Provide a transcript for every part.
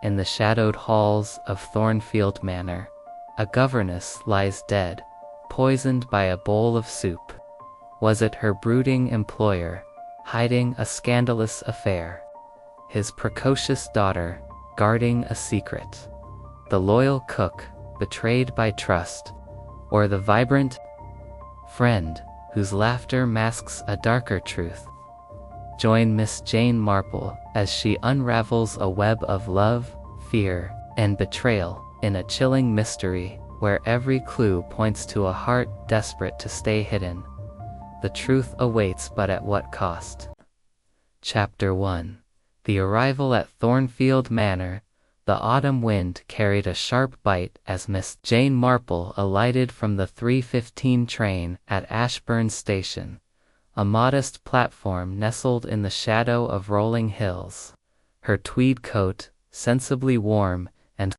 in the shadowed halls of Thornfield Manor, a governess lies dead, poisoned by a bowl of soup. Was it her brooding employer, hiding a scandalous affair? His precocious daughter, guarding a secret? The loyal cook, betrayed by trust? Or the vibrant friend, whose laughter masks a darker truth? Join Miss Jane Marple as she unravels a web of love, fear, and betrayal in a chilling mystery where every clue points to a heart desperate to stay hidden. The truth awaits, but at what cost? Chapter 1. The arrival at Thornfield Manor. The autumn wind carried a sharp bite as Miss Jane Marple alighted from the 3:15 train at Ashburn Station, a modest platform nestled in the shadow of rolling hills. Her tweed coat, sensibly warm, and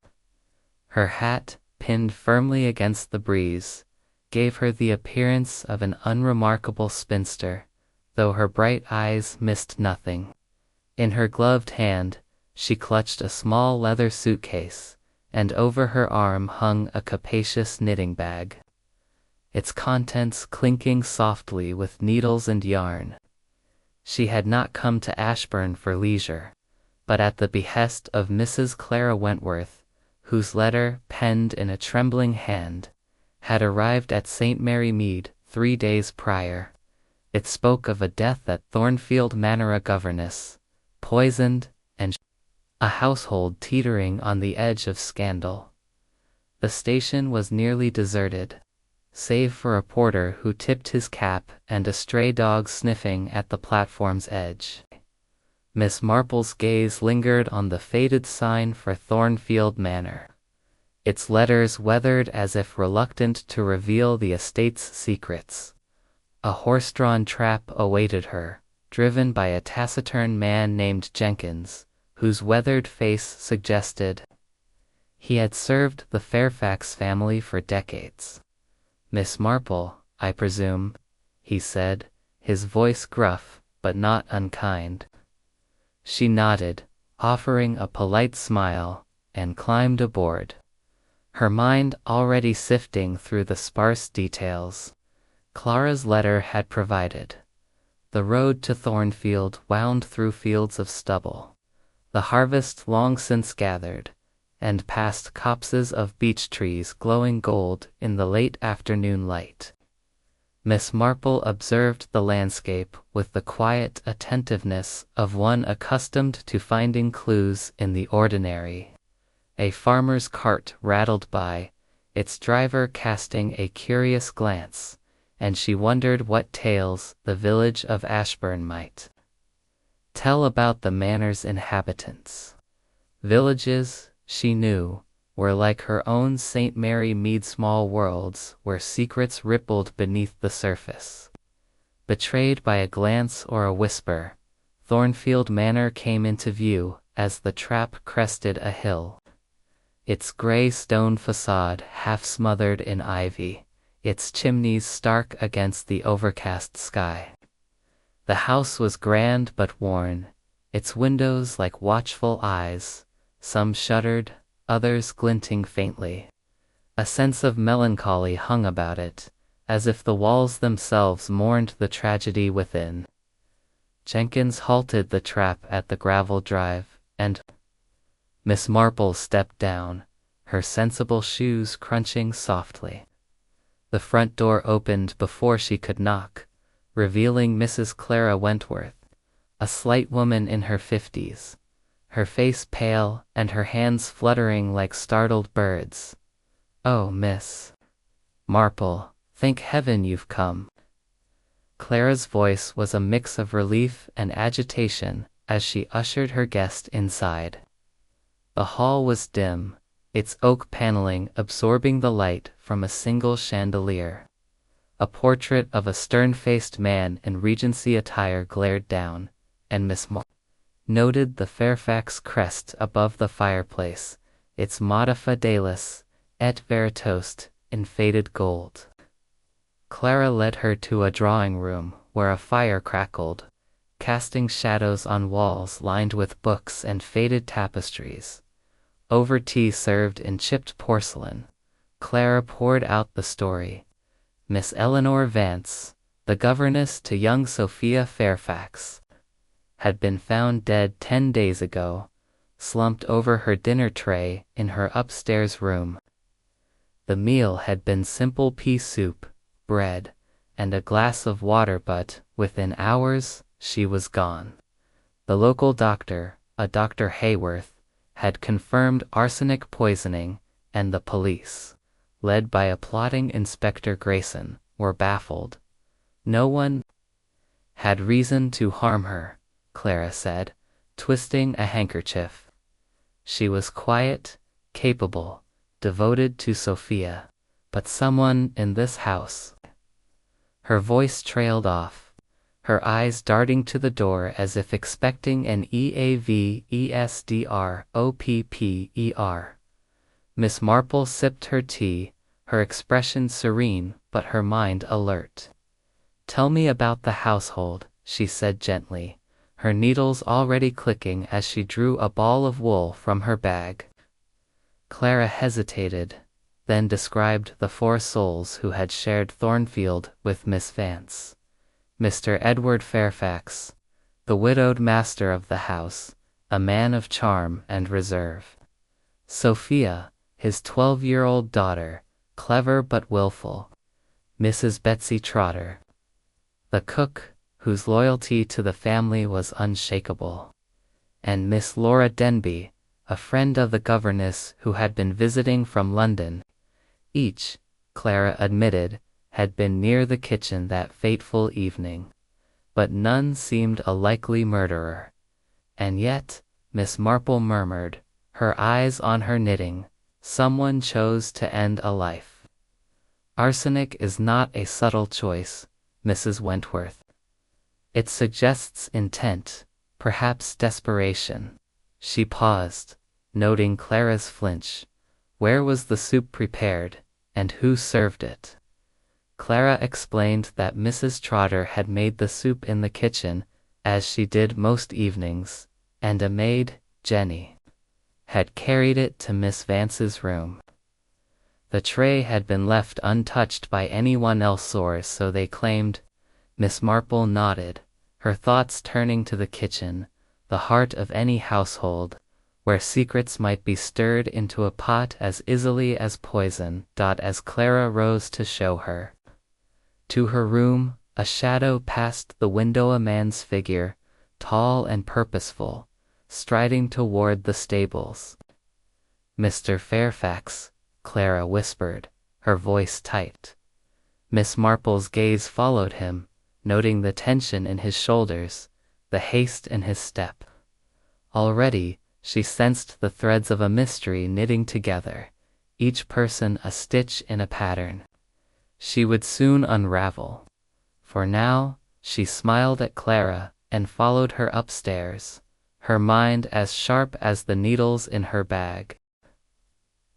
her hat, pinned firmly against the breeze, gave her the appearance of an unremarkable spinster, though her bright eyes missed nothing. In her gloved hand, she clutched a small leather suitcase, and over her arm hung a capacious knitting bag, its contents clinking softly with needles and yarn. She had not come to Ashburn for leisure, but at the behest of Mrs. Clara Wentworth, whose letter, penned in a trembling hand, had arrived at St. Mary Mead 3 days prior. It spoke of a death at Thornfield Manor, a governess poisoned, and a household teetering on the edge of scandal. The station was nearly deserted, save for a porter who tipped his cap and a stray dog sniffing at the platform's edge. Miss Marple's gaze lingered on the faded sign for Thornfield Manor, its letters weathered as if reluctant to reveal the estate's secrets. A horse-drawn trap awaited her, driven by a taciturn man named Jenkins, whose weathered face suggested he had served the Fairfax family for decades. "Miss Marple, I presume," he said, his voice gruff but not unkind. She nodded, offering a polite smile, and climbed aboard, her mind already sifting through the sparse details Clara's letter had provided. The road to Thornfield wound through fields of stubble, the harvest long since gathered, and past copses of beech trees glowing gold in the late afternoon light. Miss Marple observed the landscape with the quiet attentiveness of one accustomed to finding clues in the ordinary. A farmer's cart rattled by, its driver casting a curious glance, and she wondered what tales the village of Ashburn might tell about the manor's inhabitants. Villages, she knew, were like her own St. Mary Mead, small worlds where secrets rippled beneath the surface. Betrayed by a glance or a whisper, Thornfield Manor came into view as the trap crested a hill, its grey stone facade half smothered in ivy, its chimneys stark against the overcast sky. The house was grand but worn, its windows like watchful eyes, some shuttered, others glinting faintly. A sense of melancholy hung about it, as if the walls themselves mourned the tragedy within. Jenkins halted the trap at the gravel drive, and Miss Marple stepped down, her sensible shoes crunching softly. The front door opened before she could knock, revealing Mrs. Clara Wentworth, a slight woman in her 50s, her face pale and her hands fluttering like startled birds. "Oh, Miss Marple, thank heaven you've come." Clara's voice was a mix of relief and agitation as she ushered her guest inside. The hall was dim, its oak paneling absorbing the light from a single chandelier. A portrait of a stern-faced man in Regency attire glared down, and Miss Marple noted the Fairfax crest above the fireplace, its motto fidelis, et veritas, in faded gold. Clara led her to a drawing-room where a fire crackled, casting shadows on walls lined with books and faded tapestries. over tea served in chipped porcelain. Clara poured out the story. Miss Eleanor Vance, the governess to young Sophia Fairfax, had been found dead 10 days ago, slumped over her dinner tray in her upstairs room. The meal had been simple pea soup, bread, and a glass of water, but within hours she was gone. The local doctor, a Dr. Hayworth, had confirmed arsenic poisoning, and the police, led by a plotting Inspector Grayson, were baffled. No one had reason to harm her, Clara said, twisting a handkerchief. She was quiet, capable, devoted to Sophia, but someone in this house. Her voice trailed off, her eyes darting to the door as if expecting an EAVESDROPPER. Miss Marple sipped her tea, her expression serene but her mind alert. "Tell me about the household," she said gently, her needles already clicking as she drew a ball of wool from her bag. Clara hesitated, then described the 4 souls who had shared Thornfield with Miss Vance. Mr. Edward Fairfax, the widowed master of the house, a man of charm and reserve. Sophia, his 12-year-old daughter, clever but willful. Mrs. Betsy Trotter, the cook, whose loyalty to the family was unshakable. And Miss Laura Denby, a friend of the governess who had been visiting from London. Each, Clara admitted, had been near the kitchen that fateful evening. But none seemed a likely murderer. And yet, Miss Marple murmured, her eyes on her knitting, someone chose to end a life. Arsenic is not a subtle choice, Mrs. Wentworth. It suggests intent, perhaps desperation. She paused, noting Clara's flinch. Where was the soup prepared, and who served it? Clara explained that Mrs. Trotter had made the soup in the kitchen, as she did most evenings, and a maid, Jenny, had carried it to Miss Vance's room. The tray had been left untouched by anyone else, or so they claimed. Miss Marple nodded, her thoughts turning to the kitchen, the heart of any household, where secrets might be stirred into a pot as easily as poison. As Clara rose to show her to her room, a shadow passed the window, a man's figure, tall and purposeful, striding toward the stables. "Mr. Fairfax," Clara whispered, her voice tight. Miss Marple's gaze followed him, noting the tension in his shoulders, the haste in his step. Already, she sensed the threads of a mystery knitting together, each person a stitch in a pattern. She would soon unravel. For now, she smiled at Clara and followed her upstairs, her mind as sharp as the needles in her bag.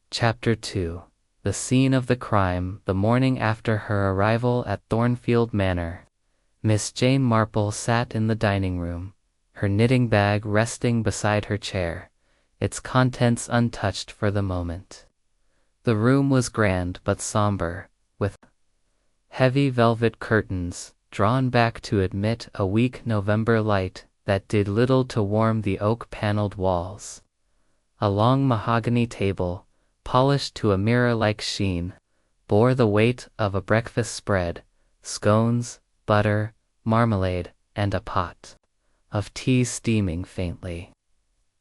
Chapter 2. The scene of the crime. The morning after her arrival at Thornfield Manor, Miss Jane Marple sat in the dining room, her knitting bag resting beside her chair, its contents untouched for the moment. The room was grand but somber, with heavy velvet curtains drawn back to admit a weak November light that did little to warm the oak-paneled walls. A long mahogany table, polished to a mirror-like sheen, bore the weight of a breakfast spread, scones, butter, marmalade, and a pot of tea steaming faintly.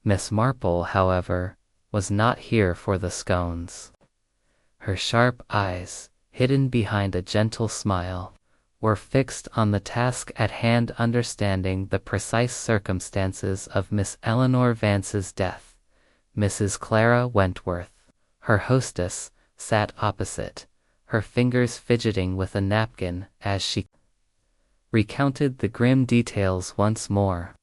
Miss Marple, however, was not here for the scones. Her sharp eyes, hidden behind a gentle smile, were fixed on the task at hand. Understanding the precise circumstances of Miss Eleanor Vance's death, Mrs. Clara Wentworth, her hostess, sat opposite, her fingers fidgeting with a napkin as she recounted the grim details once more,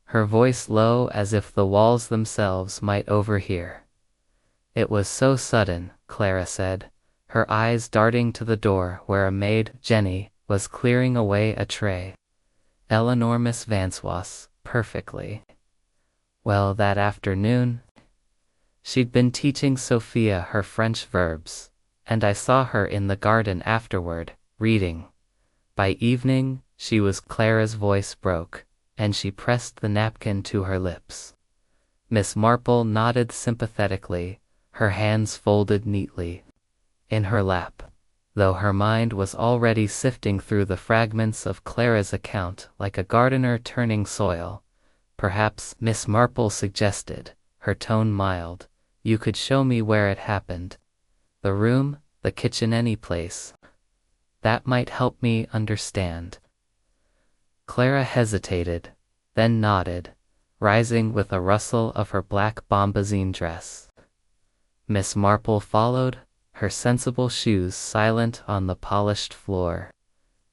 her voice low as if the walls themselves might overhear. "It was so sudden," Clara said, her eyes darting to the door where a maid, Jenny, was clearing away a tray. "Eleanor, Miss Vance was perfectly well that afternoon." She'd been teaching Sophia her French verbs, and I saw her in the garden afterward, reading. By evening, she was Clara's voice broke, and she pressed the napkin to her lips. Miss Marple nodded sympathetically, her hands folded neatly in her lap, though her mind was already sifting through the fragments of Clara's account like a gardener turning soil. Perhaps, Miss Marple suggested, her tone mild, you could show me where it happened. The room, the kitchen, any place. That might help me understand. Clara hesitated, then nodded, rising with a rustle of her black bombazine dress. Miss Marple followed, her sensible shoes silent on the polished floor,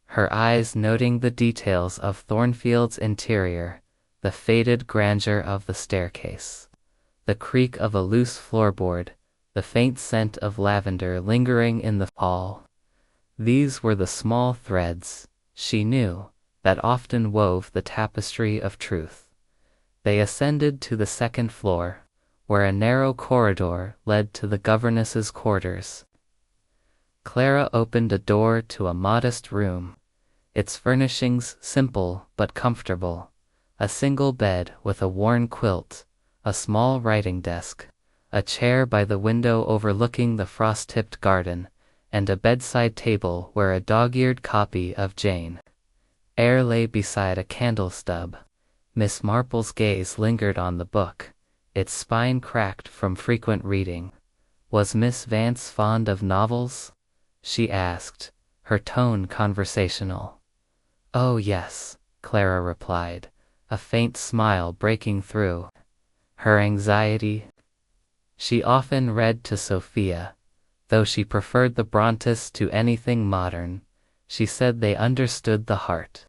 her eyes noting the details of Thornfield's interior, the faded grandeur of the staircase, the creak of a loose floorboard, the faint scent of lavender lingering in the hall. These were the small threads, she knew, that often wove the tapestry of truth. They ascended to the second floor, where a narrow corridor led to the governess's quarters. Clara opened a door to a modest room, its furnishings simple but comfortable, a single bed with a worn quilt, a small writing desk, a chair by the window overlooking the frost-tipped garden, and a bedside table where a dog-eared copy of Jane Eyre lay beside a candle stub. Miss Marple's gaze lingered on the book, its spine cracked from frequent reading. Was Miss Vance fond of novels? She asked, her tone conversational. Oh yes, Clara replied, a faint smile breaking through her anxiety. She often read to Sophia, though she preferred the Brontes to anything modern. She said they understood the heart.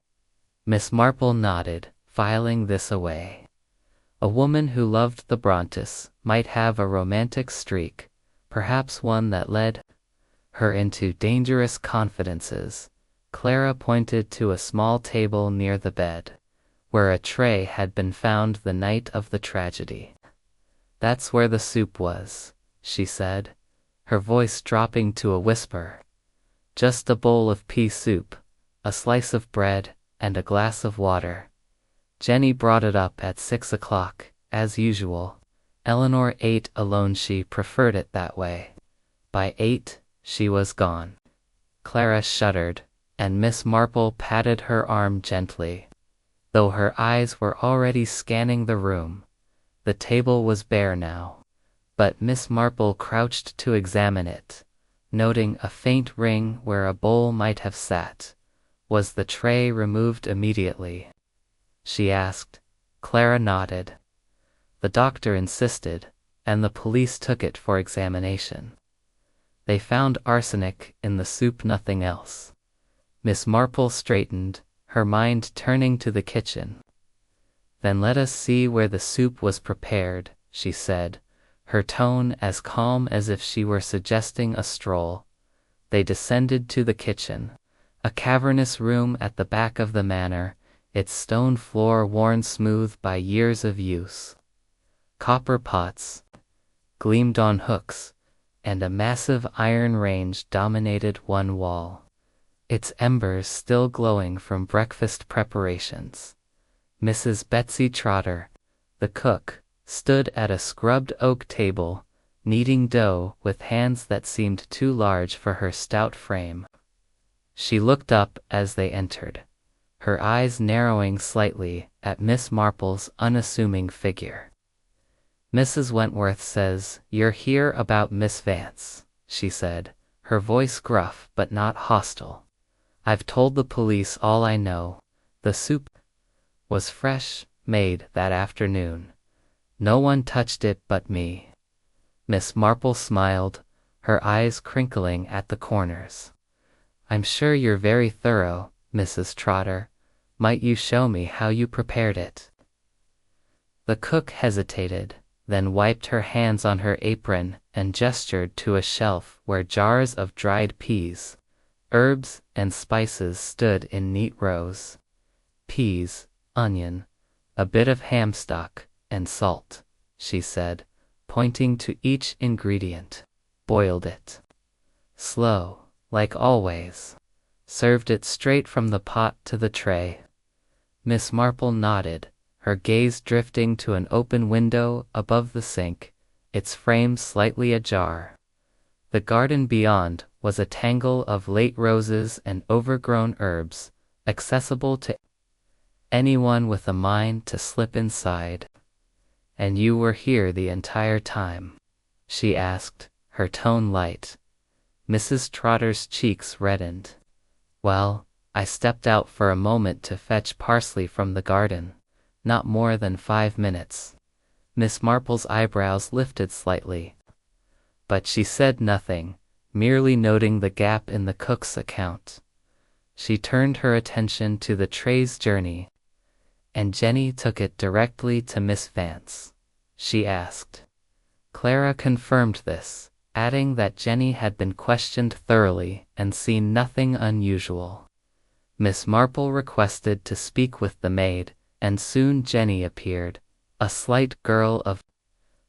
Miss Marple nodded, filing this away. A woman who loved the Brontes might have a romantic streak, perhaps one that led her into dangerous confidences. Clara pointed to a small table near the bed, where a tray had been found the night of the tragedy. That's where the soup was, she said, her voice dropping to a whisper. Just a bowl of pea soup, a slice of bread, and a glass of water. Jenny brought it up at 6 o'clock, as usual. Eleanor ate alone, she preferred it that way. By 8, she was gone. Clara shuddered, and Miss Marple patted her arm gently, though her eyes were already scanning the room. The table was bare now, but Miss Marple crouched to examine it, noting a faint ring where a bowl might have sat. Was the tray removed immediately? She asked. Clara nodded. The doctor insisted, and the police took it for examination. They found arsenic in the soup, nothing else. Miss Marple straightened, her mind turning to the kitchen. Then let us see where the soup was prepared, she said, her tone as calm as if she were suggesting a stroll. They descended to the kitchen, a cavernous room at the back of the manor, its stone floor worn smooth by years of use. Copper pots gleamed on hooks, and a massive iron range dominated one wall, its embers still glowing from breakfast preparations. Mrs. Betsy Trotter, the cook, stood at a scrubbed oak table, kneading dough with hands that seemed too large for her stout frame. She looked up as they entered, her eyes narrowing slightly at Miss Marple's unassuming figure. Mrs. Wentworth says you're here about Miss Vance, she said, her voice gruff but not hostile. I've told the police all I know. The soup was fresh, made that afternoon. No one touched it but me. Miss Marple smiled, her eyes crinkling at the corners. I'm sure you're very thorough, Mrs. Trotter. Might you show me how you prepared it? The cook hesitated, then wiped her hands on her apron and gestured to a shelf where jars of dried peas, herbs, and spices stood in neat rows. Peas, onion, a bit of ham stock, and salt, she said, pointing to each ingredient. Boiled it. Slow, like always. Served it straight from the pot to the tray. Miss Marple nodded, her gaze drifting to an open window above the sink, its frame slightly ajar. The garden beyond was a tangle of late roses and overgrown herbs, accessible to anyone with a mind to slip inside. "And you were here the entire time?" she asked, her tone light. Mrs. Trotter's cheeks reddened. "Well, I stepped out for a moment to fetch parsley from the garden. Not more than 5 minutes." Miss Marple's eyebrows lifted slightly. But she said nothing, merely noting the gap in the cook's account. She turned her attention to the tray's journey. "And Jenny took it directly to Miss Vance?" she asked. Clara confirmed this, adding that Jenny had been questioned thoroughly and seen nothing unusual. Miss Marple requested to speak with the maid, and soon Jenny appeared, a slight girl of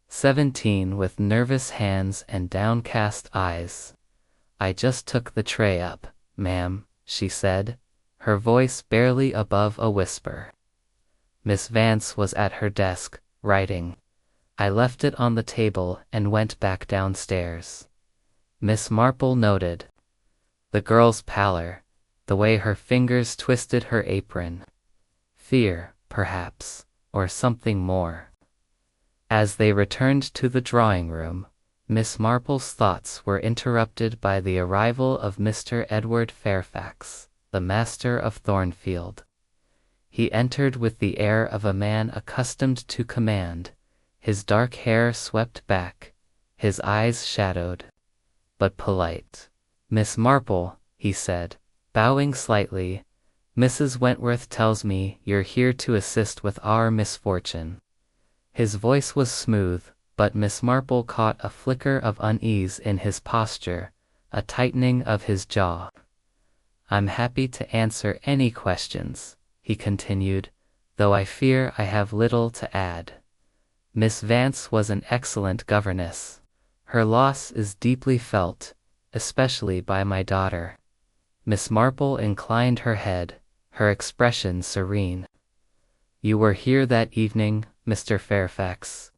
17 with nervous hands and downcast eyes. "I just took the tray up, ma'am," she said, her voice barely above a whisper. Miss Vance was at her desk, writing. "I left it on the table and went back downstairs." Miss Marple noted the girl's pallor, the way her fingers twisted her apron. Fear, perhaps, or something more. As they returned to the drawing room, Miss Marple's thoughts were interrupted by the arrival of Mr. Edward Fairfax, the master of Thornfield. He entered with the air of a man accustomed to command, his dark hair swept back, his eyes shadowed, but polite. "Miss Marple," he said, bowing slightly, "Mrs. Wentworth tells me you're here to assist with our misfortune." His voice was smooth, but Miss Marple caught a flicker of unease in his posture, a tightening of his jaw. "I'm happy to answer any questions," he continued, "though I fear I have little to add. Miss Vance was an excellent governess. Her loss is deeply felt, especially by my daughter." Miss Marple inclined her head, her expression serene. "You were here that evening, Mr. Fairfax?"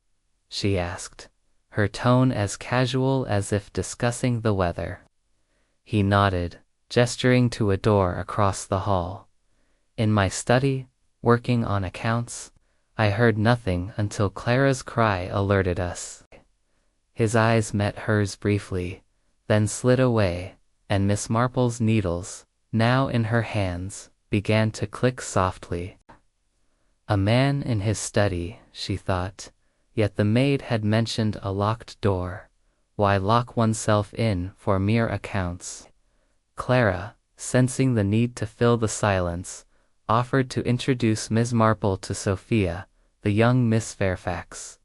she asked, her tone as casual as if discussing the weather. He nodded, gesturing to a door across the hall. "In my study, working on accounts. I heard nothing until Clara's cry alerted us." His eyes met hers briefly, then slid away, and Miss Marple's needles, now in her hands, began to click softly. A man in his study, she thought, yet the maid had mentioned a locked door. Why lock oneself in for mere accounts? Clara, sensing the need to fill the silence, offered to introduce Miss Marple to Sophia, the young Miss Fairfax.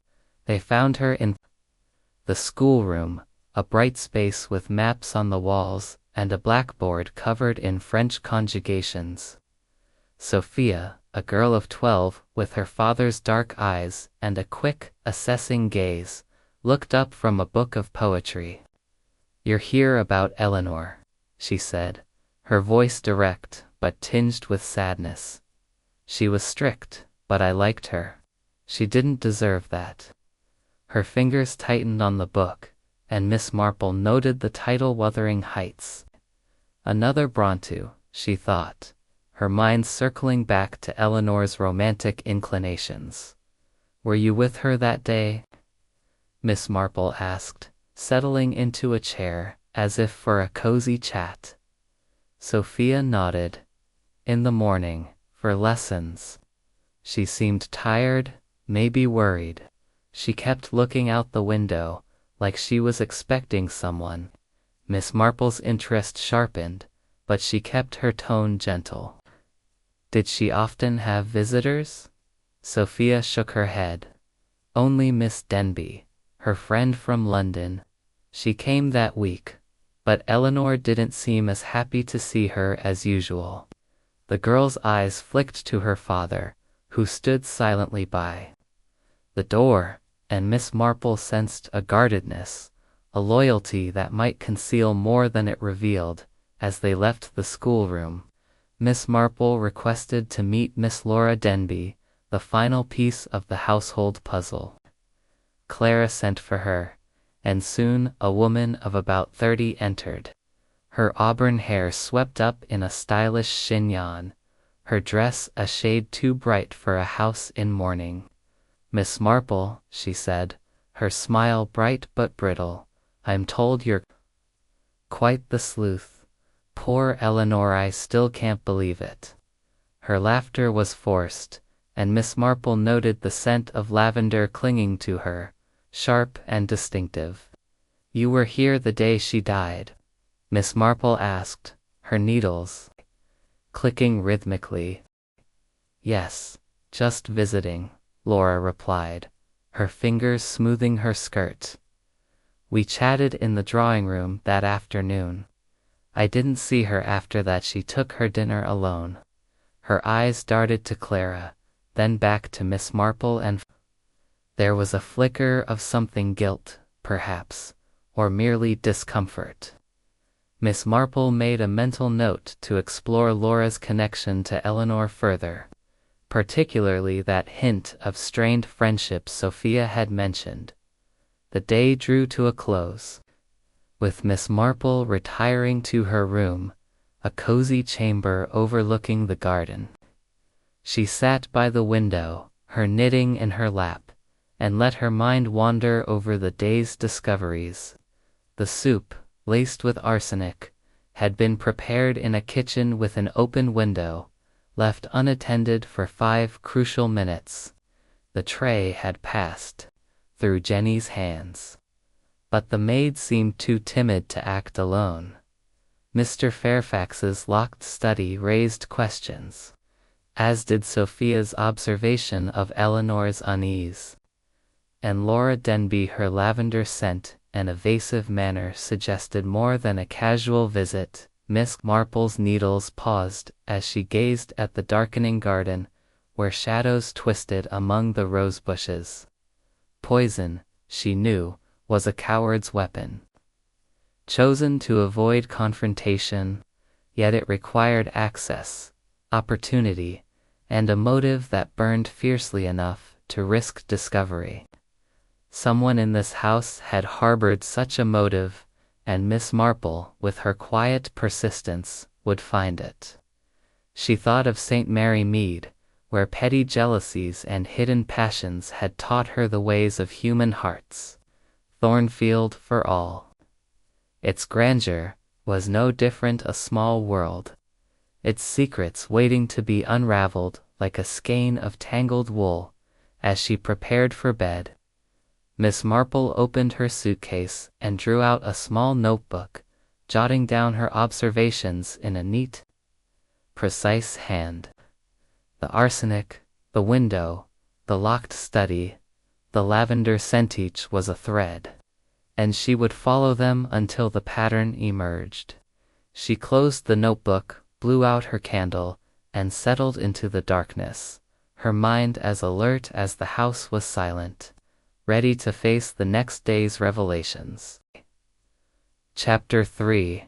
They found her in the schoolroom, a bright space with maps on the walls and a blackboard covered in French conjugations. Sophia, a girl of 12 with her father's dark eyes and a quick, assessing gaze, looked up from a book of poetry. "You're here about Eleanor," she said, her voice direct but tinged with sadness. "She was strict, but I liked her. She didn't deserve that." Her fingers tightened on the book, and Miss Marple noted the title Wuthering Heights. Another Brontë, she thought, her mind circling back to Eleanor's romantic inclinations. "Were you with her that day?" Miss Marple asked, settling into a chair, as if for a cozy chat. Sophia nodded. "In the morning, for lessons." She seemed tired, maybe worried. She kept looking out the window, like she was expecting someone. Miss Marple's interest sharpened, but she kept her tone gentle. "Did she often have visitors?" Sophia shook her head. "Only Miss Denby, her friend from London. She came that week, but Eleanor didn't seem as happy to see her as usual." The girl's eyes flicked to her father, who stood silently by the door, and Miss Marple sensed a guardedness, a loyalty that might conceal more than it revealed. As they left the schoolroom, Miss Marple requested to meet Miss Laura Denby, the final piece of the household puzzle. Clara sent for her, and soon a woman of about 30 entered. Her auburn hair swept up in a stylish chignon, her dress a shade too bright for a house in mourning. "Miss Marple," she said, her smile bright but brittle, "I'm told you're quite the sleuth. Poor Eleanor, I still can't believe it." Her laughter was forced, and Miss Marple noted the scent of lavender clinging to her, sharp and distinctive. "You were here the day she died?" Miss Marple asked, her needles clicking rhythmically. "Yes, just visiting," Laura replied, her fingers smoothing her skirt. "We chatted in the drawing room that afternoon. I didn't see her after that. She took her dinner alone." Her eyes darted to Clara, then back to Miss Marple, and there was a flicker of something, guilt, perhaps, or merely discomfort. Miss Marple made a mental note to explore Laura's connection to Eleanor further, particularly that hint of strained friendship Sophia had mentioned. The day drew to a close, with Miss Marple retiring to her room, a cozy chamber overlooking the garden. She sat by the window, her knitting in her lap, and let her mind wander over the day's discoveries. The soup, laced with arsenic, had been prepared in a kitchen with an open window, left unattended for 5 crucial minutes. The tray had passed through Jenny's hands, but the maid seemed too timid to act alone. Mr. Fairfax's locked study raised questions, as did Sophia's observation of Eleanor's unease. And Laura Denby, her lavender scent and evasive manner suggested more than a casual visit. Miss Marple's needles paused as she gazed at the darkening garden, where shadows twisted among the rose bushes. Poison, she knew, was a coward's weapon, chosen to avoid confrontation, yet it required access, opportunity, and a motive that burned fiercely enough to risk discovery. Someone in this house had harbored such a motive, and Miss Marple, with her quiet persistence, would find it. She thought of St. Mary Mead, where petty jealousies and hidden passions had taught her the ways of human hearts. Thornfield, for all its grandeur, was no different, a small world, its secrets waiting to be unraveled like a skein of tangled wool. As she prepared for bed, Miss Marple opened her suitcase and drew out a small notebook, jotting down her observations in a neat, precise hand. The arsenic, the window, the locked study, the lavender scent, each was a thread, and she would follow them until the pattern emerged. She closed the notebook, blew out her candle, and settled into the darkness, her mind as alert as the house was silent, ready to face the next day's revelations. Chapter 3.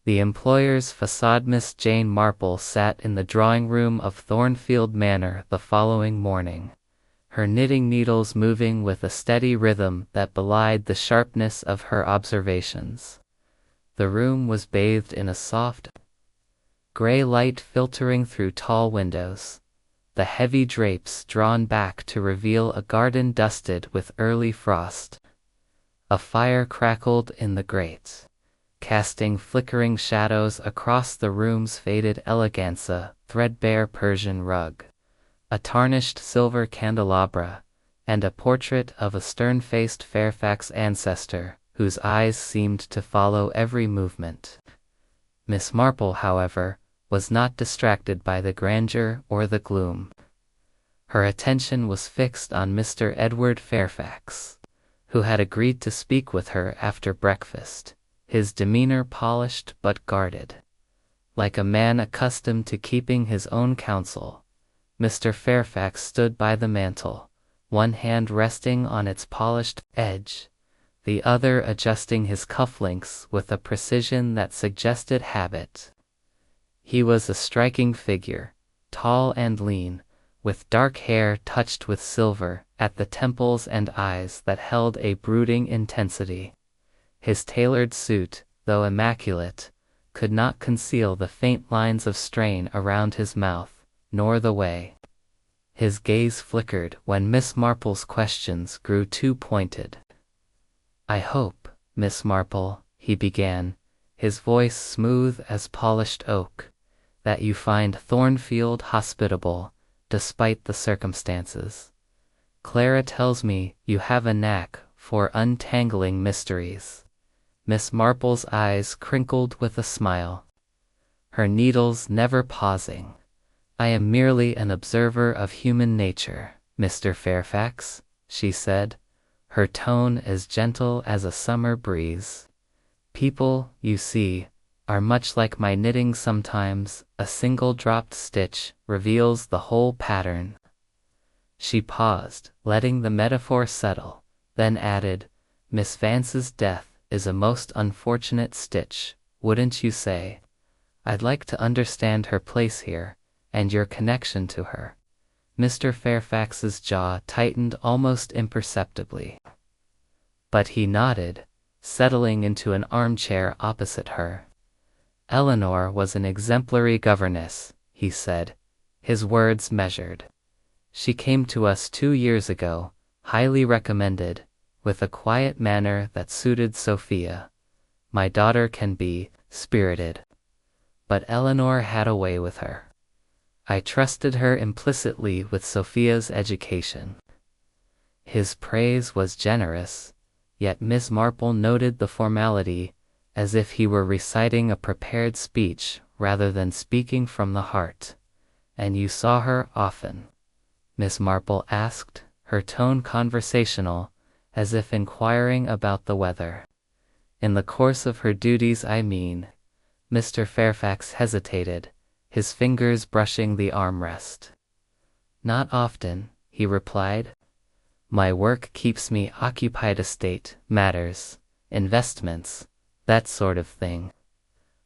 The Employer's Facade. Miss Jane Marple sat in the drawing-room of Thornfield Manor the following morning, her knitting needles moving with a steady rhythm that belied the sharpness of her observations. The room was bathed in a soft, gray light filtering through tall windows, the heavy drapes drawn back to reveal a garden dusted with early frost. A fire crackled in the grate, casting flickering shadows across the room's faded eleganza, threadbare Persian rug, a tarnished silver candelabra, and a portrait of a stern-faced Fairfax ancestor whose eyes seemed to follow every movement. Miss Marple, however, was not distracted by the grandeur or the gloom. Her attention was fixed on Mr. Edward Fairfax, who had agreed to speak with her after breakfast, his demeanor polished but guarded. Like a man accustomed to keeping his own counsel, Mr. Fairfax stood by the mantel, one hand resting on its polished edge, the other adjusting his cufflinks with a precision that suggested habit. He was a striking figure, tall and lean, with dark hair touched with silver at the temples and eyes that held a brooding intensity. His tailored suit, though immaculate, could not conceal the faint lines of strain around his mouth, nor the way his gaze flickered when Miss Marple's questions grew too pointed. "I hope, Miss Marple," he began, his voice smooth as polished oak, "that you find Thornfield hospitable, despite the circumstances. Clara tells me you have a knack for untangling mysteries." Miss Marple's eyes crinkled with a smile, her needles never pausing. "I am merely an observer of human nature, Mr. Fairfax," she said, her tone as gentle as a summer breeze. "People, you see, are much like my knitting sometimes. A single dropped stitch reveals the whole pattern." She paused, letting the metaphor settle, then added, "Miss Vance's death is a most unfortunate stitch, wouldn't you say? I'd like to understand her place here, and your connection to her." Mr. Fairfax's jaw tightened almost imperceptibly, but he nodded, settling into an armchair opposite her. "Eleanor was an exemplary governess," he said, his words measured. "She came to us 2 years ago, highly recommended, with a quiet manner that suited Sophia. My daughter can be spirited, but Eleanor had a way with her. I trusted her implicitly with Sophia's education." His praise was generous, yet Miss Marple noted the formality, as if he were reciting a prepared speech rather than speaking from the heart. "And you saw her often?" Miss Marple asked, her tone conversational, as if inquiring about the weather. "In the course of her duties, I mean." Mr. Fairfax hesitated, his fingers brushing the armrest. "Not often," he replied. "My work keeps me occupied, estate matters, investments, that sort of thing.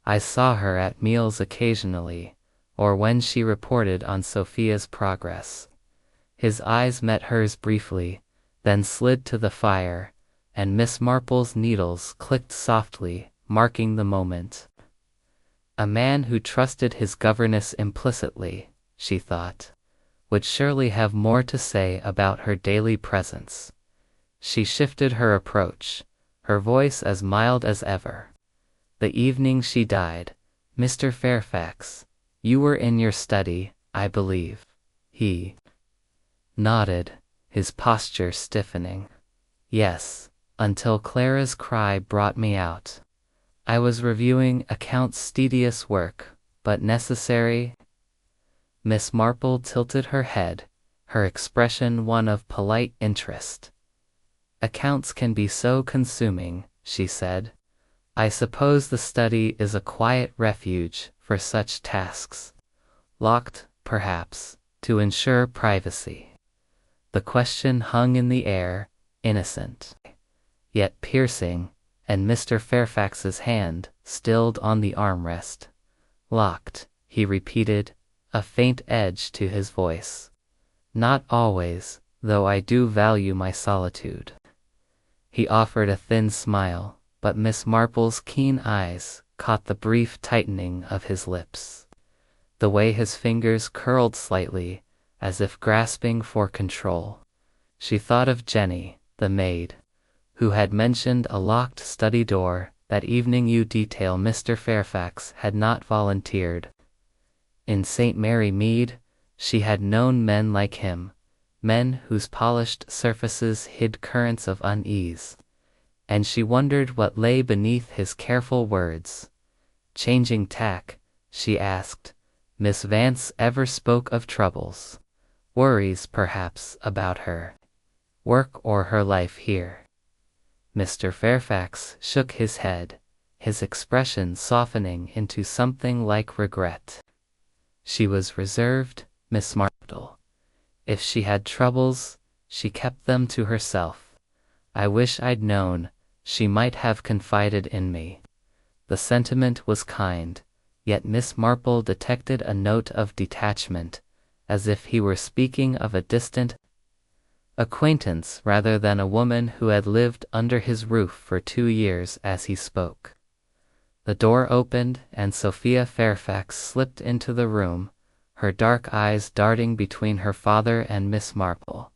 I saw her at meals occasionally, or when she reported on Sophia's progress." His eyes met hers briefly, then slid to the fire, and Miss Marple's needles clicked softly, marking the moment. A man who trusted his governess implicitly, she thought, would surely have more to say about her daily presence. She shifted her approach, her voice as mild as ever. "The evening she died, Mr. Fairfax, you were in your study, I believe." He nodded, his posture stiffening. "Yes, until Clara's cry brought me out. I was reviewing accounts, tedious work, but necessary." Miss Marple tilted her head, her expression one of polite interest. "Accounts can be so consuming," she said. "I suppose the study is a quiet refuge for such tasks. Locked, perhaps, to ensure privacy." The question hung in the air, innocent, yet piercing, and Mr. Fairfax's hand stilled on the armrest. "Locked," he repeated, a faint edge to his voice. "Not always, though I do value my solitude." He offered a thin smile, but Miss Marple's keen eyes caught the brief tightening of his lips, the way his fingers curled slightly, as if grasping for control. She thought of Jenny, the maid, who had mentioned a locked study door that evening. Detail Mr. Fairfax had not volunteered. In St. Mary Mead, she had known men like him, men whose polished surfaces hid currents of unease, and she wondered what lay beneath his careful words. Changing tack, she asked, "Miss Vance ever spoke of troubles, worries perhaps, about her work or her life here?" Mr. Fairfax shook his head, his expression softening into something like regret. "She was reserved, Miss Marple. If she had troubles, she kept them to herself. I wish I'd known, she might have confided in me. The sentiment was kind, yet Miss Marple detected a note of detachment, as if he were speaking of a distant acquaintance rather than a woman who had lived under his roof for 2 years as he spoke. The door opened and Sophia Fairfax slipped into the room, her dark eyes darting between her father and Miss Marple.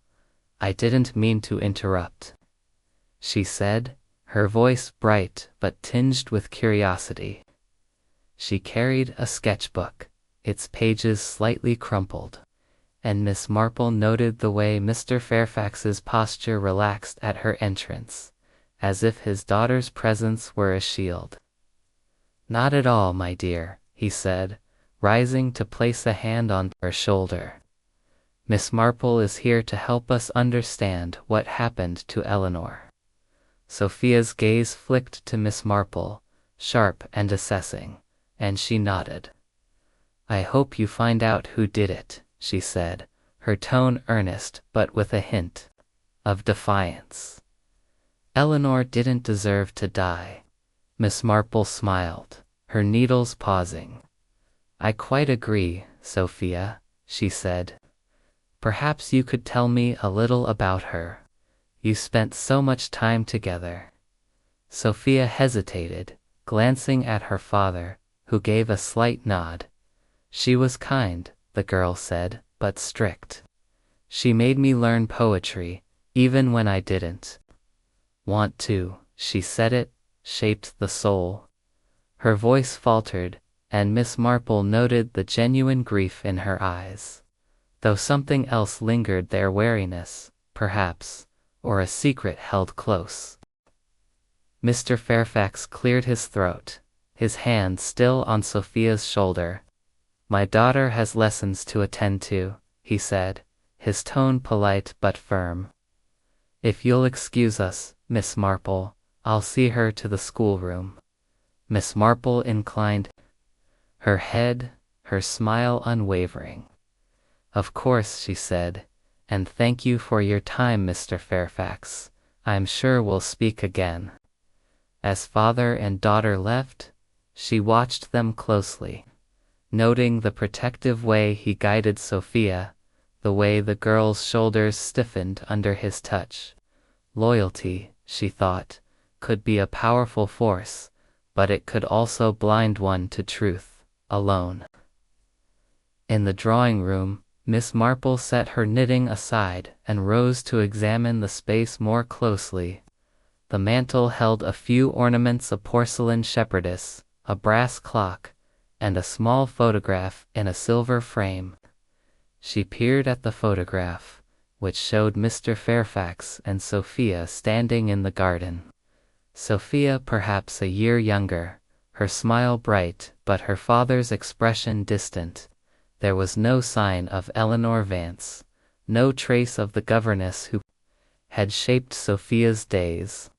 "I didn't mean to interrupt," she said, her voice bright but tinged with curiosity. She carried a sketchbook, its pages slightly crumpled, and Miss Marple noted the way Mr. Fairfax's posture relaxed at her entrance, as if his daughter's presence were a shield. "Not at all, my dear," he said, rising to place a hand on her shoulder. "Miss Marple is here to help us understand what happened to Eleanor." Sophia's gaze flicked to Miss Marple, sharp and assessing, and she nodded. "I hope you find out who did it," she said, her tone earnest but with a hint of defiance. "Eleanor didn't deserve to die." Miss Marple smiled, her needles pausing. "I quite agree, Sophia," she said. "Perhaps you could tell me a little about her. You spent so much time together." Sophia hesitated, glancing at her father, who gave a slight nod. "She was kind," the girl said, "but strict. She made me learn poetry, even when I didn't want to." She said it shaped the soul. Her voice faltered, and Miss Marple noted the genuine grief in her eyes, though something else lingered there, wariness, perhaps, or a secret held close. Mr. Fairfax cleared his throat, his hand still on Sophia's shoulder. "My daughter has lessons to attend to," he said, his tone polite but firm. "If you'll excuse us, Miss Marple, I'll see her to the schoolroom." Miss Marple inclined her head, her smile unwavering. "Of course," she said, "and thank you for your time, Mr. Fairfax. I'm sure we'll speak again." As father and daughter left, she watched them closely, noting the protective way he guided Sophia, the way the girl's shoulders stiffened under his touch. Loyalty, she thought, could be a powerful force, but it could also blind one to truth, alone. In the drawing room, Miss Marple set her knitting aside and rose to examine the space more closely. The mantel held a few ornaments, a porcelain shepherdess, a brass clock, and a small photograph in a silver frame. She peered at the photograph, which showed Mr. Fairfax and Sophia standing in the garden. Sophia perhaps a year younger, her smile bright but her father's expression distant. There was no sign of Eleanor Vance, no trace of the governess who had shaped Sophia's days.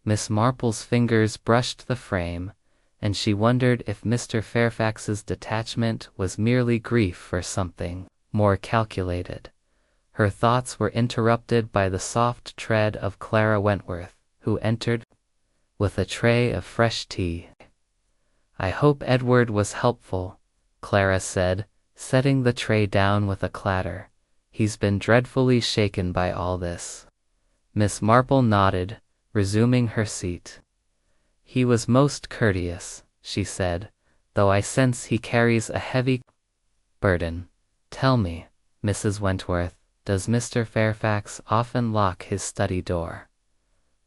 Miss Marple's fingers brushed the frame, and she wondered if Mr. Fairfax's detachment was merely grief for something more calculated. Her thoughts were interrupted by the soft tread of Clara Wentworth, who entered with a tray of fresh tea. "I hope Edward was helpful," Clara said, setting the tray down with a clatter. "He's been dreadfully shaken by all this." Miss Marple nodded, resuming her seat. "He was most courteous," she said, "though I sense he carries a heavy burden. Tell me, Mrs. Wentworth, does Mr. Fairfax often lock his study door?"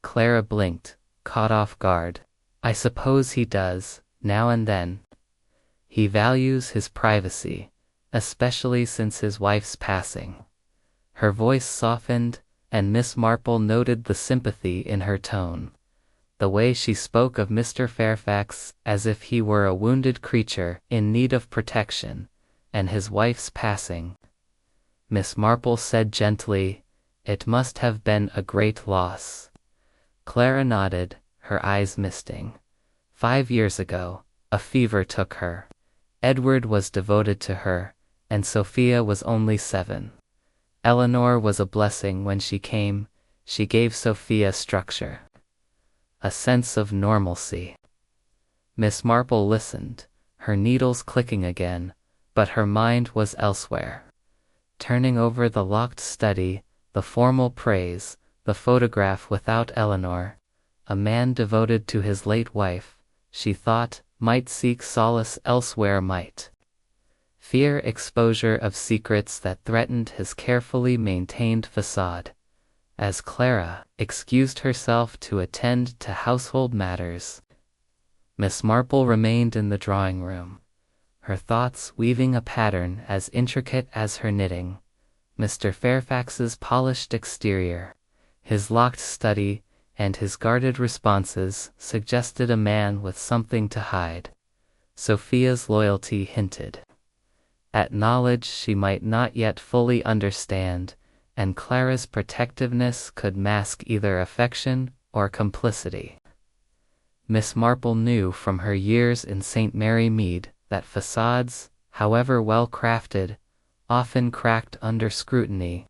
Clara blinked, caught off guard. "I suppose he does, now and then. He values his privacy, especially since his wife's passing." Her voice softened, and Miss Marple noted the sympathy in her tone, the way she spoke of Mr. Fairfax as if he were a wounded creature in need of protection, and his wife's passing. Miss Marple said gently, "It must have been a great loss." Clara nodded, her eyes misting. 5 years ago, a fever took her. Edward was devoted to her, and Sophia was only 7. Eleanor was a blessing when she came. She gave Sophia structure, a sense of normalcy. Miss Marple listened, her needles clicking again, but her mind was elsewhere. Turning over the locked study, the formal praise, the photograph without Eleanor, a man devoted to his late wife, she thought, might seek solace elsewhere, might fear exposure of secrets that threatened his carefully maintained facade. As Clara excused herself to attend to household matters, Miss Marple remained in the drawing room, her thoughts weaving a pattern as intricate as her knitting. Mr. Fairfax's polished exterior, his locked study, and his guarded responses suggested a man with something to hide. Sophia's loyalty hinted at knowledge she might not yet fully understand, and Clara's protectiveness could mask either affection or complicity. Miss Marple knew from her years in St. Mary Mead that facades, however well crafted, often cracked under scrutiny.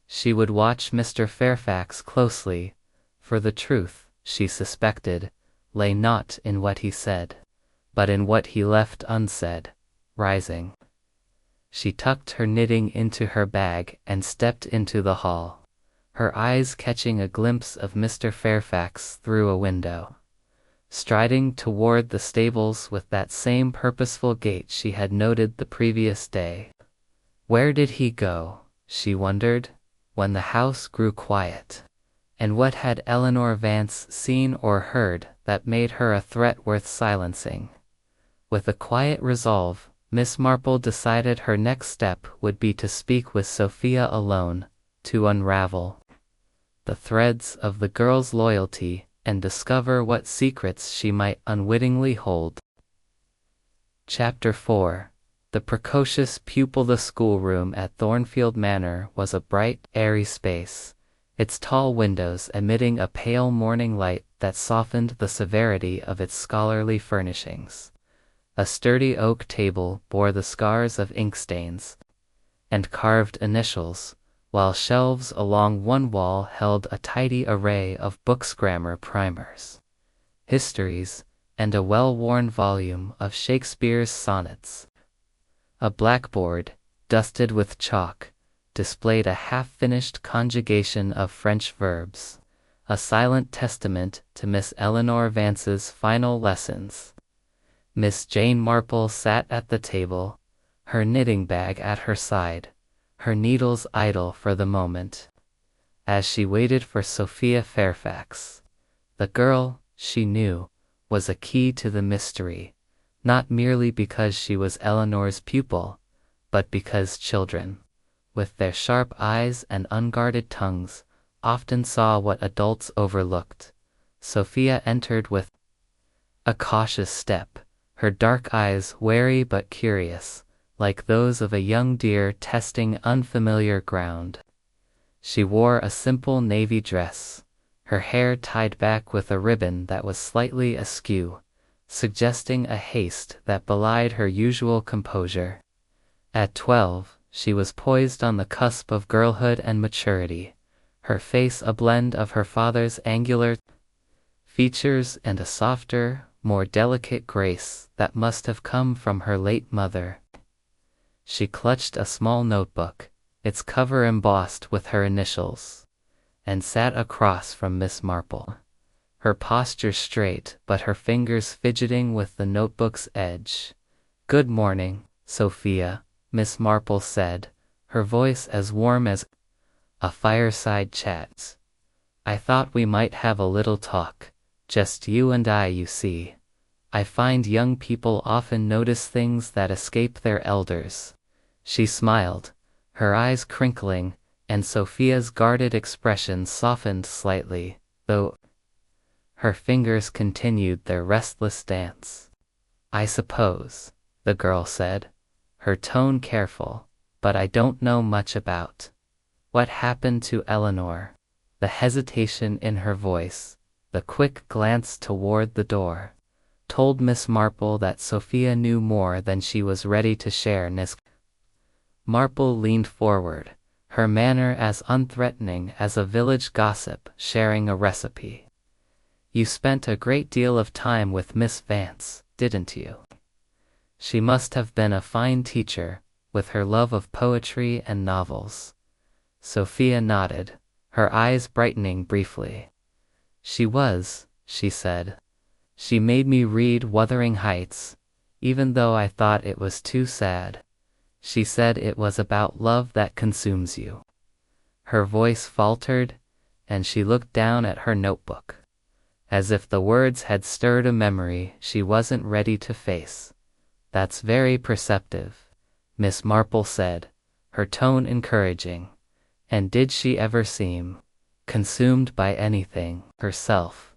She would watch Mr. Fairfax closely, for the truth, she suspected, lay not in what he said, but in what he left unsaid. Rising, she tucked her knitting into her bag and stepped into the hall, her eyes catching a glimpse of Mr. Fairfax through a window, striding toward the stables with that same purposeful gait she had noted the previous day. Where did he go, she wondered, when the house grew quiet? And what had Eleanor Vance seen or heard that made her a threat worth silencing? With a quiet resolve, Miss Marple decided her next step would be to speak with Sophia alone, to unravel the threads of the girl's loyalty and discover what secrets she might unwittingly hold. Chapter 4. The precocious pupil. The schoolroom at Thornfield Manor was a bright, airy space, its tall windows emitting a pale morning light that softened the severity of its scholarly furnishings. A sturdy oak table bore the scars of ink stains and carved initials, while shelves along one wall held a tidy array of books, grammar primers, histories, and a well-worn volume of Shakespeare's sonnets. A blackboard, dusted with chalk, displayed a half-finished conjugation of French verbs, a silent testament to Miss Eleanor Vance's final lessons. Miss Jane Marple sat at the table, her knitting bag at her side, her needles idle for the moment, as she waited for Sophia Fairfax. The girl, she knew, was a key to the mystery, not merely because she was Eleanor's pupil, but because children, with their sharp eyes and unguarded tongues, often saw what adults overlooked. Sophia entered with a cautious step, her dark eyes wary but curious, like those of a young deer testing unfamiliar ground. She wore a simple navy dress, her hair tied back with a ribbon that was slightly askew, suggesting a haste that belied her usual composure. At 12, she was poised on the cusp of girlhood and maturity, her face a blend of her father's angular features and a softer, more delicate grace that must have come from her late mother. She clutched a small notebook, its cover embossed with her initials, and sat across from Miss Marple, her posture straight but her fingers fidgeting with the notebook's edge. "Good morning, Sophia," Miss Marple said, her voice as warm as a fireside chat. "I thought we might have a little talk. Just you and I, you see. I find young people often notice things that escape their elders." She smiled, her eyes crinkling, and Sophia's guarded expression softened slightly, though her fingers continued their restless dance. "I suppose," the girl said, her tone careful, "but I don't know much about what happened to Eleanor." The hesitation in her voice, the quick glance toward the door, told Miss Marple that Sophia knew more than she was ready to share. Miss Marple leaned forward, her manner as unthreatening as a village gossip sharing a recipe. "You spent a great deal of time with Miss Vance, didn't you? She must have been a fine teacher, with her love of poetry and novels." Sophia nodded, her eyes brightening briefly. "She was," she said. "She made me read Wuthering Heights, even though I thought it was too sad. She said it was about love that consumes you." Her voice faltered, and she looked down at her notebook, as if the words had stirred a memory she wasn't ready to face. "That's very perceptive," Miss Marple said, her tone encouraging. "And did she ever seem consumed by anything herself?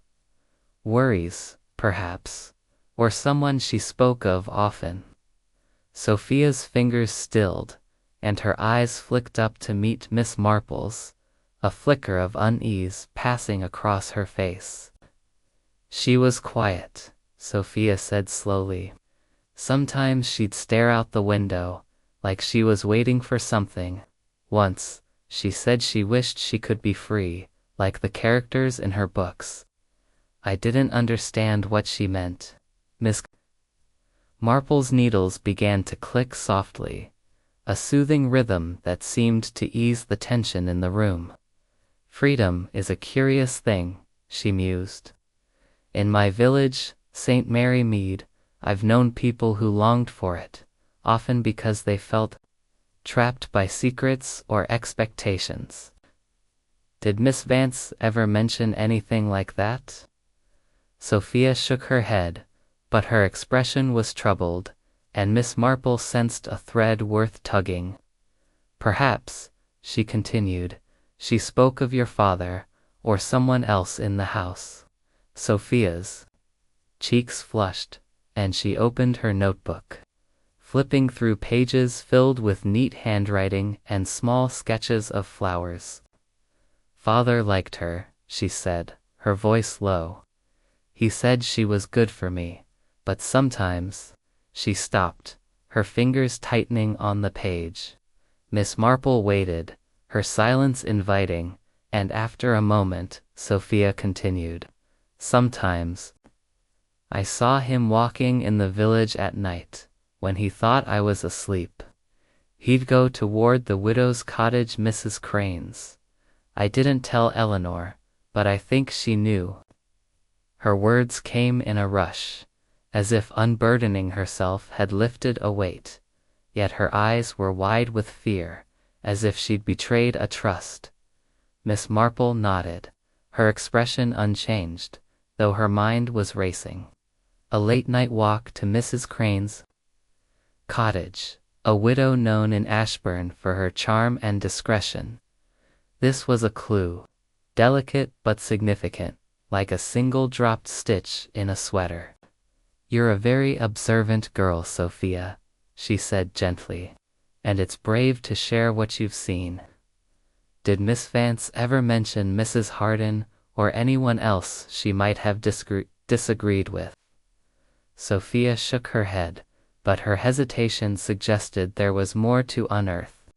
Worries, perhaps, or someone she spoke of often?" Sophia's fingers stilled, and her eyes flicked up to meet Miss Marple's, a flicker of unease passing across her face. "She was quiet," Sophia said slowly. "Sometimes she'd stare out the window, like she was waiting for something. Once, she said she wished she could be free, like the characters in her books. I didn't understand what she meant." Miss Marple's needles began to click softly, a soothing rhythm that seemed to ease the tension in the room. "Freedom is a curious thing," she mused. "In my village, St. Mary Mead, I've known people who longed for it, often because they felt trapped by secrets or expectations." "Did Miss Vance ever mention anything like that?" Sophia shook her head, but her expression was troubled, and Miss Marple sensed a thread worth tugging. "Perhaps," she continued, "she spoke of your father, or someone else in the house." Sophia's cheeks flushed, and she opened her notebook, flipping through pages filled with neat handwriting and small sketches of flowers. "Father liked her," she said, her voice low. "He said she was good for me, but sometimes—" She stopped, her fingers tightening on the page. Miss Marple waited, her silence inviting, and after a moment, Sophia continued, "Sometimes I saw him walking in the village at night, when he thought I was asleep. He'd go toward the widow's cottage, Mrs. Crane's. I didn't tell Eleanor, but I think she knew." Her words came in a rush, as if unburdening herself had lifted a weight, yet her eyes were wide with fear, as if she'd betrayed a trust. Miss Marple nodded, her expression unchanged, though her mind was racing. A late-night walk to Mrs. Crane's cottage, a widow known in Ashburn for her charm and discretion. This was a clue, delicate but significant, like a single dropped stitch in a sweater. "You're a very observant girl, Sophia," she said gently, "and it's brave to share what you've seen. Did Miss Vance ever mention Mrs. Harden or anyone else she might have disagreed with?" Sophia shook her head, but her hesitation suggested there was more to unearth.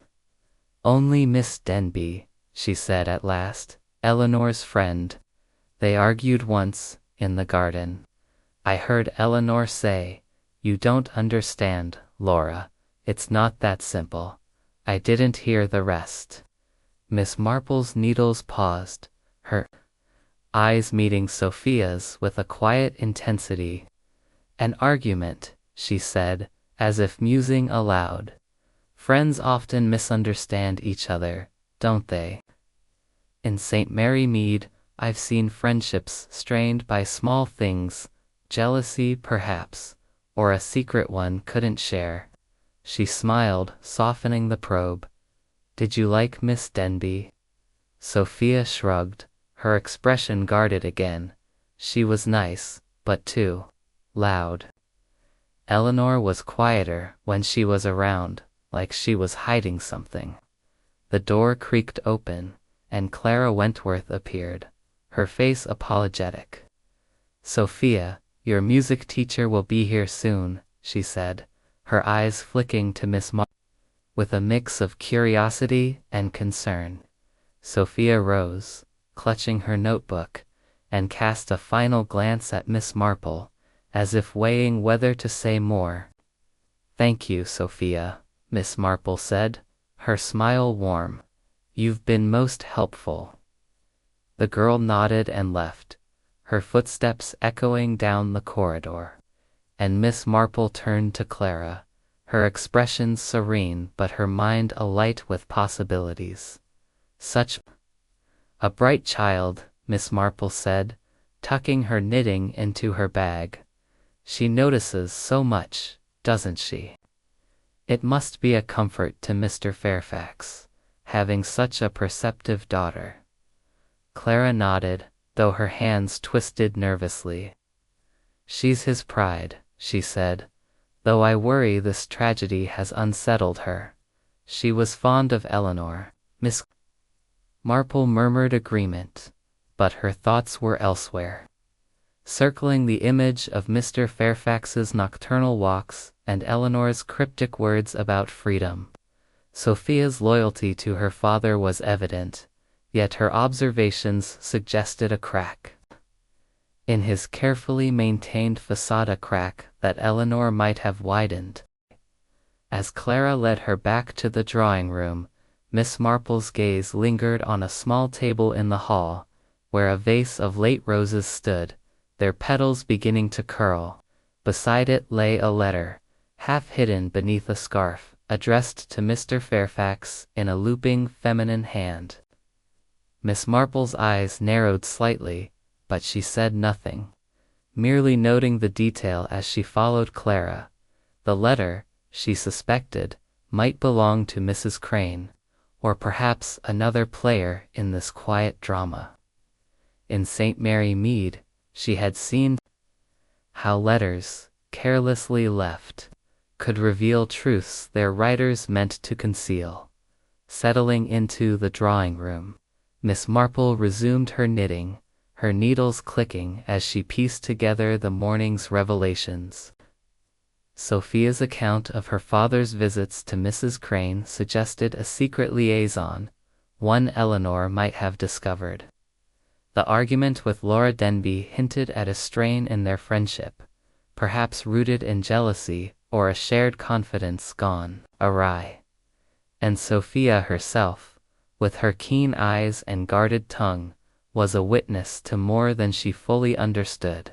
"Only Miss Denby," she said at last, "Eleanor's friend. They argued once, in the garden. I heard Eleanor say, 'You don't understand, Laura. It's not that simple.' I didn't hear the rest." Miss Marple's needles paused, her eyes meeting Sophia's with a quiet intensity. "An argument," she said, as if musing aloud. "Friends often misunderstand each other, don't they? In St. Mary Mead, I've seen friendships strained by small things, jealousy perhaps, or a secret one couldn't share." She smiled, softening the probe. "Did you like Miss Denby?" Sophia shrugged, her expression guarded again. "She was nice, but too loud. Eleanor was quieter when she was around, like she was hiding something." The door creaked open, and Clara Wentworth appeared, her face apologetic. "Sophia, your music teacher will be here soon," she said, her eyes flicking to Miss Marple. with a mix of curiosity and concern. Sophia rose, clutching her notebook, and cast a final glance at Miss Marple, as if weighing whether to say more. "Thank you, Sophia," Miss Marple said, her smile warm. "You've been most helpful." The girl nodded and left, her footsteps echoing down the corridor. And Miss Marple turned to Clara, her expression serene but her mind alight with possibilities. "Such a bright child," Miss Marple said, tucking her knitting into her bag. "She notices so much, doesn't she? It must be a comfort to Mr. Fairfax, having such a perceptive daughter." Clara nodded, though her hands twisted nervously. "She's his pride," she said, "though I worry this tragedy has unsettled her. She was fond of Eleanor." Miss Marple murmured agreement, but her thoughts were elsewhere, circling the image of Mr. Fairfax's nocturnal walks and Eleanor's cryptic words about freedom. Sophia's loyalty to her father was evident, yet her observations suggested a crack in his carefully maintained facade, a crack that Eleanor might have widened. As Clara led her back to the drawing room, Miss Marple's gaze lingered on a small table in the hall, where a vase of late roses stood, their petals beginning to curl. Beside it lay a letter, half hidden beneath a scarf, addressed to Mr. Fairfax in a looping feminine hand. Miss Marple's eyes narrowed slightly, but she said nothing, merely noting the detail as she followed Clara. The letter, she suspected, might belong to Mrs. Crane, or perhaps another player in this quiet drama. In St. Mary Mead, she had seen how letters, carelessly left, could reveal truths their writers meant to conceal. Settling into the drawing room, Miss Marple resumed her knitting, her needles clicking as she pieced together the morning's revelations. Sophia's account of her father's visits to Mrs. Crane suggested a secret liaison, one Eleanor might have discovered. The argument with Laura Denby hinted at a strain in their friendship, perhaps rooted in jealousy or a shared confidence gone awry. And Sophia herself, with her keen eyes and guarded tongue, was a witness to more than she fully understood.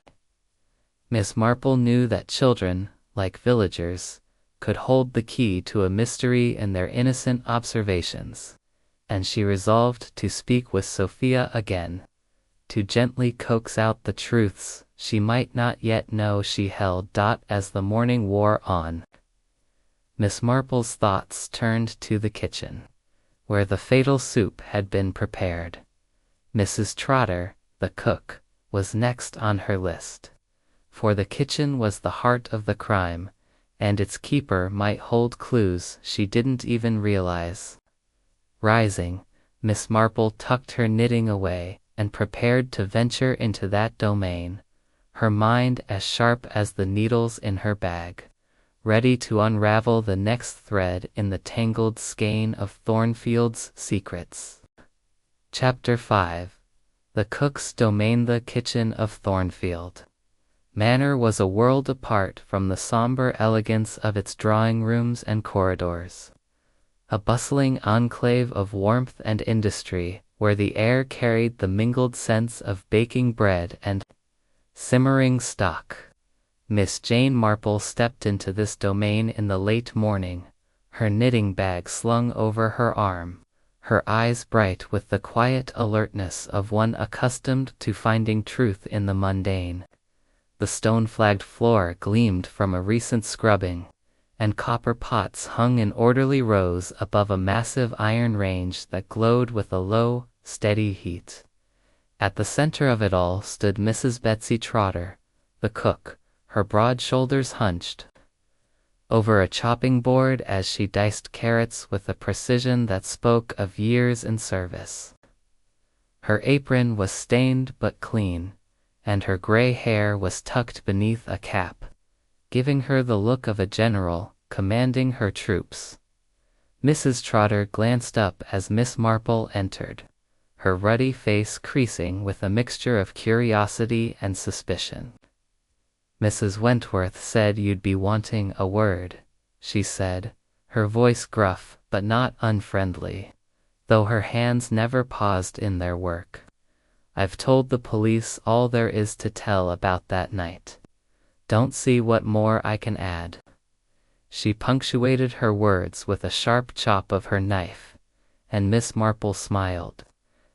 Miss Marple knew that children, like villagers, could hold the key to a mystery in their innocent observations, and she resolved to speak with Sophia again, to gently coax out the truths she might not yet know she held. As the morning wore on, Miss Marple's thoughts turned to the kitchen, where the fatal soup had been prepared. Mrs. Trotter, the cook, was next on her list, for the kitchen was the heart of the crime, and its keeper might hold clues she didn't even realize. Rising, Miss Marple tucked her knitting away and prepared to venture into that domain, her mind as sharp as the needles in her bag, ready to unravel the next thread in the tangled skein of Thornfield's secrets. Chapter 5. The Cook's Domain. The kitchen of Thornfield Manor was a world apart from the somber elegance of its drawing rooms and corridors. A bustling enclave of warmth and industry, where the air carried the mingled scents of baking bread and simmering stock. Miss Jane Marple stepped into this domain in the late morning, her knitting bag slung over her arm, her eyes bright with the quiet alertness of one accustomed to finding truth in the mundane. The stone-flagged floor gleamed from a recent scrubbing, and copper pots hung in orderly rows above a massive iron range that glowed with a low, steady heat. At the center of it all stood Mrs. Betsy Trotter, the cook, her broad shoulders hunched over a chopping board as she diced carrots with a precision that spoke of years in service. Her apron was stained but clean, and her gray hair was tucked beneath a cap, giving her the look of a general commanding her troops. Mrs. Trotter glanced up as Miss Marple entered, her ruddy face creasing with a mixture of curiosity and suspicion. "Mrs. Wentworth said you'd be wanting a word," she said, her voice gruff but not unfriendly, though her hands never paused in their work. "I've told the police all there is to tell about that night. Don't see what more I can add." She punctuated her words with a sharp chop of her knife, and Miss Marple smiled,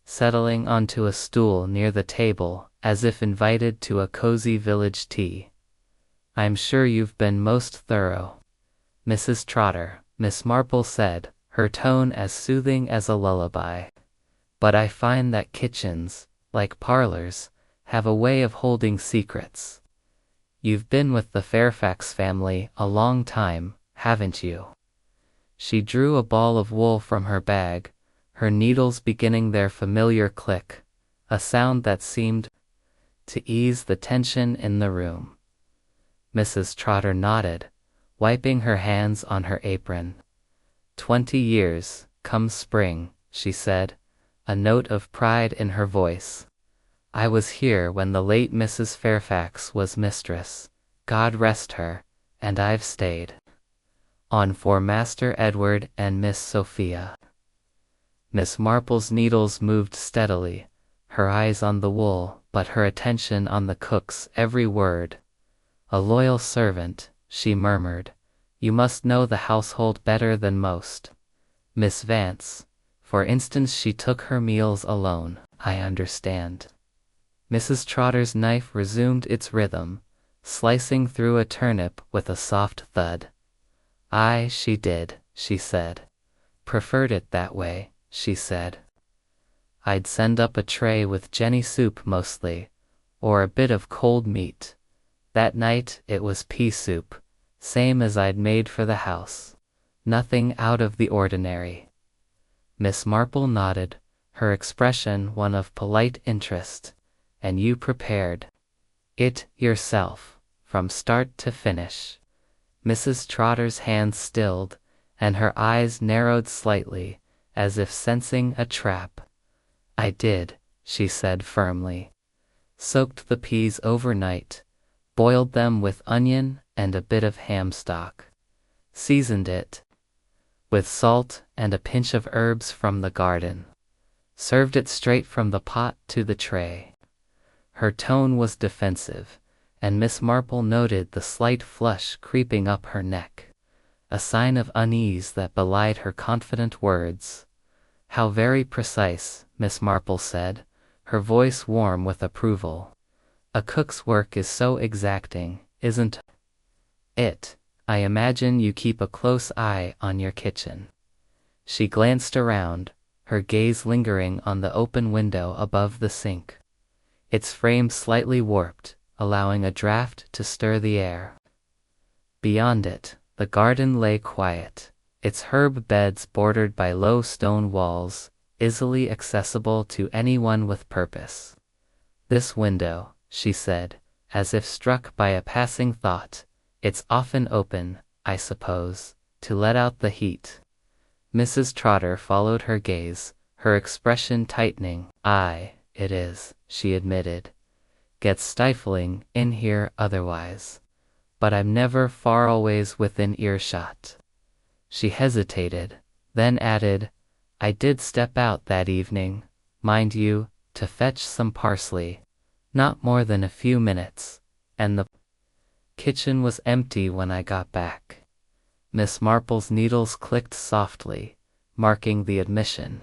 settling onto a stool near the table as if invited to a cozy village tea. "I'm sure you've been most thorough, Mrs. Trotter," Miss Marple said, her tone as soothing as a lullaby. "But I find that kitchens, like parlors, have a way of holding secrets. You've been with the Fairfax family a long time, haven't you?" She drew a ball of wool from her bag, her needles beginning their familiar click, a sound that seemed to ease the tension in the room. Mrs. Trotter nodded, wiping her hands on her apron. 20 years, come spring," she said, a note of pride in her voice. "I was here when the late Mrs. Fairfax was mistress, God rest her, and I've stayed on for Master Edward and Miss Sophia." Miss Marple's needles moved steadily, her eyes on the wool, but her attention on the cook's every word. "A loyal servant," she murmured. "You must know the household better than most. Miss Vance, for instance, she took her meals alone, I understand." Mrs. Trotter's knife resumed its rhythm, slicing through a turnip with a soft thud. "Aye, she did," she said. "Preferred it that way," she said. "I'd send up a tray with Jenny soup mostly, or a bit of cold meat. That night it was pea soup, same as I'd made for the house. Nothing out of the ordinary." Miss Marple nodded, her expression one of polite interest. "And you prepared it yourself, from start to finish?" Mrs. Trotter's hands stilled, and her eyes narrowed slightly, as if sensing a trap. "I did," she said firmly. "Soaked the peas overnight, boiled them with onion and a bit of ham stock, seasoned it with salt and a pinch of herbs from the garden, served it straight from the pot to the tray." Her tone was defensive, and Miss Marple noted the slight flush creeping up her neck, a sign of unease that belied her confident words. "How very precise," Miss Marple said, her voice warm with approval. "A cook's work is so exacting, isn't it? I imagine you keep a close eye on your kitchen." She glanced around, her gaze lingering on the open window above the sink, its frame slightly warped, allowing a draft to stir the air. Beyond it, the garden lay quiet, its herb beds bordered by low stone walls, easily accessible to anyone with purpose. "This window," she said, as if struck by a passing thought, "it's often open, I suppose, to let out the heat." Mrs. Trotter followed her gaze, her expression tightening. "Aye, it is," she admitted. "Gets stifling in here otherwise. But I'm never far, always within earshot." She hesitated, then added, "I did step out that evening, mind you, to fetch some parsley. Not more than a few minutes, and the kitchen was empty when I got back." Miss Marple's needles clicked softly, marking the admission.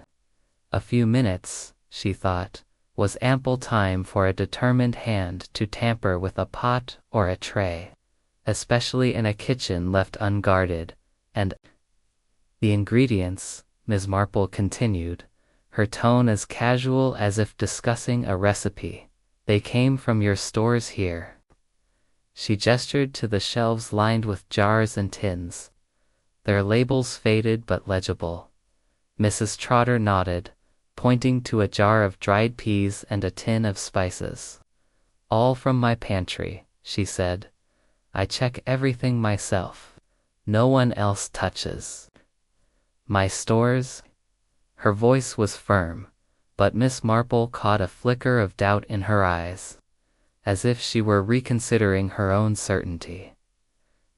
A few minutes, she thought, was ample time for a determined hand to tamper with a pot or a tray, especially in a kitchen left unguarded, and "The ingredients," Miss Marple continued, her tone as casual as if discussing a recipe, "they came from your stores here." She gestured to the shelves lined with jars and tins, their labels faded but legible. Mrs. Trotter nodded, pointing to a jar of dried peas and a tin of spices. "All from my pantry," she said. "I check everything myself. No one else touches." My stores? Her voice was firm, but Miss Marple caught a flicker of doubt in her eyes, as if she were reconsidering her own certainty.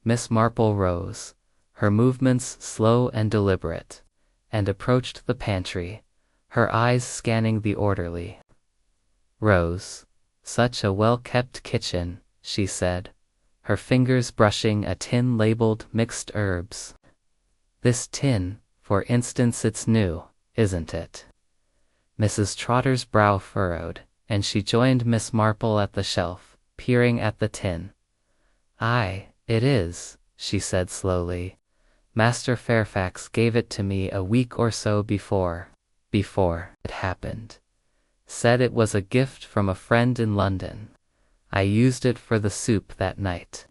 Miss Marple rose, her movements slow and deliberate, and approached the pantry, her eyes scanning the orderly rows. Such a well-kept kitchen, she said, her fingers brushing a tin labeled mixed herbs. This tin, for instance, it's new, isn't it? Mrs. Trotter's brow furrowed, and she joined Miss Marple at the shelf, peering at the tin. Aye, it is, she said slowly. Master Fairfax gave it to me a week or so before it happened. Said it was a gift from a friend in London. I used it for the soup that night.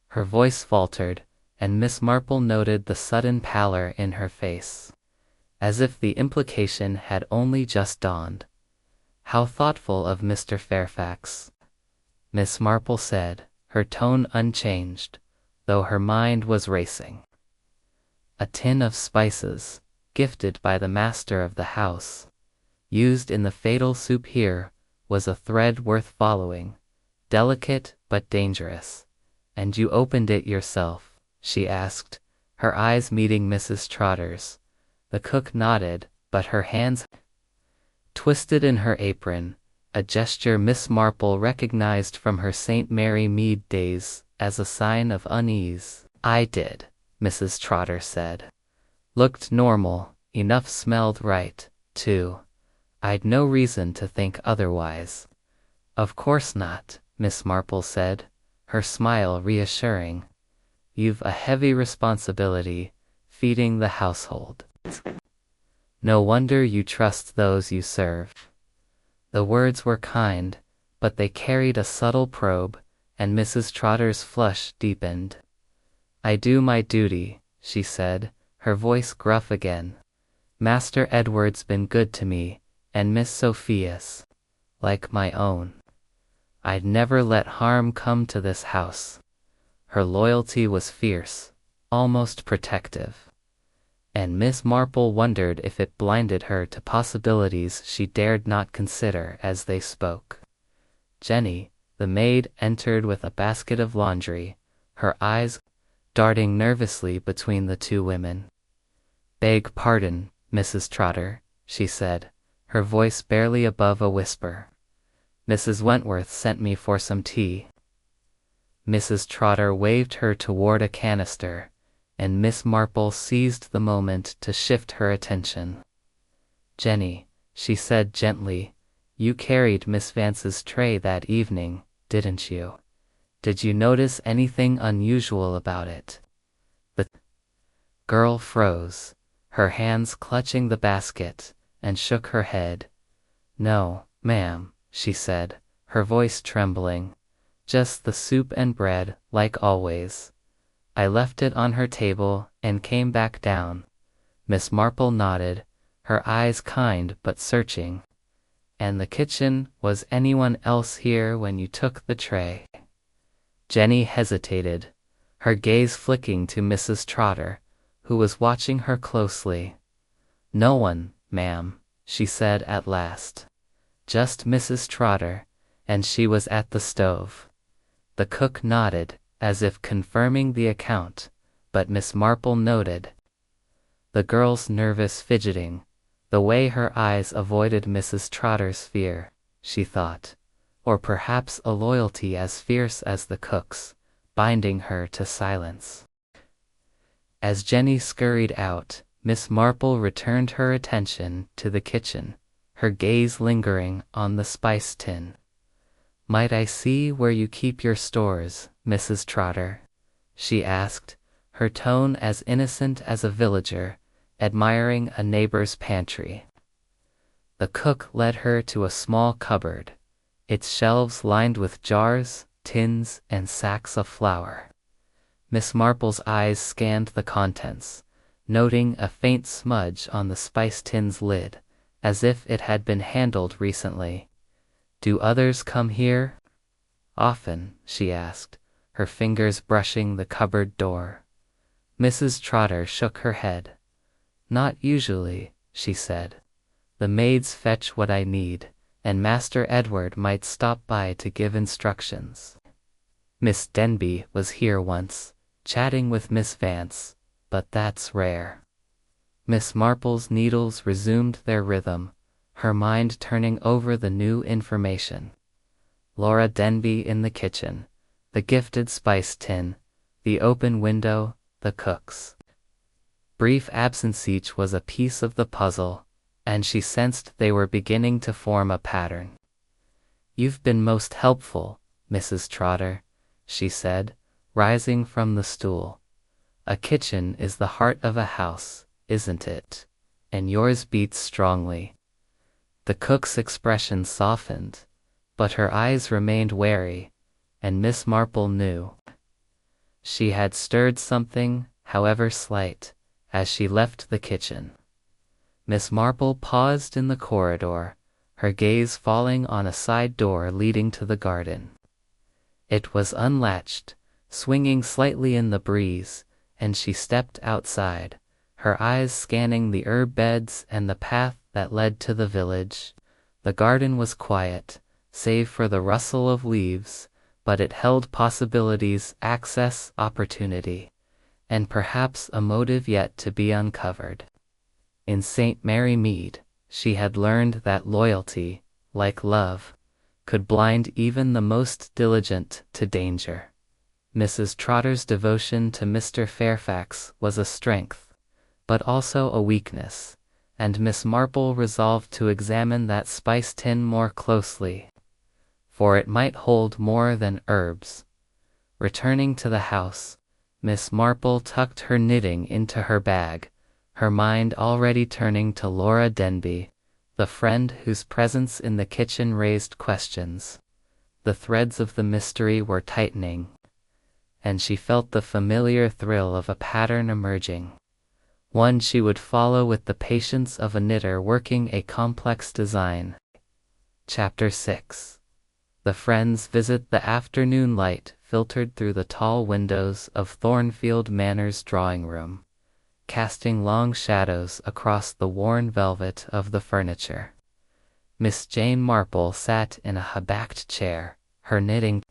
Her voice faltered, and Miss Marple noted the sudden pallor in her face, as if the implication had only just dawned. How thoughtful of Mr. Fairfax, Miss Marple said, her tone unchanged, though her mind was racing. A tin of spices, gifted by the master of the house, used in the fatal soup here, was a thread worth following, delicate but dangerous. And you opened it yourself? She asked, her eyes meeting Mrs. Trotter's. The cook nodded, but her hands twisted in her apron, a gesture Miss Marple recognized from her St. Mary Mead days as a sign of unease. I did, Mrs. Trotter said. Looked normal, enough smelled right, too. I'd no reason to think otherwise. Of course not, Miss Marple said, her smile reassuring. You've a heavy responsibility, feeding the household. No wonder you trust those you serve. The words were kind, but they carried a subtle probe, and Mrs. Trotter's flush deepened. I do my duty, she said, her voice gruff again. Master Edward's been good to me, and Miss Sophia's like my own. I'd never let harm come to this house. Her loyalty was fierce, almost protective. And Miss Marple wondered if it blinded her to possibilities she dared not consider as they spoke. Jenny, the maid, entered with a basket of laundry, her eyes darting nervously between the two women. Beg pardon, Mrs. Trotter, she said, her voice barely above a whisper. Mrs. Wentworth sent me for some tea. Mrs. Trotter waved her toward a canister, and Miss Marple seized the moment to shift her attention. Jenny, she said gently, you carried Miss Vance's tray that evening, didn't you? Did you notice anything unusual about it? The girl froze, her hands clutching the basket, and shook her head. No, ma'am, she said, her voice trembling. Just the soup and bread, like always. I left it on her table and came back down. Miss Marple nodded, her eyes kind but searching. And the kitchen, was anyone else here when you took the tray? Jenny hesitated, her gaze flicking to Mrs. Trotter, who was watching her closely. No one, ma'am, she said at last. Just Mrs. Trotter, and she was at the stove. The cook nodded, as if confirming the account, but Miss Marple noted the girl's nervous fidgeting, the way her eyes avoided Mrs. Trotter's fear, she thought, or perhaps a loyalty as fierce as the cook's, binding her to silence. As Jenny scurried out, Miss Marple returned her attention to the kitchen, her gaze lingering on the spice tin. Might I see where you keep your stores, Mrs. Trotter? She asked, her tone as innocent as a villager, admiring a neighbor's pantry. The cook led her to a small cupboard, its shelves lined with jars, tins, and sacks of flour. Miss Marple's eyes scanned the contents, noting a faint smudge on the spice tin's lid, as if it had been handled recently. Do others come here? Often, she asked, her fingers brushing the cupboard door. Mrs. Trotter shook her head. Not usually, she said. The maids fetch what I need, and Master Edward might stop by to give instructions. Miss Denby was here once, chatting with Miss Vance, but that's rare. Miss Marple's needles resumed their rhythm, her mind turning over the new information. Laura Denby in the kitchen, the gifted spice tin, the open window, the cooks. Brief absence each was a piece of the puzzle, and she sensed they were beginning to form a pattern. "You've been most helpful, Mrs. Trotter," she said, rising from the stool. "A kitchen is the heart of a house, isn't it? And yours beats strongly." The cook's expression softened, but her eyes remained wary, and Miss Marple knew. She had stirred something, however slight, as she left the kitchen. Miss Marple paused in the corridor, her gaze falling on a side door leading to the garden. It was unlatched, swinging slightly in the breeze, and she stepped outside, her eyes scanning the herb beds and the path that led to the village. The garden was quiet, save for the rustle of leaves, but it held possibilities, access, opportunity, and perhaps a motive yet to be uncovered. In St. Mary Mead, she had learned that loyalty, like love, could blind even the most diligent to danger. Mrs. Trotter's devotion to Mr. Fairfax was a strength, but also a weakness, and Miss Marple resolved to examine that spice tin more closely, for it might hold more than herbs. Returning to the house, Miss Marple tucked her knitting into her bag, her mind already turning to Laura Denby, the friend whose presence in the kitchen raised questions. The threads of the mystery were tightening, and she felt the familiar thrill of a pattern emerging, one she would follow with the patience of a knitter working a complex design. Chapter 6. The friends visit. The afternoon light filtered through the tall windows of Thornfield Manor's drawing room, casting long shadows across the worn velvet of the furniture. Miss Jane Marple sat in a high-backed chair, her knitting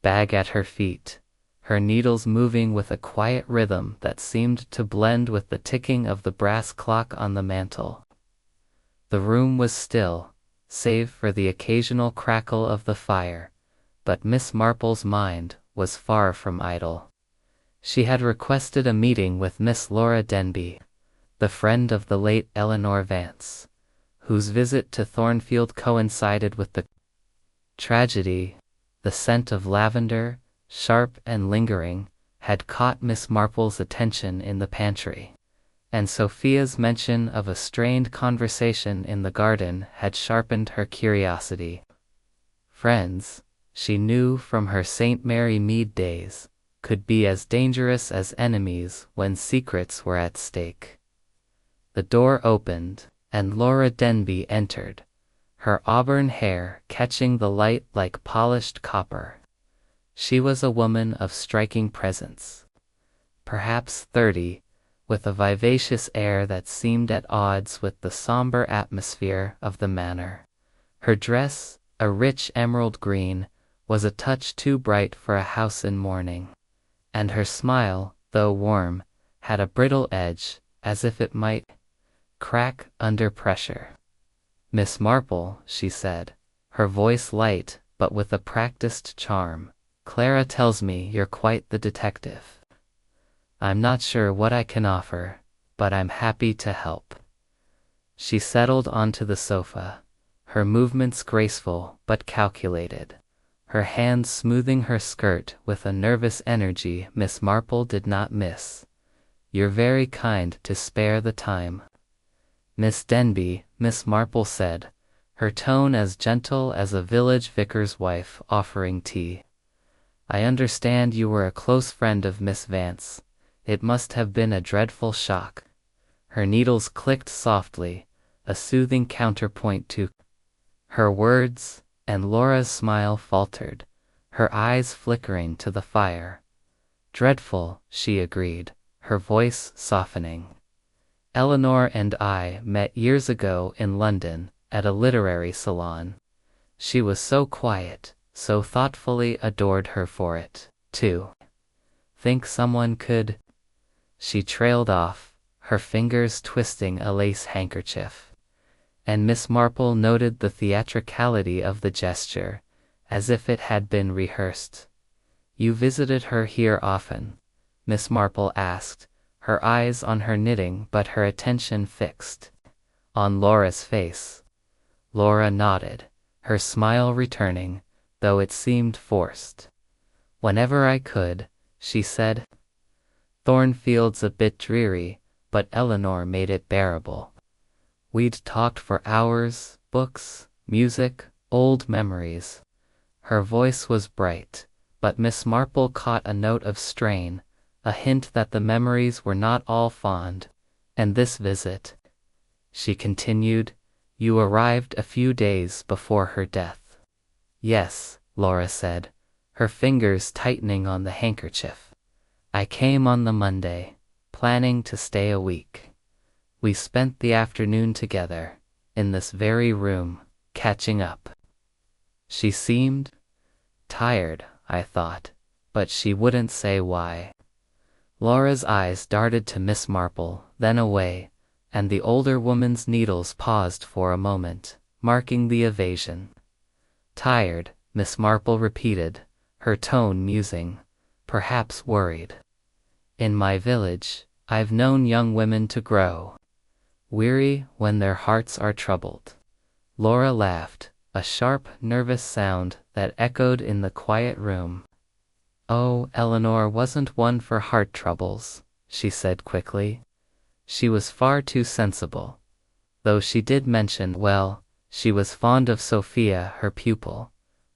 bag at her feet, her needles moving with a quiet rhythm that seemed to blend with the ticking of the brass clock on the mantel. The room was still, save for the occasional crackle of the fire, but Miss Marple's mind was far from idle. She had requested a meeting with Miss Laura Denby, the friend of the late Eleanor Vance, whose visit to Thornfield coincided with the tragedy. The scent of lavender, sharp and lingering, had caught Miss Marple's attention in the pantry, and Sophia's mention of a strained conversation in the garden had sharpened her curiosity. Friends, she knew from her St. Mary Mead days, could be as dangerous as enemies when secrets were at stake. The door opened, and Laura Denby entered, her auburn hair catching the light like polished copper. She was a woman of striking presence, perhaps 30, with a vivacious air that seemed at odds with the somber atmosphere of the manor. Her dress, a rich emerald green, was a touch too bright for a house in mourning, and her smile, though warm, had a brittle edge, as if it might crack under pressure. "Miss Marple," she said, her voice light but with a practiced charm, "Clara tells me you're quite the detective. I'm not sure what I can offer, but I'm happy to help." She settled onto the sofa, her movements graceful but calculated, her hands smoothing her skirt with a nervous energy Miss Marple did not miss. "You're very kind to spare the time, Miss Denby," Miss Marple said, her tone as gentle as a village vicar's wife offering tea. "I understand you were a close friend of Miss Vance. It must have been a dreadful shock." Her needles clicked softly, a soothing counterpoint to her words, and Laura's smile faltered, her eyes flickering to the fire. "Dreadful," she agreed, her voice softening. Eleanor and I met years ago in London, at a literary salon. She was so quiet, so thoughtfully adored her for it, too. Think someone could? She trailed off, her fingers twisting a lace handkerchief. And Miss Marple noted the theatricality of the gesture, as if it had been rehearsed. You visited her here often? Miss Marple asked, her eyes on her knitting but her attention fixed on Laura's face. Laura nodded, her smile returning, though it seemed forced. Whenever I could, she said. Thornfield's a bit dreary, but Eleanor made it bearable. We'd talked for hours, books, music, old memories. Her voice was bright, but Miss Marple caught a note of strain, a hint that the memories were not all fond. And this visit, she continued, you arrived a few days before her death. Yes, Laura said, her fingers tightening on the handkerchief. I came on the Monday, planning to stay a week. We spent the afternoon together, in this very room, catching up. She seemed tired, I thought, but she wouldn't say why. Laura's eyes darted to Miss Marple, then away, and the older woman's needles paused for a moment, marking the evasion. Tired, Miss Marple repeated, her tone musing, perhaps worried. In my village, I've known young women to grow weary when their hearts are troubled. Laura laughed, a sharp, nervous sound that echoed in the quiet room. Oh, Eleanor wasn't one for heart troubles, she said quickly. She was far too sensible. Though she did mention, well, she was fond of Sophia, her pupil.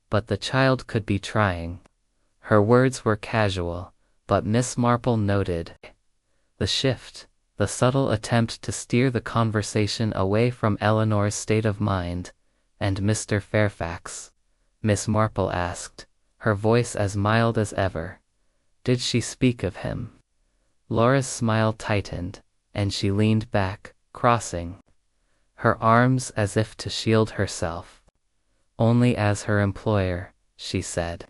But the child could be trying. Her words were casual, but Miss Marple noted the shift, the subtle attempt to steer the conversation away from Eleanor's state of mind. And Mr. Fairfax? Miss Marple asked, her voice as mild as ever. Did she speak of him? Laura's smile tightened, and she leaned back, crossing her arms as if to shield herself. Only as her employer, she said.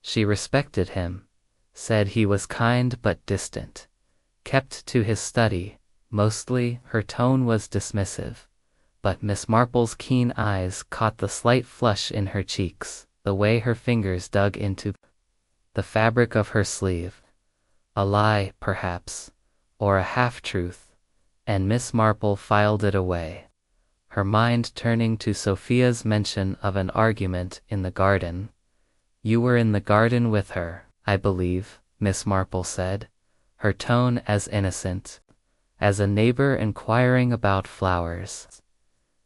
She respected him, said he was kind but distant, kept to his study, mostly. Her tone was dismissive, but Miss Marple's keen eyes caught the slight flush in her cheeks, the way her fingers dug into the fabric of her sleeve. A lie, perhaps, or a half-truth, and Miss Marple filed it away, her mind turning to Sophia's mention of an argument in the garden. You were in the garden with her, I believe, Miss Marple said, her tone as innocent as a neighbor inquiring about flowers.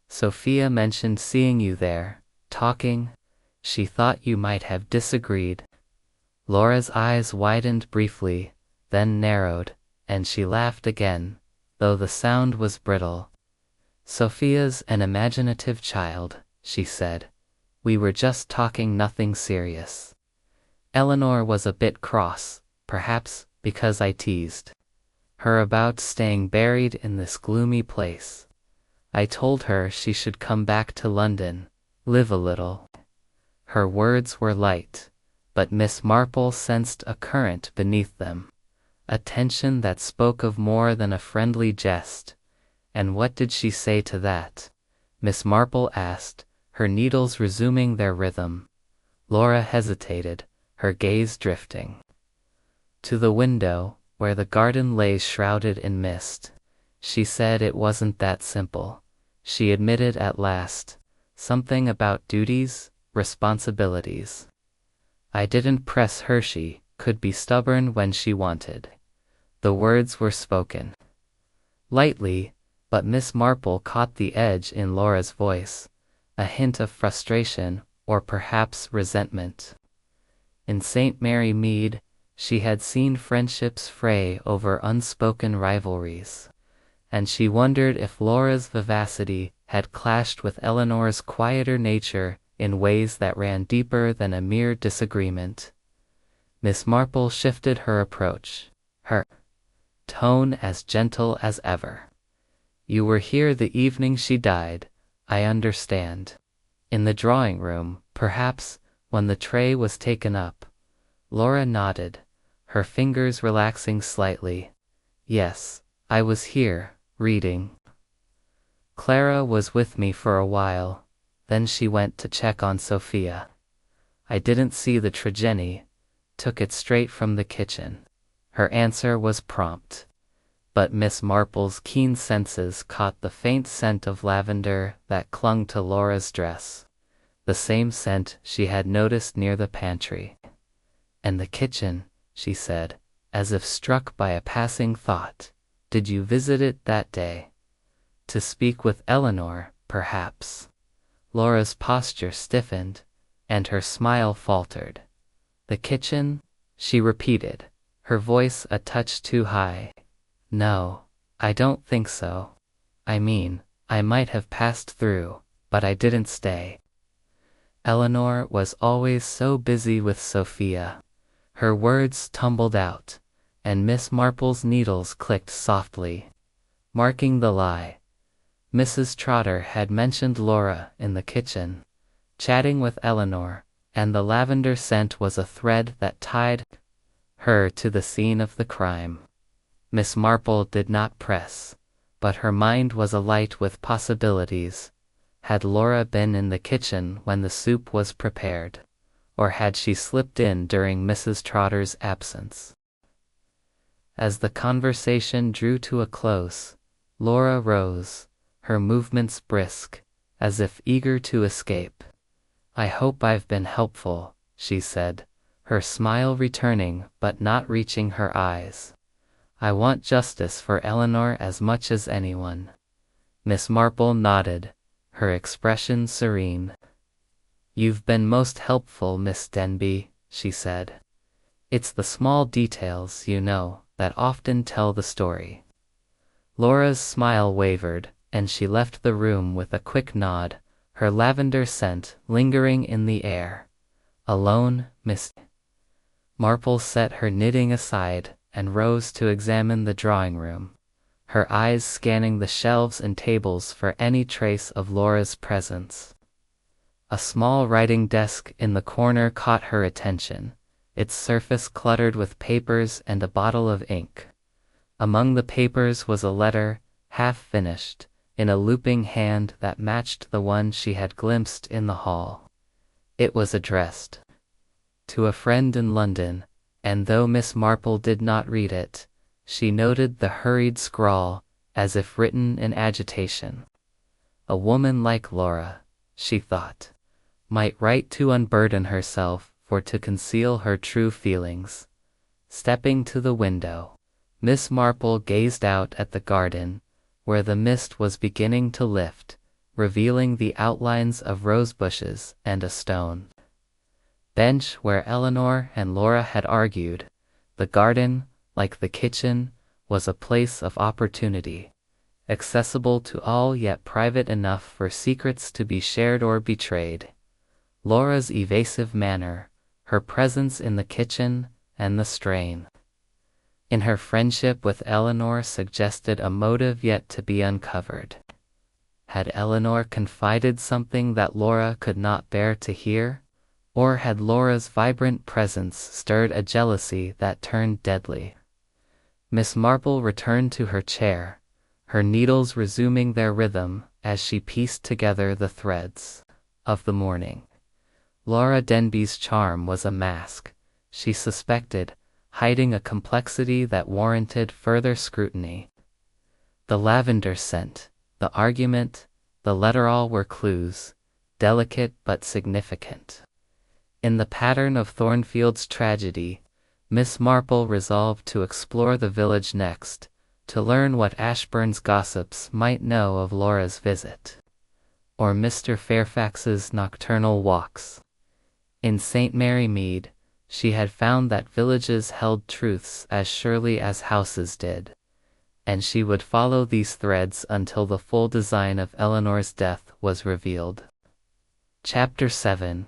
Sophia mentioned seeing you there, talking. She thought you might have disagreed. Laura's eyes widened briefly, then narrowed, and she laughed again, though the sound was brittle. Sophia's an imaginative child, she said. We were just talking, nothing serious. Eleanor was a bit cross, perhaps because I teased her about staying buried in this gloomy place. I told her she should come back to London, live a little. Her words were light, but Miss Marple sensed a current beneath them, a tension that spoke of more than a friendly jest. And what did she say to that? Miss Marple asked, her needles resuming their rhythm. Laura hesitated, her gaze drifting to the window, where the garden lay shrouded in mist. She said it wasn't that simple. She admitted at last, something about duties, responsibilities. I didn't press her, she could be stubborn when she wanted. The words were spoken lightly, but Miss Marple caught the edge in Laura's voice, a hint of frustration, or perhaps resentment. In St. Mary Mead, she had seen friendships fray over unspoken rivalries, and she wondered if Laura's vivacity had clashed with Eleanor's quieter nature in ways that ran deeper than a mere disagreement. Miss Marple shifted her approach, her tone as gentle as ever. You were here the evening she died, I understand. In the drawing room, perhaps, when the tray was taken up. Laura nodded, her fingers relaxing slightly. Yes, I was here, reading. Clara was with me for a while, then she went to check on Sophia. I didn't see the tragedy, took it straight from the kitchen. Her answer was prompt. But Miss Marple's keen senses caught the faint scent of lavender that clung to Laura's dress, the same scent she had noticed near the pantry. And the kitchen, she said, as if struck by a passing thought. Did you visit it that day? To speak with Eleanor, perhaps. Laura's posture stiffened, and her smile faltered. The kitchen? She repeated, her voice a touch too high. No, I don't think so. I mean, I might have passed through, but I didn't stay. Eleanor was always so busy with Sophia. Her words tumbled out, and Miss Marple's needles clicked softly, marking the lie. Mrs. Trotter had mentioned Laura in the kitchen, chatting with Eleanor, and the lavender scent was a thread that tied her to the scene of the crime. Miss Marple did not press, but her mind was alight with possibilities. Had Laura been in the kitchen when the soup was prepared, or had she slipped in during Mrs. Trotter's absence? As the conversation drew to a close, Laura rose, her movements brisk, as if eager to escape. I hope I've been helpful, she said, her smile returning but not reaching her eyes. I want justice for Eleanor as much as anyone. Miss Marple nodded, her expression serene. You've been most helpful, Miss Denby, she said. It's the small details, you know, that often tell the story. Laura's smile wavered, and she left the room with a quick nod, her lavender scent lingering in the air. Alone, Miss Marple set her knitting aside and rose to examine the drawing room, her eyes scanning the shelves and tables for any trace of Laura's presence. A small writing desk in the corner caught her attention, its surface cluttered with papers and a bottle of ink. Among the papers was a letter, half-finished, in a looping hand that matched the one she had glimpsed in the hall. It was addressed to a friend in London, and though Miss Marple did not read it, she noted the hurried scrawl, as if written in agitation. A woman like Laura, she thought, might write to unburden herself or to conceal her true feelings. Stepping to the window, Miss Marple gazed out at the garden, where the mist was beginning to lift, revealing the outlines of rose bushes and a stone bench where Eleanor and Laura had argued. The garden, like the kitchen, was a place of opportunity, accessible to all yet private enough for secrets to be shared or betrayed. Laura's evasive manner, her presence in the kitchen, and the strain in her friendship with Eleanor suggested a motive yet to be uncovered. Had Eleanor confided something that Laura could not bear to hear? Or had Laura's vibrant presence stirred a jealousy that turned deadly? Miss Marple returned to her chair, her needles resuming their rhythm as she pieced together the threads of the morning. Laura Denby's charm was a mask, she suspected, hiding a complexity that warranted further scrutiny. The lavender scent, the argument, the letter, all were clues, delicate but significant. In the pattern of Thornfield's tragedy, Miss Marple resolved to explore the village next, to learn what Ashburn's gossips might know of Laura's visit, or Mr. Fairfax's nocturnal walks. In St. Mary Mead, she had found that villages held truths as surely as houses did, and she would follow these threads until the full design of Eleanor's death was revealed. Chapter 7.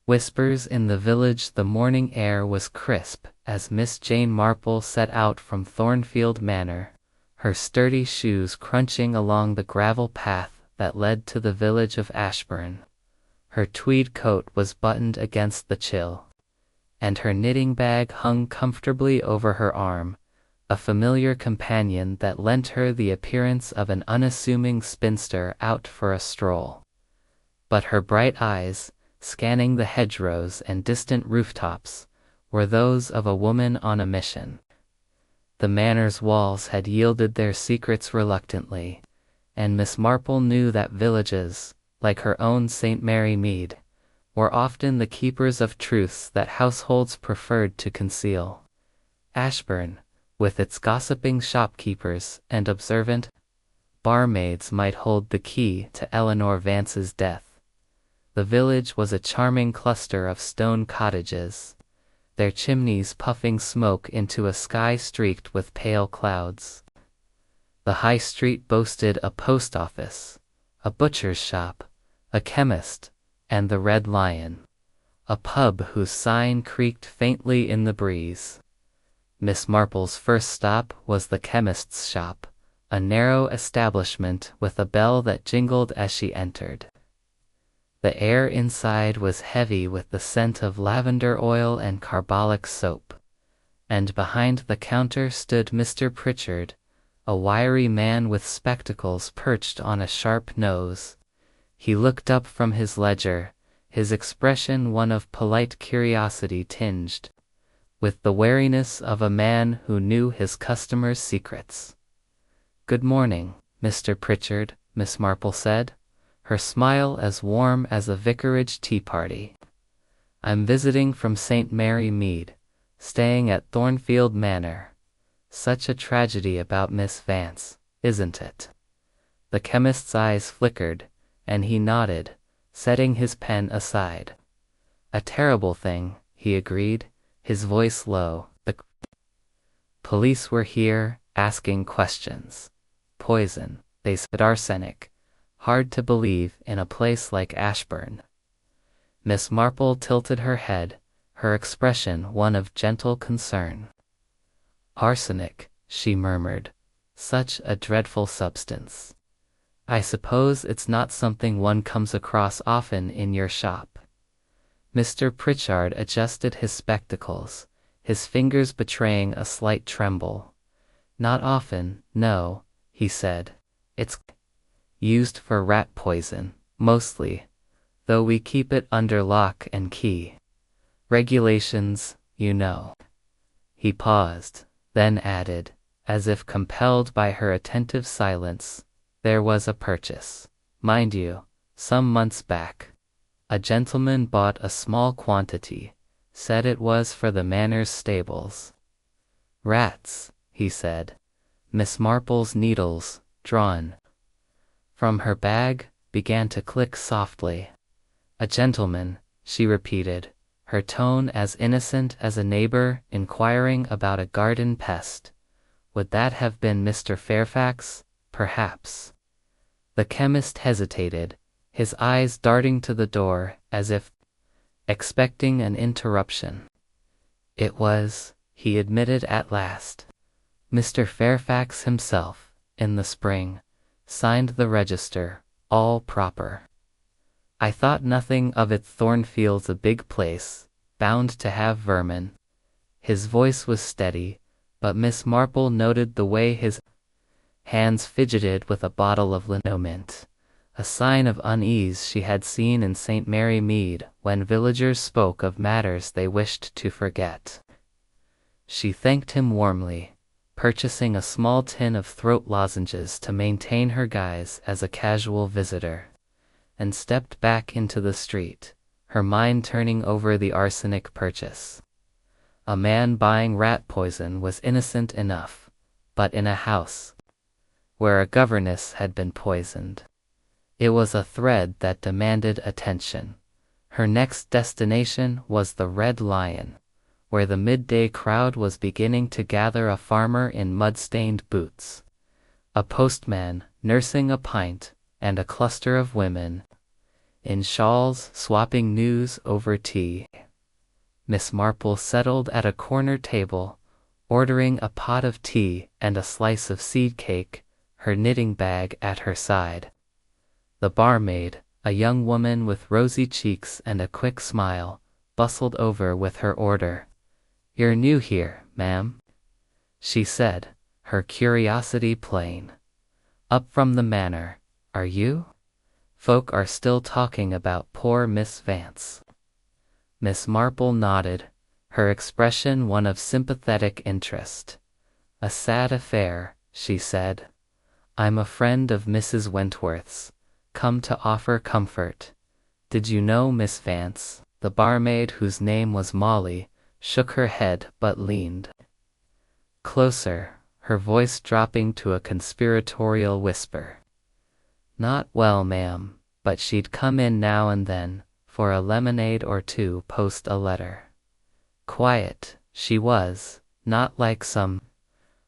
Whispers in the village. The morning air was crisp as Miss Jane Marple set out from Thornfield Manor, her sturdy shoes crunching along the gravel path that led to the village of Ashburn. Her tweed coat was buttoned against the chill, and her knitting bag hung comfortably over her arm, a familiar companion that lent her the appearance of an unassuming spinster out for a stroll. But her bright eyes, scanning the hedgerows and distant rooftops, were those of a woman on a mission. The manor's walls had yielded their secrets reluctantly, and Miss Marple knew that villages, like her own St. Mary Mead, were often the keepers of truths that households preferred to conceal. Ashburn, with its gossiping shopkeepers and observant barmaids, might hold the key to Eleanor Vance's death. The village was a charming cluster of stone cottages, their chimneys puffing smoke into a sky streaked with pale clouds. The high street boasted a post office, a butcher's shop, a chemist, and the Red Lion, a pub whose sign creaked faintly in the breeze. Miss Marple's first stop was the chemist's shop, a narrow establishment with a bell that jingled as she entered. The air inside was heavy with the scent of lavender oil and carbolic soap, and behind the counter stood Mr. Pritchard, a wiry man with spectacles perched on a sharp nose. He looked up from his ledger, his expression one of polite curiosity tinged with the wariness of a man who knew his customers' secrets. "Good morning, Mr. Pritchard," Miss Marple said, her smile as warm as a vicarage tea party. "I'm visiting from St. Mary Mead, staying at Thornfield Manor. Such a tragedy about Miss Vance, isn't it?" The chemist's eyes flickered, and he nodded, setting his pen aside. "A terrible thing," he agreed, his voice low. "The police were here, asking questions. Poison, they said, arsenic. Hard to believe in a place like Ashburn." Miss Marple tilted her head, her expression one of gentle concern. "Arsenic," she murmured. "Such a dreadful substance. I suppose it's not something one comes across often in your shop." Mr. Pritchard adjusted his spectacles, his fingers betraying a slight tremble. "Not often, no," he said. "It's used for rat poison, mostly, though we keep it under lock and key. Regulations, you know." He paused, then added, as if compelled by her attentive silence, "There was a purchase, mind you, some months back. A gentleman bought a small quantity, said it was for the manor's stables." "Rats," he said. Miss Marple's needles, drawn from her bag, began to click softly. "A gentleman," she repeated, her tone as innocent as a neighbor inquiring about a garden pest. "Would that have been Mr. Fairfax, perhaps?" The chemist hesitated, his eyes darting to the door as if expecting an interruption. "It was," he admitted at last. "Mr. Fairfax himself, in the spring, signed the register, all proper. I thought nothing of it. Thornfield's a big place, bound to have vermin." His voice was steady, but Miss Marple noted the way his hands fidgeted with a bottle of liniment, a sign of unease she had seen in St. Mary Mead when villagers spoke of matters they wished to forget. She thanked him warmly, purchasing a small tin of throat lozenges to maintain her guise as a casual visitor, and stepped back into the street, her mind turning over the arsenic purchase. A man buying rat poison was innocent enough, but in a house where a governess had been poisoned, it was a thread that demanded attention. Her next destination was the Red Lion, where the midday crowd was beginning to gather, a farmer in mud-stained boots, a postman nursing a pint, and a cluster of women in shawls swapping news over tea. Miss Marple settled at a corner table, ordering a pot of tea and a slice of seed cake, her knitting bag at her side. The barmaid, a young woman with rosy cheeks and a quick smile, bustled over with her order. "You're new here, ma'am?" she said, her curiosity plain. "Up from the manor, are you? Folk are still talking about poor Miss Vance." Miss Marple nodded, her expression one of sympathetic interest. "A sad affair," she said. "I'm a friend of Mrs. Wentworth's, come to offer comfort. Did you know Miss Vance?" The barmaid, whose name was Molly, shook her head but leaned closer, her voice dropping to a conspiratorial whisper. "Not well, ma'am, but she'd come in now and then, for a lemonade or two post a letter. Quiet, she was, not like some—"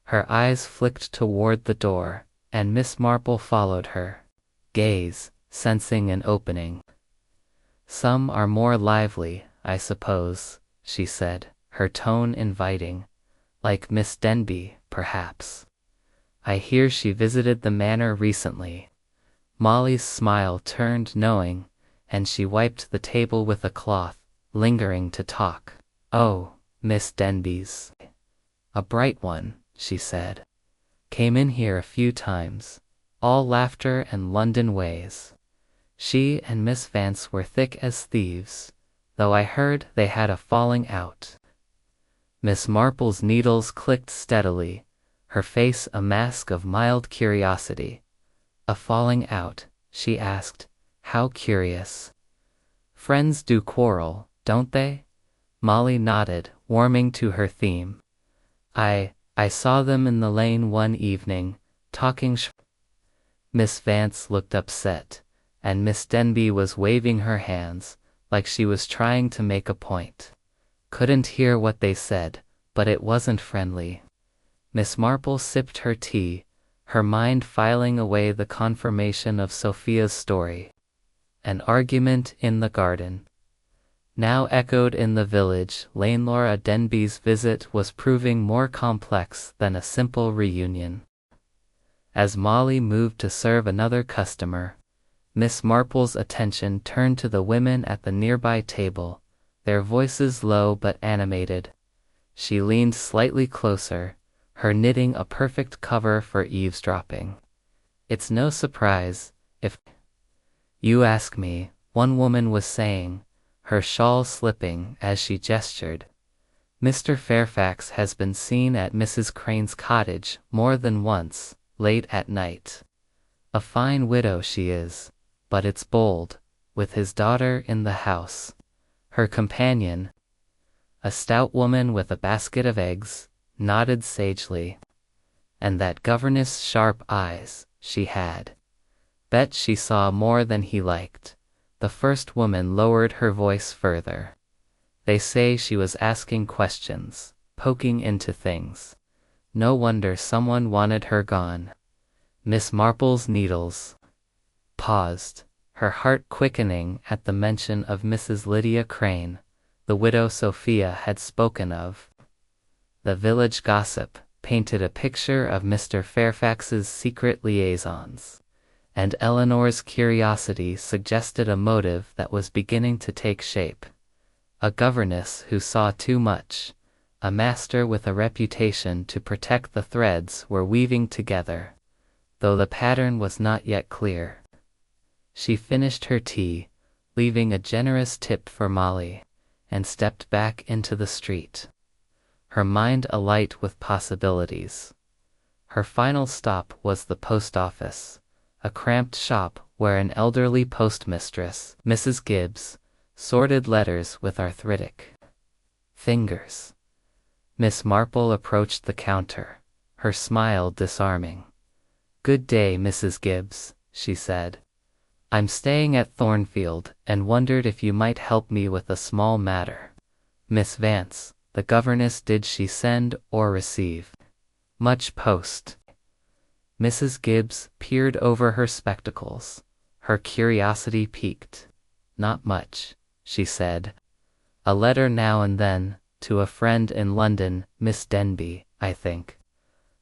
Her eyes flicked toward the door, and Miss Marple followed her gaze, sensing an opening. "Some are more lively, I suppose," she said, her tone inviting. "Like Miss Denby, perhaps. I hear she visited the manor recently." Molly's smile turned knowing, and she wiped the table with a cloth, lingering to talk. "Oh, Miss Denby's a bright one," she said. "Came in here a few times, all laughter and London ways. She and Miss Vance were thick as thieves, though I heard they had a falling out." Miss Marple's needles clicked steadily, her face a mask of mild curiosity. "A falling out?" she asked. "How curious." "Friends do quarrel, don't they?" Molly nodded, warming to her theme. I saw them in the lane one evening, talking Miss Vance looked upset, and Miss Denby was waving her hands, like she was trying to make a point. "Couldn't hear what they said, but it wasn't friendly." Miss Marple sipped her tea, her mind filing away the confirmation of Sophia's story. An argument in the garden now echoed in the village. Laura Denby's visit was proving more complex than a simple reunion. As Molly moved to serve another customer, Miss Marple's attention turned to the women at the nearby table, their voices low but animated. She leaned slightly closer, her knitting a perfect cover for eavesdropping. "It's no surprise, if you ask me," one woman was saying, her shawl slipping as she gestured. "Mr. Fairfax has been seen at Mrs. Crane's cottage more than once, late at night. A fine widow she is, but it's bold, with his daughter in the house. Her companion, a stout woman with a basket of eggs, nodded sagely. And that governess' sharp eyes she had. Bet she saw more than he liked." The first woman lowered her voice further. "They say she was asking questions, poking into things. No wonder someone wanted her gone." Miss Marple's needles paused, her heart quickening at the mention of Mrs. Lydia Crane, the widow Sophia had spoken of. The village gossip painted a picture of Mr. Fairfax's secret liaisons, and Eleanor's curiosity suggested a motive that was beginning to take shape. A governess who saw too much, a master with a reputation to protect the threads were weaving together, though the pattern was not yet clear. She finished her tea, leaving a generous tip for Molly, and stepped back into the street, her mind alight with possibilities. Her final stop was the post office, a cramped shop where an elderly postmistress, Mrs. Gibbs, sorted letters with arthritic fingers. Miss Marple approached the counter, her smile disarming. "Good day, Mrs. Gibbs," she said. "I'm staying at Thornfield and wondered if you might help me with a small matter. Miss Vance, the governess, did she send or receive much post?" Mrs. Gibbs peered over her spectacles, her curiosity piqued. "Not much," she said. "A letter now and then, to a friend in London, Miss Denby, I think.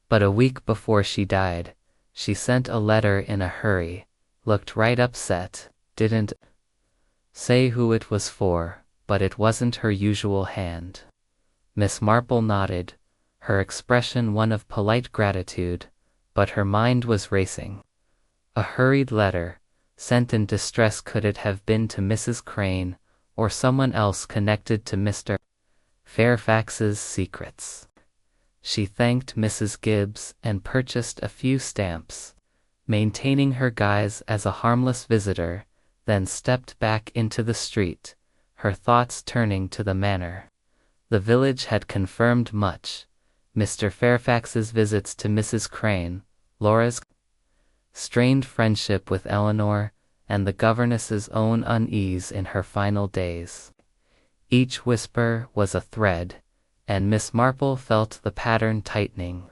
But a week before she died, she sent a letter in a hurry, looked right upset, didn't say who it was for, but it wasn't her usual hand. Miss Marple nodded, her expression one of polite gratitude, but her mind was racing. A hurried letter, sent in distress. Could it have been to Mrs. Crane, or someone else connected to Mr. Fairfax's secrets? She thanked Mrs. Gibbs and purchased a few stamps, maintaining her guise as a harmless visitor, then stepped back into the street, her thoughts turning to the manor. The village had confirmed much: Mr. Fairfax's visits to Mrs. Crane, Laura's strained friendship with Eleanor, and the governess's own unease in her final days. Each whisper was a thread, and Miss Marple felt the pattern tightening,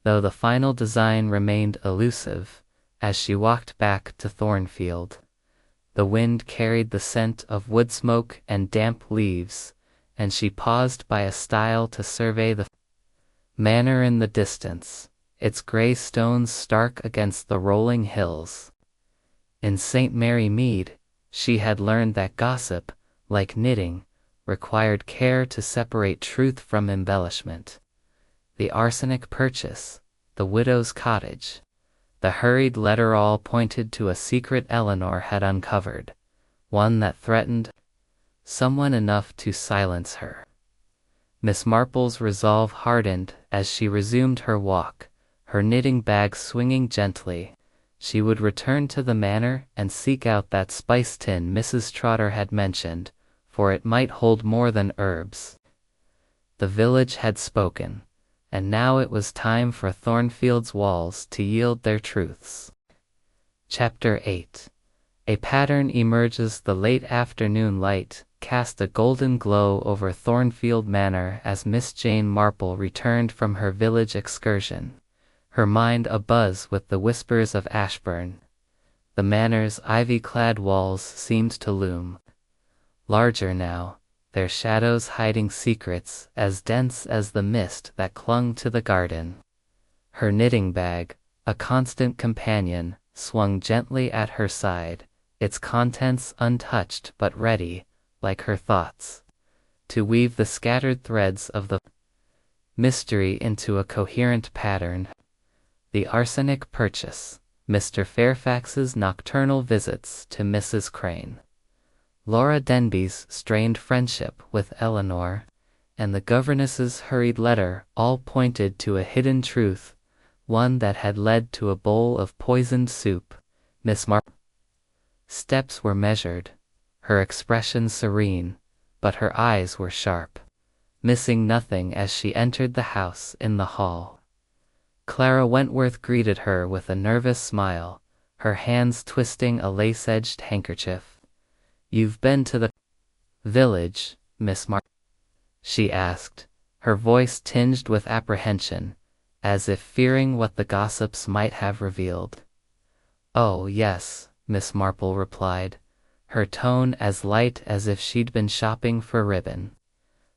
though the final design remained elusive. As she walked back to Thornfield, the wind carried the scent of wood smoke and damp leaves, and she paused by a stile to survey the manor in the distance, its grey stones stark against the rolling hills. In St. Mary Mead, she had learned that gossip, like knitting, required care to separate truth from embellishment. The arsenic purchase, the widow's cottage, the hurried letter all pointed to a secret Eleanor had uncovered, one that threatened someone enough to silence her. Miss Marple's resolve hardened as she resumed her walk, her knitting bag swinging gently. She would return to the manor and seek out that spice tin Mrs. Trotter had mentioned, for it might hold more than herbs. The village had spoken, and now it was time for Thornfield's walls to yield their truths. Chapter 8. A pattern emerges. The late afternoon light cast a golden glow over Thornfield Manor as Miss Jane Marple returned from her village excursion, her mind abuzz with the whispers of Ashburn. The manor's ivy-clad walls seemed to loom larger now, their shadows hiding secrets as dense as the mist that clung to the garden. Her knitting bag, a constant companion, swung gently at her side, its contents untouched but ready, like her thoughts, to weave the scattered threads of the mystery into a coherent pattern. The arsenic purchase, Mr. Fairfax's nocturnal visits to Mrs. Crane, Laura Denby's strained friendship with Eleanor, and the governess's hurried letter all pointed to a hidden truth, one that had led to a bowl of poisoned soup. Miss Marple's steps were measured, her expression serene, but her eyes were sharp, missing nothing as she entered the house. In the hall, Clara Wentworth greeted her with a nervous smile, her hands twisting a lace-edged handkerchief. "You've been to the village, Miss Marple?" she asked, her voice tinged with apprehension, as if fearing what the gossips might have revealed. "Oh, yes," Miss Marple replied, her tone as light as if she'd been shopping for ribbon.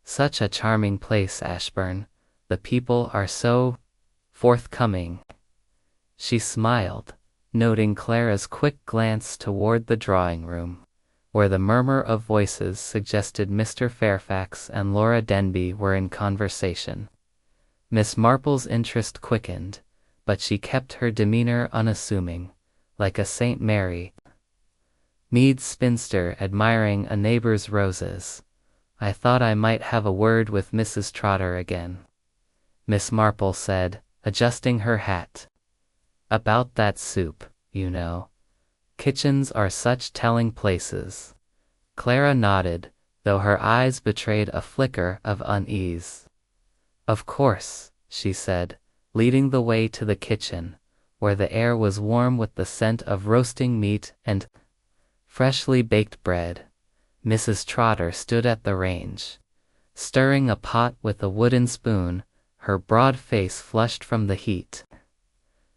"Such a charming place, Ashburn. The people are so forthcoming." She smiled, noting Clara's quick glance toward the drawing room, where the murmur of voices suggested Mr. Fairfax and Laura Denby were in conversation. Miss Marple's interest quickened, but she kept her demeanor unassuming, like a St. Mary Mead spinster admiring a neighbor's roses. "I thought I might have a word with Mrs. Trotter again," Miss Marple said, adjusting her hat. "About that soup, you know. Kitchens are such telling places." Clara nodded, though her eyes betrayed a flicker of unease. "Of course," she said, leading the way to the kitchen, where the air was warm with the scent of roasting meat and freshly baked bread. Mrs. Trotter stood at the range, stirring a pot with a wooden spoon, her broad face flushed from the heat.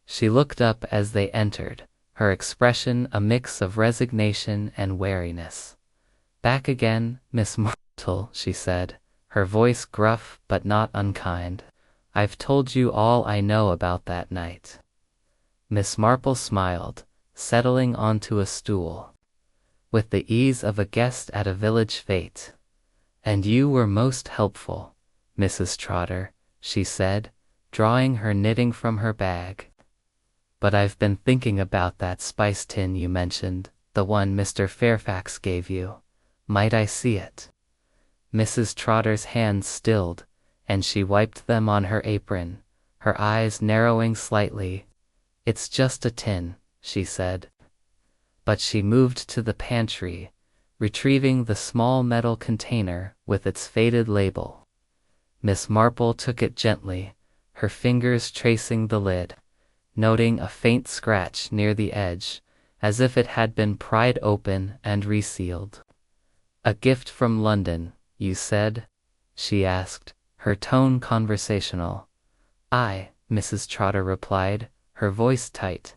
She looked up as they entered, her expression a mix of resignation and wariness. "Back again, Miss Marple," she said, her voice gruff but not unkind. I've told you all I know about that night. Miss Marple smiled, settling onto a stool, with the ease of a guest at a village fete. And you were most helpful, Mrs. Trotter, she said, drawing her knitting from her bag. But I've been thinking about that spice tin you mentioned, the one Mr. Fairfax gave you. Might I see it? Mrs. Trotter's hands stilled, and she wiped them on her apron, her eyes narrowing slightly. It's just a tin, she said. But she moved to the pantry, retrieving the small metal container with its faded label. Miss Marple took it gently, her fingers tracing the lid, noting a faint scratch near the edge, as if it had been pried open and resealed. A gift from London, you said? She asked, her tone conversational. Aye, Mrs. Trotter replied, her voice tight.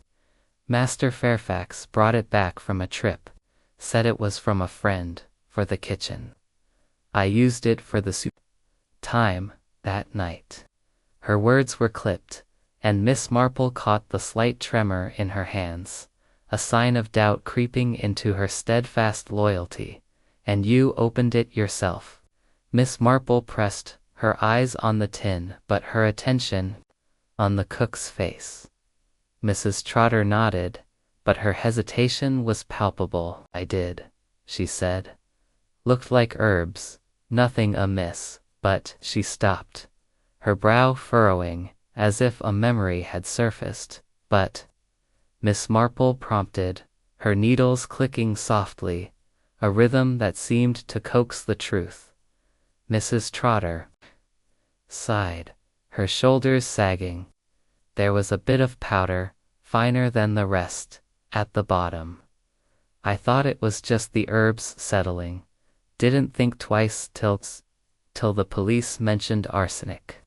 Master Fairfax brought it back from a trip, said it was from a friend, for the kitchen. I used it for the soup time, that night. Her words were clipped, and Miss Marple caught the slight tremor in her hands, a sign of doubt creeping into her steadfast loyalty. And you opened it yourself. Miss Marple pressed her eyes on the tin, but her attention on the cook's face. Mrs. Trotter nodded, but her hesitation was palpable. I did, she said. Looked like herbs, nothing amiss, but she stopped, her brow furrowing, as if a memory had surfaced. But Miss Marple prompted, her needles clicking softly, a rhythm that seemed to coax the truth. Mrs. Trotter sighed, her shoulders sagging. There was a bit of powder, finer than the rest, at the bottom. I thought it was just the herbs settling. Didn't think twice till the police mentioned arsenic.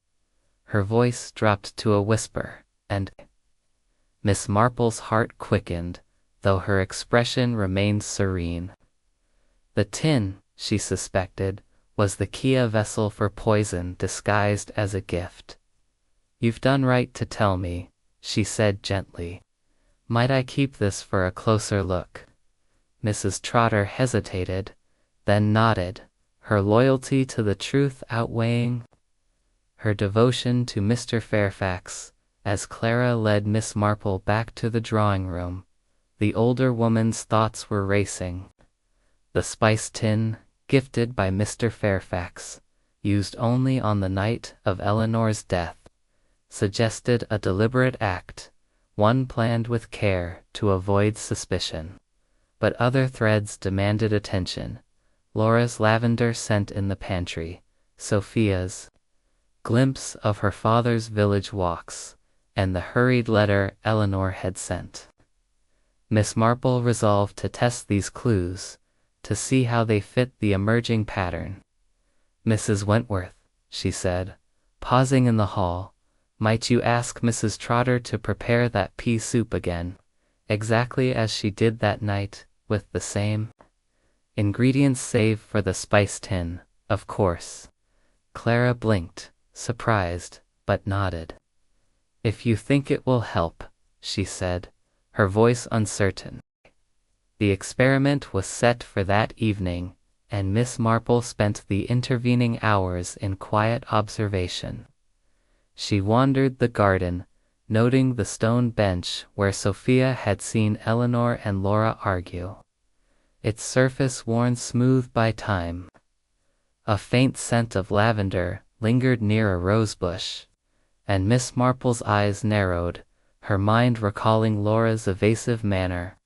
Her voice dropped to a whisper, and Miss Marple's heart quickened, though her expression remained serene. The tin, she suspected, was the Kia vessel for poison disguised as a gift. You've done right to tell me, she said gently. Might I keep this for a closer look? Mrs. Trotter hesitated, then nodded, her loyalty to the truth outweighing her devotion to Mr. Fairfax. As Clara led Miss Marple back to the drawing room, the older woman's thoughts were racing. The spice tin, gifted by Mr. Fairfax, used only on the night of Eleanor's death, suggested a deliberate act, one planned with care to avoid suspicion. But other threads demanded attention. Laura's lavender scent in the pantry, Sophia's glimpse of her father's village walks, and the hurried letter Eleanor had sent. Miss Marple resolved to test these clues, to see how they fit the emerging pattern. Mrs. Wentworth, she said, pausing in the hall, might you ask Mrs. Trotter to prepare that pea soup again, exactly as she did that night, with the same ingredients save for the spice tin, of course. Clara blinked, surprised, but nodded. If you think it will help, she said, her voice uncertain. The experiment was set for that evening, and Miss Marple spent the intervening hours in quiet observation. She wandered the garden, noting the stone bench where Sophia had seen Eleanor and Laura argue, its surface worn smooth by time. A faint scent of lavender lingered near a rosebush, and Miss Marple's eyes narrowed, her mind recalling Laura's evasive manner.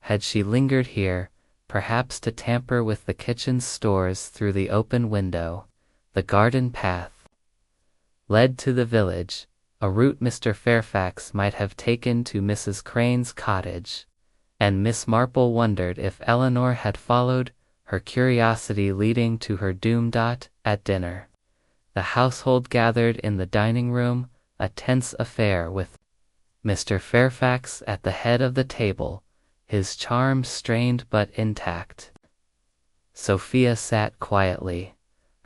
Had she lingered here, perhaps to tamper with the kitchen's stores through the open window, the garden path led to the village, a route Mr. Fairfax might have taken to Mrs. Crane's cottage, and Miss Marple wondered if Eleanor had followed, her curiosity leading to her doom. At dinner, the household gathered in the dining room, a tense affair with Mr. Fairfax at the head of the table, his charm strained but intact. Sophia sat quietly,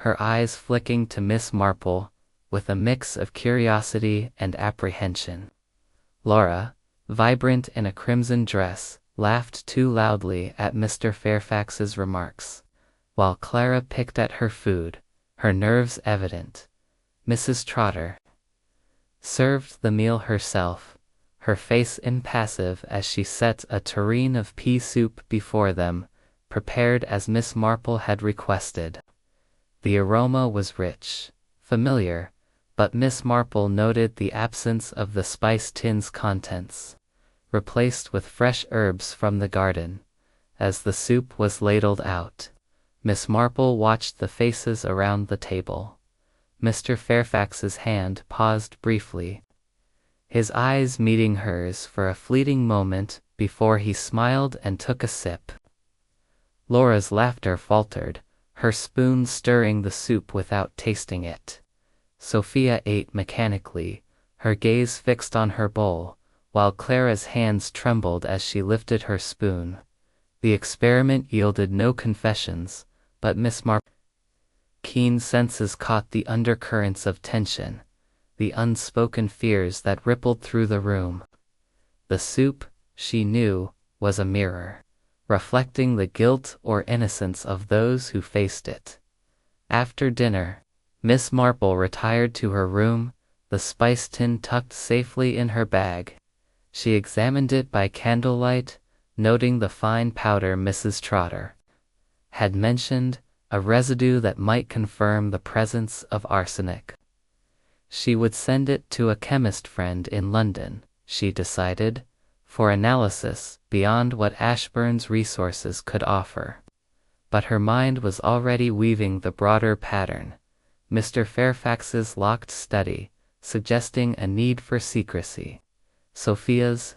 her eyes flicking to Miss Marple, with a mix of curiosity and apprehension. Laura, vibrant in a crimson dress, laughed too loudly at Mr. Fairfax's remarks, while Clara picked at her food, her nerves evident. Mrs. Trotter served the meal herself, her face impassive as she set a tureen of pea soup before them, prepared as Miss Marple had requested. The aroma was rich, familiar, but Miss Marple noted the absence of the spice tin's contents, replaced with fresh herbs from the garden. As the soup was ladled out, Miss Marple watched the faces around the table. Mr. Fairfax's hand paused briefly, his eyes meeting hers for a fleeting moment before he smiled and took a sip. Laura's laughter faltered, her spoon stirring the soup without tasting it. Sophia ate mechanically, her gaze fixed on her bowl, while Clara's hands trembled as she lifted her spoon. The experiment yielded no confessions, but Miss Marple's keen senses caught the undercurrents of tension, the unspoken fears that rippled through the room. The soup, she knew, was a mirror, reflecting the guilt or innocence of those who faced it. After dinner, Miss Marple retired to her room, the spice tin tucked safely in her bag. She examined it by candlelight, noting the fine powder Mrs. Trotter had mentioned, a residue that might confirm the presence of arsenic. She would send it to a chemist friend in London, she decided, for analysis beyond what Ashburn's resources could offer. But her mind was already weaving the broader pattern, Mr. Fairfax's locked study, suggesting a need for secrecy. Sophia's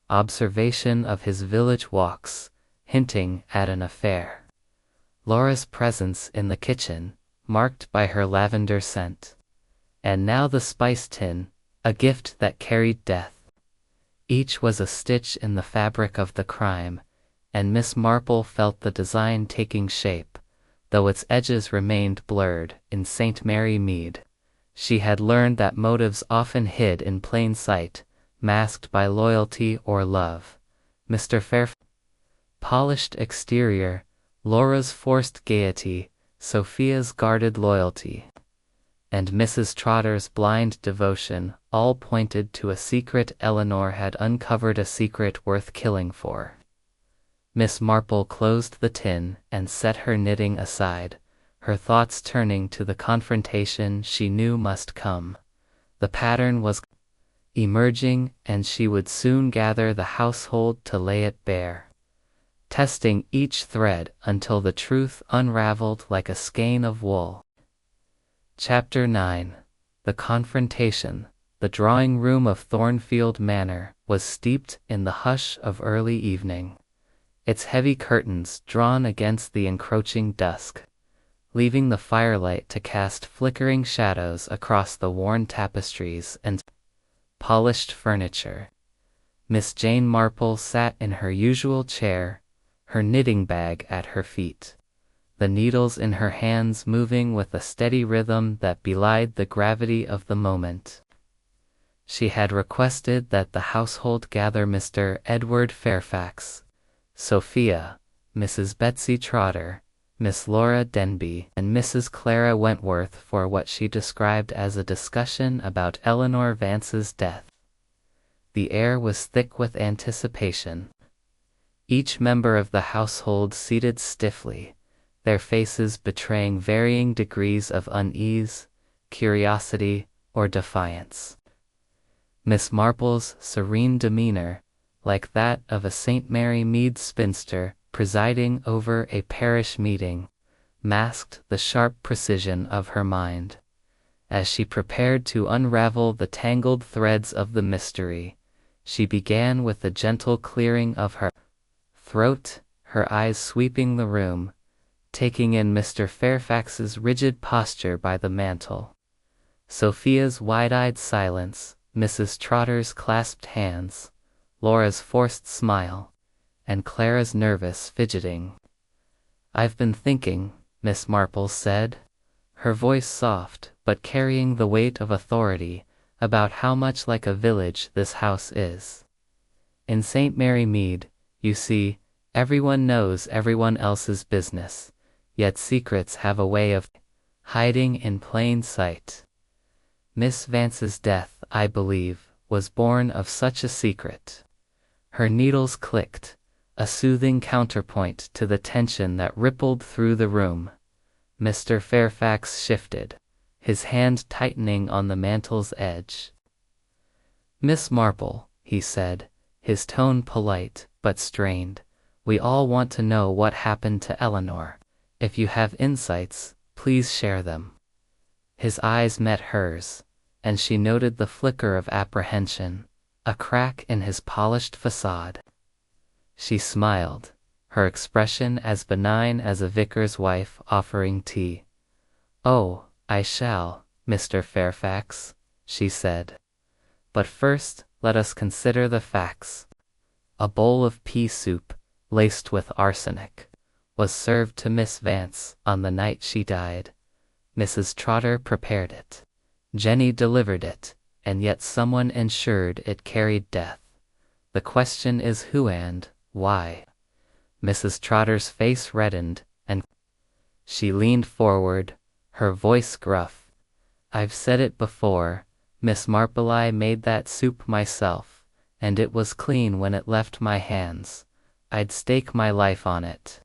observation of his village walks, hinting at an affair. Laura's presence in the kitchen, marked by her lavender scent. And now the spice tin, a gift that carried death. Each was a stitch in the fabric of the crime, and Miss Marple felt the design taking shape, though its edges remained blurred. In St. Mary Mead, she had learned that motives often hid in plain sight, masked by loyalty or love. Mr. Fairfax's polished exterior, Laura's forced gaiety, Sophia's guarded loyalty, and Mrs. Trotter's blind devotion all pointed to a secret. Eleanor had uncovered a secret worth killing for. Miss Marple closed the tin and set her knitting aside, her thoughts turning to the confrontation she knew must come. The pattern was emerging, and she would soon gather the household to lay it bare, testing each thread until the truth unraveled like a skein of wool. Chapter 9. The Confrontation. The drawing room of Thornfield Manor was steeped in the hush of early evening, its heavy curtains drawn against the encroaching dusk, leaving the firelight to cast flickering shadows across the worn tapestries and polished furniture. Miss Jane Marple sat in her usual chair, her knitting bag at her feet, the needles in her hands moving with a steady rhythm that belied the gravity of the moment. She had requested that the household gather Mr. Edward Fairfax, Sophia, Mrs. Betsy Trotter, Miss Laura Denby, and Mrs. Clara Wentworth for what she described as a discussion about Eleanor Vance's death. The air was thick with anticipation. Each member of the household seated stiffly, their faces betraying varying degrees of unease, curiosity, or defiance. Miss Marple's serene demeanor, like that of a St. Mary Mead spinster presiding over a parish meeting, masked the sharp precision of her mind. As she prepared to unravel the tangled threads of the mystery, she began with a gentle clearing of her throat, her eyes sweeping the room, taking in Mr. Fairfax's rigid posture by the mantel, Sophia's wide-eyed silence, Mrs. Trotter's clasped hands, Laura's forced smile, and Clara's nervous fidgeting. "I've been thinking," Miss Marple said, her voice soft but carrying the weight of authority about how much like a village this house is. In St. Mary Mead, you see, everyone knows everyone else's business, yet secrets have a way of hiding in plain sight. Miss Vance's death, I believe, was born of such a secret. Her needles clicked, a soothing counterpoint to the tension that rippled through the room. Mr. Fairfax shifted, his hand tightening on the mantle's edge. "Miss Marple," he said, his tone polite but strained, "we all want to know what happened to Eleanor. If you have insights, please share them." His eyes met hers, and she noted the flicker of apprehension, a crack in his polished facade. She smiled, her expression as benign as a vicar's wife offering tea. "Oh, I shall, Mr. Fairfax," she said. "But first, let us consider the facts. A bowl of pea soup, laced with arsenic, was served to Miss Vance on the night she died. Mrs. Trotter prepared it. Jenny delivered it, and yet someone ensured it carried death. The question is who and why?" Mrs. Trotter's face reddened, and she leaned forward, her voice gruff. "I've said it before, Miss Marple. I made that soup myself, and it was clean when it left my hands. I'd stake my life on it."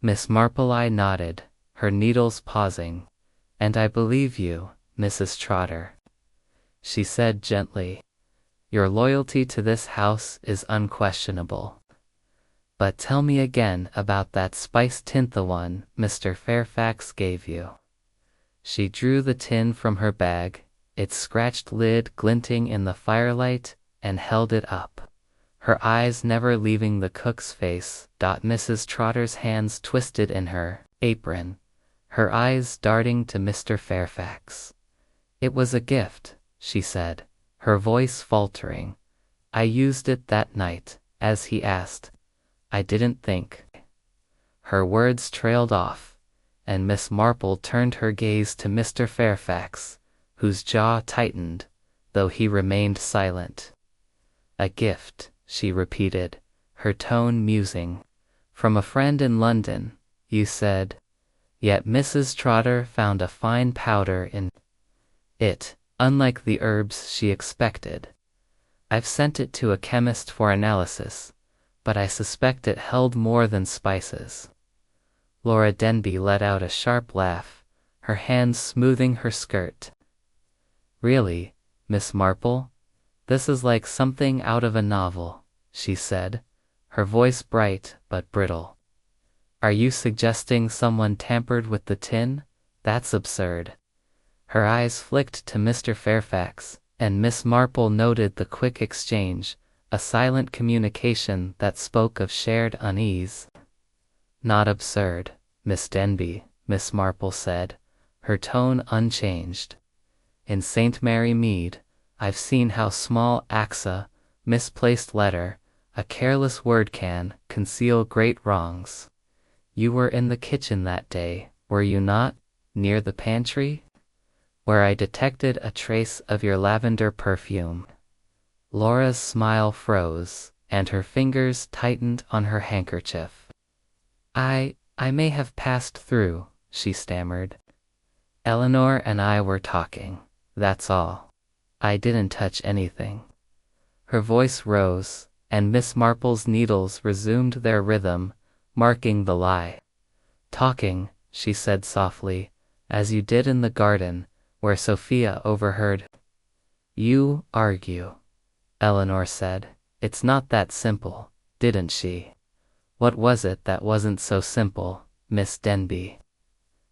Miss Marple nodded, her needles pausing. "And I believe you, Mrs. Trotter," she said gently. "Your loyalty to this house is unquestionable. But tell me again about that spiced tin, the one Mr. Fairfax gave you." She drew the tin from her bag, its scratched lid glinting in the firelight, and held it up, her eyes never leaving the cook's face. Mrs. Trotter's hands twisted in her apron, her eyes darting to Mr. Fairfax. "It was a gift," she said, her voice faltering. "I used it that night, as he asked. I didn't think." Her words trailed off, and Miss Marple turned her gaze to Mr. Fairfax, whose jaw tightened, though he remained silent. "A gift," she repeated, her tone musing. "From a friend in London, you said?" Yet Mrs. Trotter found a fine powder in it, unlike the herbs she expected. "I've sent it to a chemist for analysis, but I suspect it held more than spices." Laura Denby let out a sharp laugh, her hands smoothing her skirt. "Really, Miss Marple? This is like something out of a novel," she said, her voice bright but brittle. "Are you suggesting someone tampered with the tin? That's absurd." Her eyes flicked to Mr. Fairfax, and Miss Marple noted the quick exchange, a silent communication that spoke of shared unease. "Not absurd, Miss Denby," Miss Marple said, her tone unchanged. "In St. Mary Mead, I've seen how small acts, a misplaced letter, a careless word can conceal great wrongs. You were in the kitchen that day, were you not, near the pantry? Where I detected a trace of your lavender perfume." Laura's smile froze, and her fingers tightened on her handkerchief. I may have passed through," she stammered. "Eleanor and I were talking, that's all. I didn't touch anything." Her voice rose, and Miss Marple's needles resumed their rhythm, marking the lie. "Talking," she said softly, "as you did in the garden, where Sophia overheard." "You argue," Eleanor said. "It's not that simple, didn't she?" "What was it that wasn't so simple, Miss Denby?"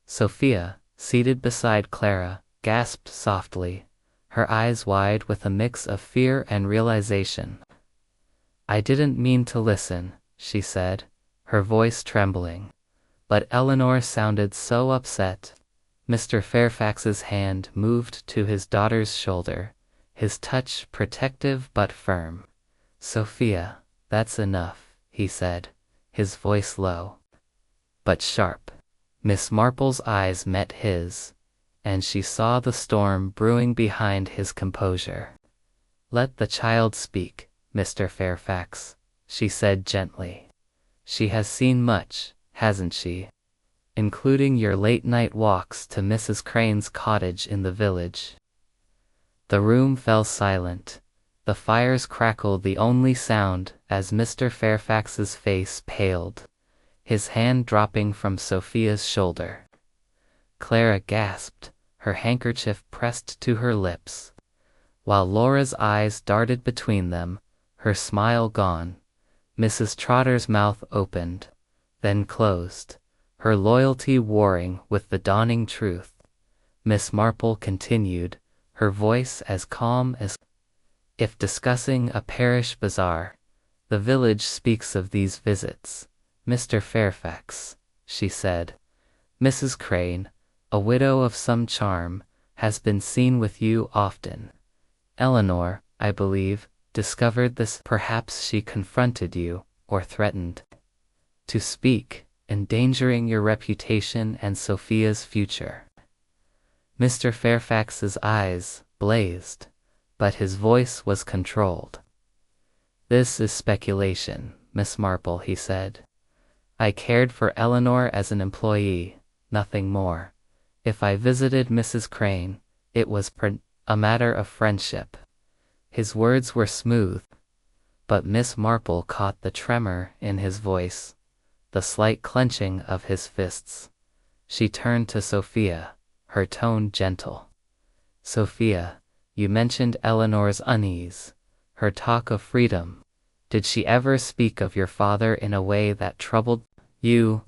Sophia, seated beside Clara, gasped softly, her eyes wide with a mix of fear and realization. "I didn't mean to listen," she said, her voice trembling. But Eleanor sounded so upset. Mr. Fairfax's hand moved to his daughter's shoulder, his touch protective but firm. "Sophia, that's enough," he said, his voice low but sharp. Miss Marple's eyes met his, and she saw the storm brewing behind his composure. "Let the child speak, Mr. Fairfax," she said gently. "She has seen much, hasn't she? Including your late-night walks to Mrs. Crane's cottage in the village." The room fell silent. The fires crackled, the only sound, as Mr. Fairfax's face paled, his hand dropping from Sophia's shoulder. Clara gasped, her handkerchief pressed to her lips, while Laura's eyes darted between them, her smile gone. Mrs. Trotter's mouth opened, then closed, her loyalty warring with the dawning truth. Miss Marple continued, her voice as calm as if discussing a parish bazaar. "The village speaks of these visits, Mr. Fairfax," she said. "Mrs. Crane, a widow of some charm, has been seen with you often. Eleanor, I believe, discovered this. Perhaps she confronted you, or threatened to speak, endangering your reputation and Sophia's future." Mr. Fairfax's eyes blazed, but his voice was controlled. "This is speculation, Miss Marple," he said. "I cared for Eleanor as an employee, nothing more. If I visited Mrs. Crane, it was a matter of friendship." His words were smooth, but Miss Marple caught the tremor in his voice, the slight clenching of his fists. She turned to Sophia, her tone gentle. "Sophia, you mentioned Eleanor's unease, her talk of freedom. Did she ever speak of your father in a way that troubled you?"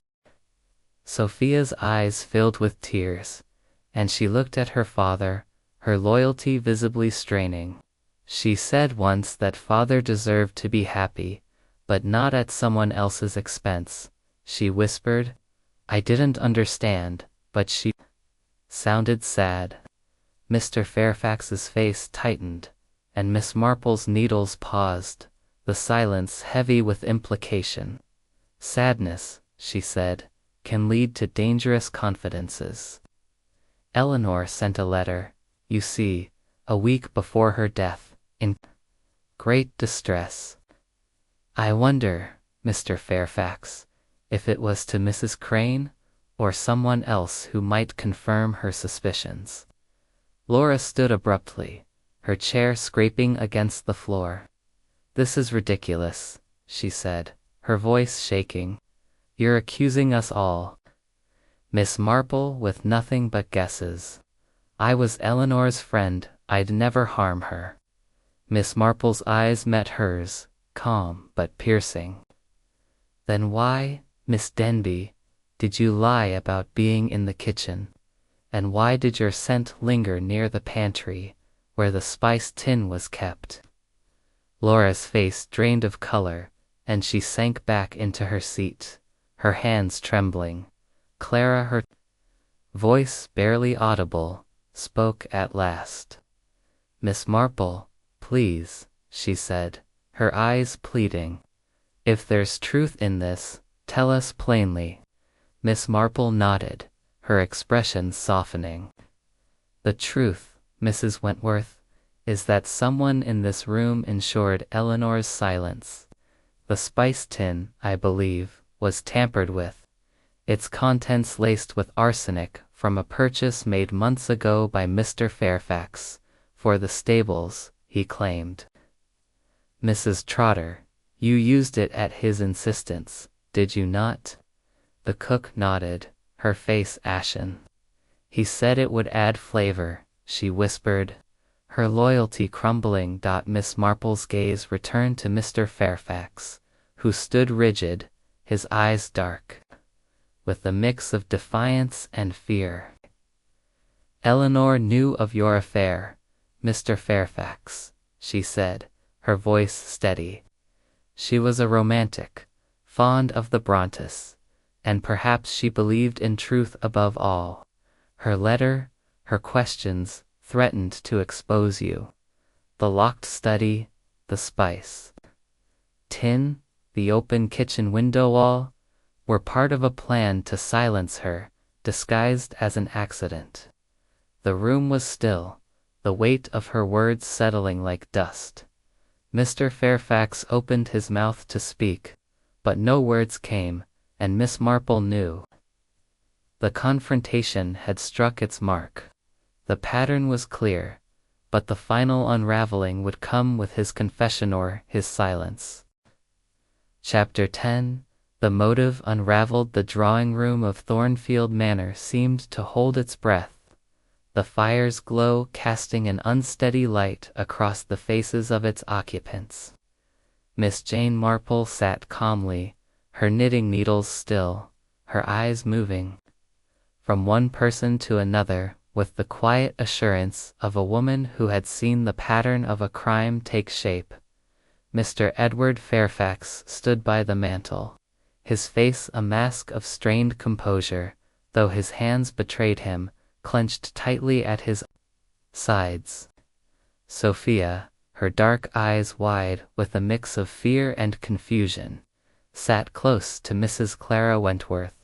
Sophia's eyes filled with tears, and she looked at her father, her loyalty visibly straining. "She said once that father deserved to be happy, but not at someone else's expense," she whispered. "I didn't understand, but she sounded sad." Mr. Fairfax's face tightened, and Miss Marple's needles paused, the silence heavy with implication. "Sadness," she said, "can lead to dangerous confidences. Eleanor sent a letter, you see, a week before her death, in great distress. I wonder, Mr. Fairfax, if it was to Mrs. Crane, or someone else who might confirm her suspicions." Laura stood abruptly, her chair scraping against the floor. "This is ridiculous," she said, her voice shaking. "You're accusing us all." Miss Marple with nothing but guesses. "I was Eleanor's friend, I'd never harm her." Miss Marple's eyes met hers, calm but piercing. "Then why, Miss Denby, did you lie about being in the kitchen? And why did your scent linger near the pantry, where the spice tin was kept?" Laura's face drained of color, and she sank back into her seat, her hands trembling. Clara, her voice barely audible, spoke at last. "Miss Marple, please," she said, her eyes pleading. "If there's truth in this, tell us plainly." Miss Marple nodded, her expression softening. "The truth, Mrs. Wentworth, is that someone in this room ensured Eleanor's silence. The spice tin, I believe, was tampered with, its contents laced with arsenic from a purchase made months ago by Mr. Fairfax, for the stables, he claimed. Mrs. Trotter, you used it at his insistence, did you not?" The cook nodded, her face ashen. "He said it would add flavor," she whispered, her loyalty crumbling. Miss Marple's gaze returned to Mr. Fairfax, who stood rigid, his eyes dark, with a mix of defiance and fear. "Eleanor knew of your affair, Mr. Fairfax," she said, her voice steady. "She was a romantic, fond of the Brontes, and perhaps she believed in truth above all. Her letter, her questions, threatened to expose you. The locked study, the spice tin, the open kitchen window wall, were part of a plan to silence her, disguised as an accident. The room was still, the weight of her words settling like dust. Mr. Fairfax opened his mouth to speak, but no words came, and Miss Marple knew. The confrontation had struck its mark. The pattern was clear, but the final unraveling would come with his confession or his silence. Chapter 10. The motive unraveled. The drawing-room of Thornfield Manor seemed to hold its breath, the fire's glow casting an unsteady light across the faces of its occupants. Miss Jane Marple sat calmly, her knitting needles still, her eyes moving from one person to another with the quiet assurance of a woman who had seen the pattern of a crime take shape. Mr. Edward Fairfax stood by the mantel, his face a mask of strained composure, though his hands betrayed him, clenched tightly at his sides. Sophia, her dark eyes wide with a mix of fear and confusion, sat close to Mrs. Clara Wentworth,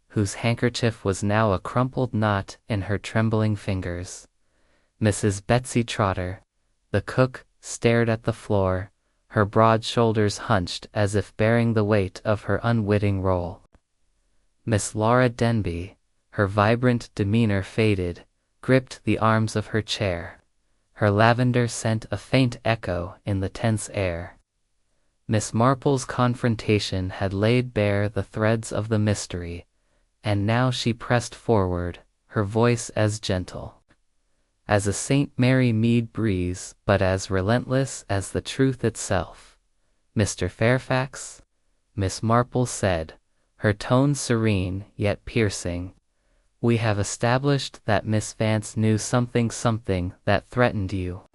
whose handkerchief was now a crumpled knot in her trembling fingers. Mrs. Betsy Trotter, the cook, stared at the floor, her broad shoulders hunched as if bearing the weight of her unwitting role. Miss Laura Denby, her vibrant demeanor faded, gripped the arms of her chair. Her lavender sent a faint echo in the tense air. Miss Marple's confrontation had laid bare the threads of the mystery, and now she pressed forward, her voice as gentle as a St. Mary Mead breeze, but as relentless as the truth itself. "Mr. Fairfax," Miss Marple said, her tone serene yet piercing, "we have established that Miss Vance knew something that threatened you.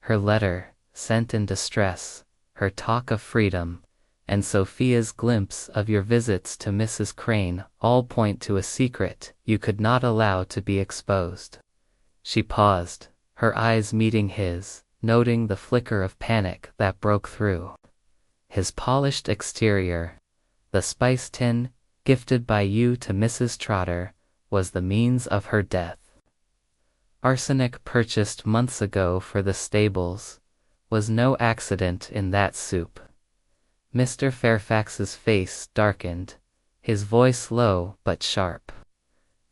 Her letter, sent in distress, her talk of freedom, and Sophia's glimpse of your visits to Mrs. Crane all point to a secret you could not allow to be exposed." She paused, her eyes meeting his, noting the flicker of panic that broke through his polished exterior. "The spice tin, gifted by you to Mrs. Trotter, was the means of her death. Arsenic purchased months ago for the stables was no accident in that soup." Mr. Fairfax's face darkened, his voice low but sharp.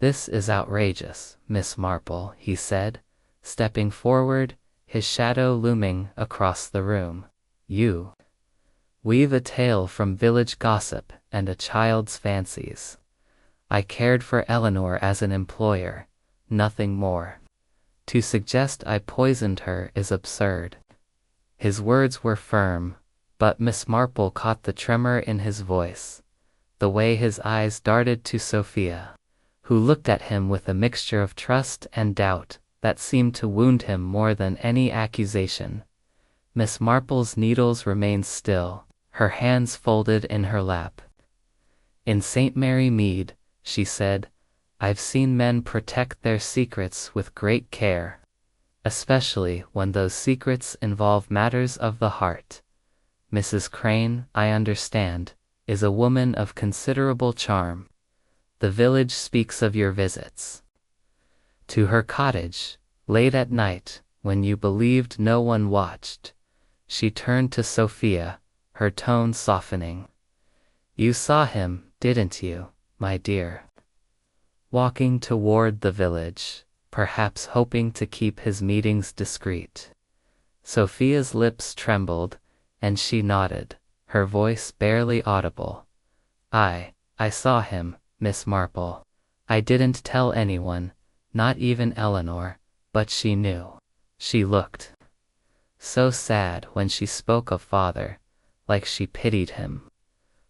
"This is outrageous, Miss Marple," he said, stepping forward, his shadow looming across the room. "You weave a tale from village gossip and a child's fancies. I cared for Eleanor as an employer, nothing more. To suggest I poisoned her is absurd." His words were firm, but Miss Marple caught the tremor in his voice, the way his eyes darted to Sophia, who looked at him with a mixture of trust and doubt that seemed to wound him more than any accusation. Miss Marple's needles remained still, her hands folded in her lap. "In St. Mary Mead," she said, "I've seen men protect their secrets with great care, especially when those secrets involve matters of the heart. Mrs. Crane, I understand, is a woman of considerable charm. The village speaks of your visits to her cottage, late at night, when you believed no one watched." She turned to Sophia, her tone softening. "You saw him, didn't you, my dear? Walking toward the village, perhaps hoping to keep his meetings discreet." Sophia's lips trembled, and she nodded, her voice barely audible. I saw him, Miss Marple. I didn't tell anyone, not even Eleanor, but she knew. She looked so sad when she spoke of father, like she pitied him."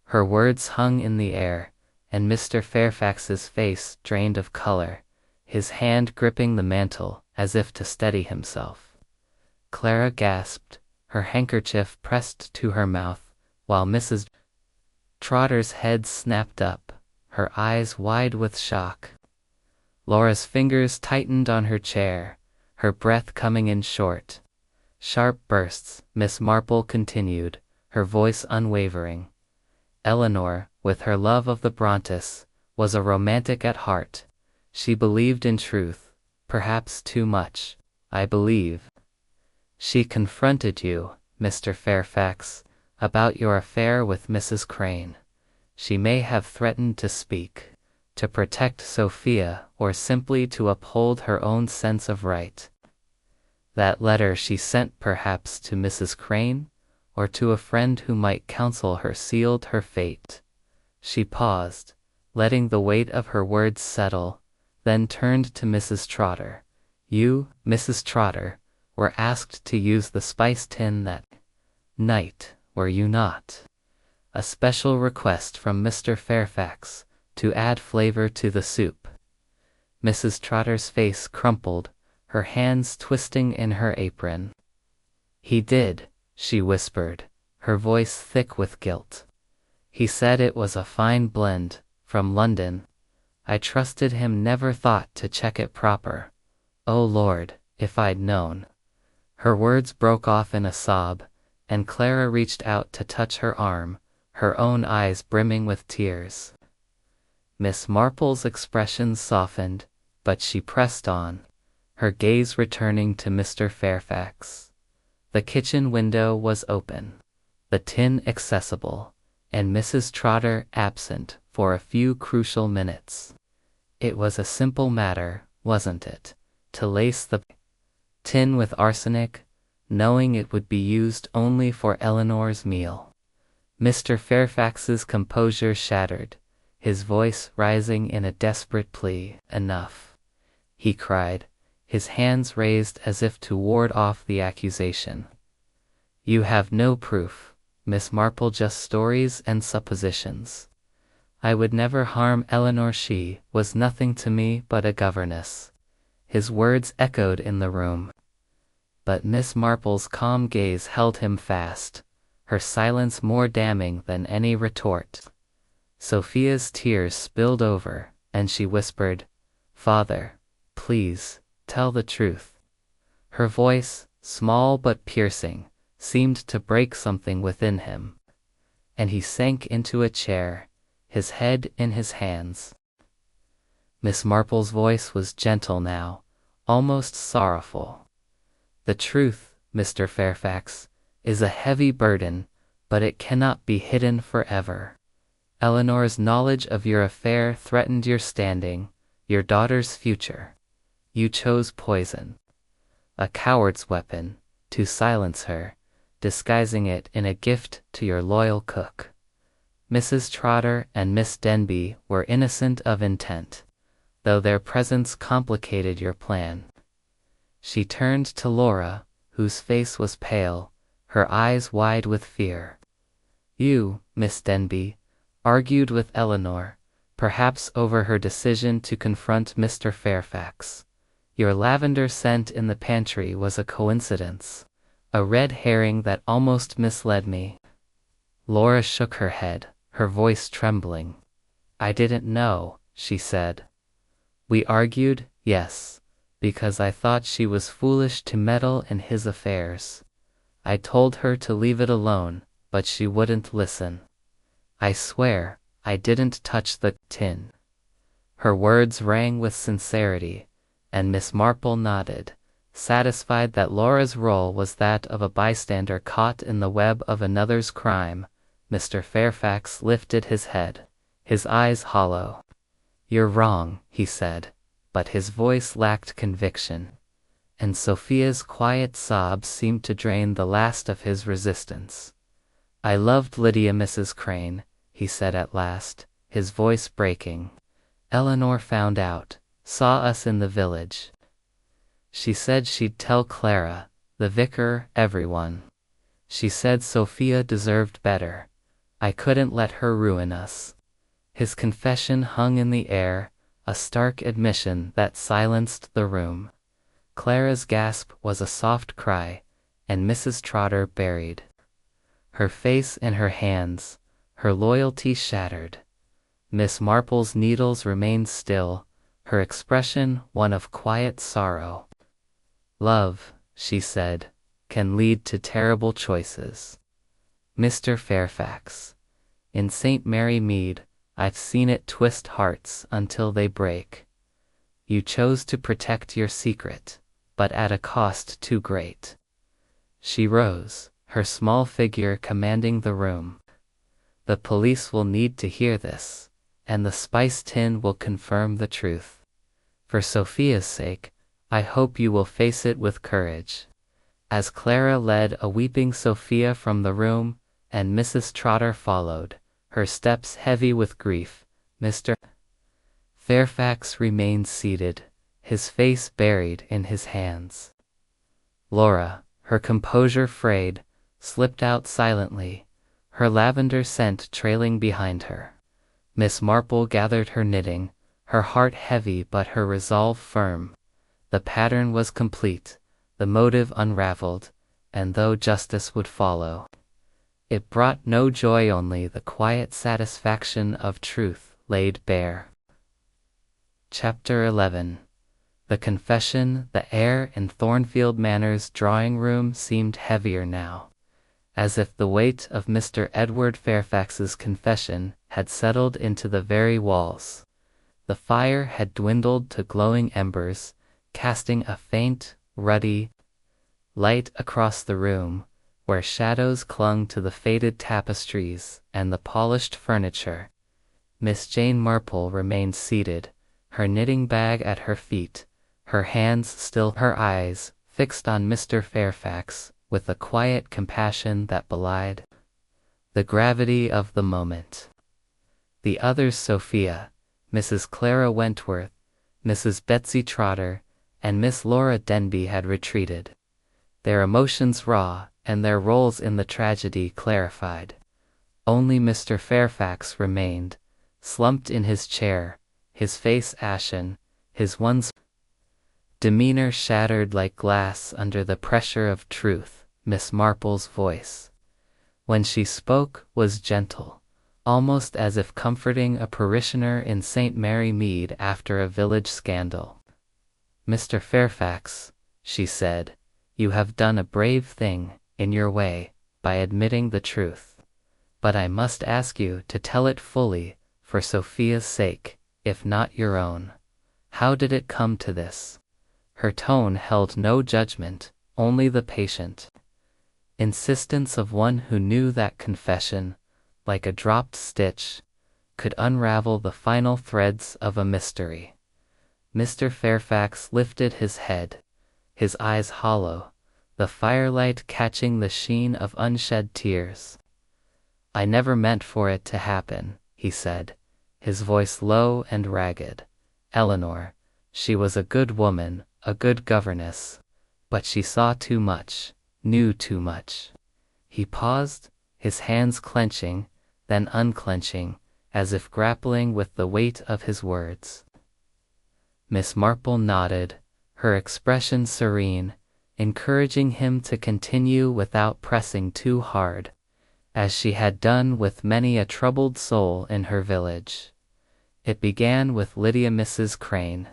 Her words hung in the air, and Mr. Fairfax's face drained of color, his hand gripping the mantel as if to steady himself. Clara gasped, her handkerchief pressed to her mouth, while Mrs. Trotter's head snapped up, her eyes wide with shock. Laura's fingers tightened on her chair, her breath coming in short, sharp bursts. Miss Marple continued, her voice unwavering. "Eleanor, with her love of the Brontes, was a romantic at heart. She believed in truth, perhaps too much, I believe. She confronted you, Mr. Fairfax, about your affair with Mrs. Crane. She may have threatened to speak, to protect Sophia, or simply to uphold her own sense of right. That letter she sent perhaps to Mrs. Crane, or to a friend who might counsel her, sealed her fate. She paused, letting the weight of her words settle, then turned to Mrs. Trotter. You, Mrs. Trotter, were asked to use the spice tin that night, were you not? A special request from Mr. Fairfax, to add flavor to the soup. Mrs. Trotter's face crumpled, her hands twisting in her apron. He did, she whispered, her voice thick with guilt. He said it was a fine blend, from London. I trusted him, never thought to check it proper. Oh Lord, if I'd known. Her words broke off in a sob, and Clara reached out to touch her arm, her own eyes brimming with tears. Miss Marple's expression softened, but she pressed on, her gaze returning to Mr. Fairfax. The kitchen window was open, the tin accessible, and Mrs. Trotter absent for a few crucial minutes. It was a simple matter, wasn't it, to lace the tin with arsenic, knowing it would be used only for Eleanor's meal. Mr. Fairfax's composure shattered, his voice rising in a desperate plea. Enough, he cried, his hands raised as if to ward off the accusation. You have no proof, Miss Marple, just stories and suppositions. I would never harm Eleanor. She was nothing to me but a governess. His words echoed in the room. But Miss Marple's calm gaze held him fast, her silence more damning than any retort. Sophia's tears spilled over, and she whispered, "Father, please, tell the truth." Her voice, small but piercing, seemed to break something within him, and he sank into a chair, his head in his hands. Miss Marple's voice was gentle now, almost sorrowful. The truth, Mr. Fairfax, is a heavy burden, but it cannot be hidden forever. Eleanor's knowledge of your affair threatened your standing, your daughter's future. You chose poison, a coward's weapon, to silence her, disguising it in a gift to your loyal cook. Mrs. Trotter and Miss Denby were innocent of intent, though their presence complicated your plan. She turned to Laura, whose face was pale, her eyes wide with fear. You, Miss Denby, argued with Eleanor, perhaps over her decision to confront Mr. Fairfax. Your lavender scent in the pantry was a coincidence, a red herring that almost misled me. Laura shook her head, her voice trembling. I didn't know, she said. We argued, yes, because I thought she was foolish to meddle in his affairs. I told her to leave it alone, but she wouldn't listen. I swear, I didn't touch the tin. Her words rang with sincerity, and Miss Marple nodded, satisfied that Laura's role was that of a bystander caught in the web of another's crime. Mr. Fairfax lifted his head, his eyes hollow. You're wrong, he said, but his voice lacked conviction, and Sophia's quiet sobs seemed to drain the last of his resistance. I loved Lydia, Mrs. Crane, he said at last, his voice breaking. Eleanor found out, saw us in the village. She said she'd tell Clara, the vicar, everyone. She said Sophia deserved better. I couldn't let her ruin us. His confession hung in the air, a stark admission that silenced the room. Clara's gasp was a soft cry, and Mrs. Trotter buried her face in her hands, her loyalty shattered. Miss Marple's needles remained still, her expression one of quiet sorrow. Love, she said, can lead to terrible choices. Mr. Fairfax. In St. Mary Mead, I've seen it twist hearts until they break. You chose to protect your secret, but at a cost too great. She rose, her small figure commanding the room. The police will need to hear this, and the spice tin will confirm the truth. For Sophia's sake, I hope you will face it with courage. As Clara led a weeping Sophia from the room, and Mrs. Trotter followed, her steps heavy with grief, Mr. Fairfax remained seated, his face buried in his hands. Laura, her composure frayed, slipped out silently, her lavender scent trailing behind her. Miss Marple gathered her knitting, her heart heavy but her resolve firm. The pattern was complete, the motive unraveled, and though justice would follow, it brought no joy, only the quiet satisfaction of truth laid bare. Chapter 11. The confession. The air in Thornfield Manor's drawing-room seemed heavier now, as if the weight of Mr. Edward Fairfax's confession had settled into the very walls. The fire had dwindled to glowing embers, casting a faint, ruddy light across the room, where shadows clung to the faded tapestries and the polished furniture. Miss Jane Marple remained seated, her knitting bag at her feet, her hands still, her eyes fixed on Mr. Fairfax with a quiet compassion that belied the gravity of the moment. The others, Sophia, Mrs. Clara Wentworth, Mrs. Betsy Trotter, and Miss Laura Denby had retreated, their emotions raw and their roles in the tragedy clarified. Only Mr. Fairfax remained, slumped in his chair, his face ashen, his one's demeanor shattered like glass under the pressure of truth. Miss Marple's voice, when she spoke, was gentle, almost as if comforting a parishioner in St. Mary Mead after a village scandal. Mr. Fairfax, she said, you have done a brave thing, in your way, by admitting the truth. But I must ask you to tell it fully, for Sophia's sake, if not your own. How did it come to this? Her tone held no judgment, only the patient insistence of one who knew that confession, like a dropped stitch, could unravel the final threads of a mystery. Mr. Fairfax lifted his head, his eyes hollow, the firelight catching the sheen of unshed tears. I never meant for it to happen, he said, his voice low and ragged. Eleanor, she was a good woman, a good governess, but she saw too much, knew too much. He paused, his hands clenching, then unclenching, as if grappling with the weight of his words. Miss Marple nodded, her expression serene, encouraging him to continue without pressing too hard, as she had done with many a troubled soul in her village. It began with Lydia Mrs. Crane,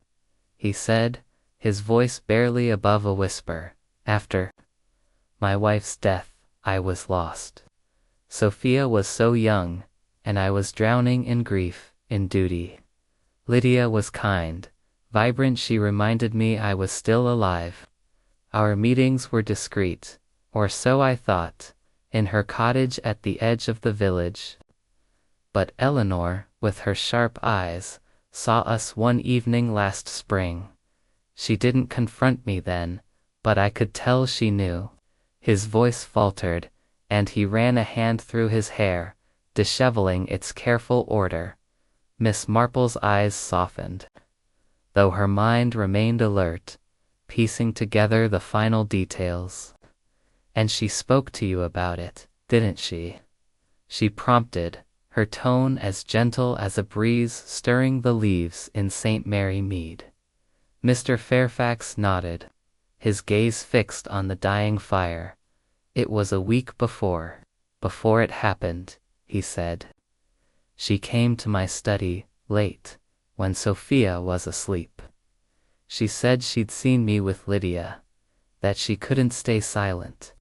he said, his voice barely above a whisper. After my wife's death, I was lost. Sophia was so young, and I was drowning in grief, in duty. Lydia was kind, vibrant. She reminded me I was still alive. Our meetings were discreet, or so I thought, in her cottage at the edge of the village. But Eleanor, with her sharp eyes, saw us one evening last spring. She didn't confront me then, but I could tell she knew. His voice faltered, and he ran a hand through his hair, disheveling its careful order. Miss Marple's eyes softened, though her mind remained alert, piecing together the final details. And she spoke to you about it, didn't she? She prompted, her tone as gentle as a breeze stirring the leaves in St. Mary Mead. Mr. Fairfax nodded, his gaze fixed on the dying fire. It was a week before it happened, he said. She came to my study, late, when Sophia was asleep. She said she'd seen me with Lydia, that she couldn't stay silent.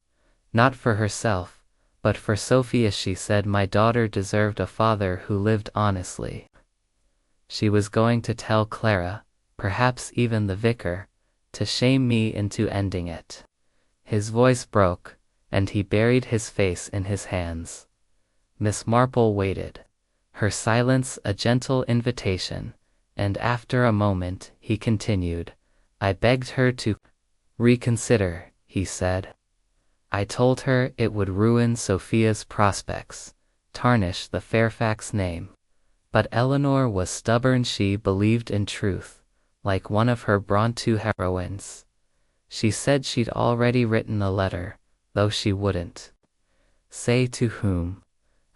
Not for herself, but for Sophia. She said my daughter deserved a father who lived honestly. She was going to tell Clara, perhaps even the vicar, to shame me into ending it. His voice broke, and he buried his face in his hands. Miss Marple waited, her silence a gentle invitation, and after a moment he continued. I begged her to reconsider, he said. I told her it would ruin Sophia's prospects, tarnish the Fairfax name. But Eleanor was stubborn. She believed in truth, like one of her Brontë heroines. She said she'd already written a letter, though she wouldn't say to whom.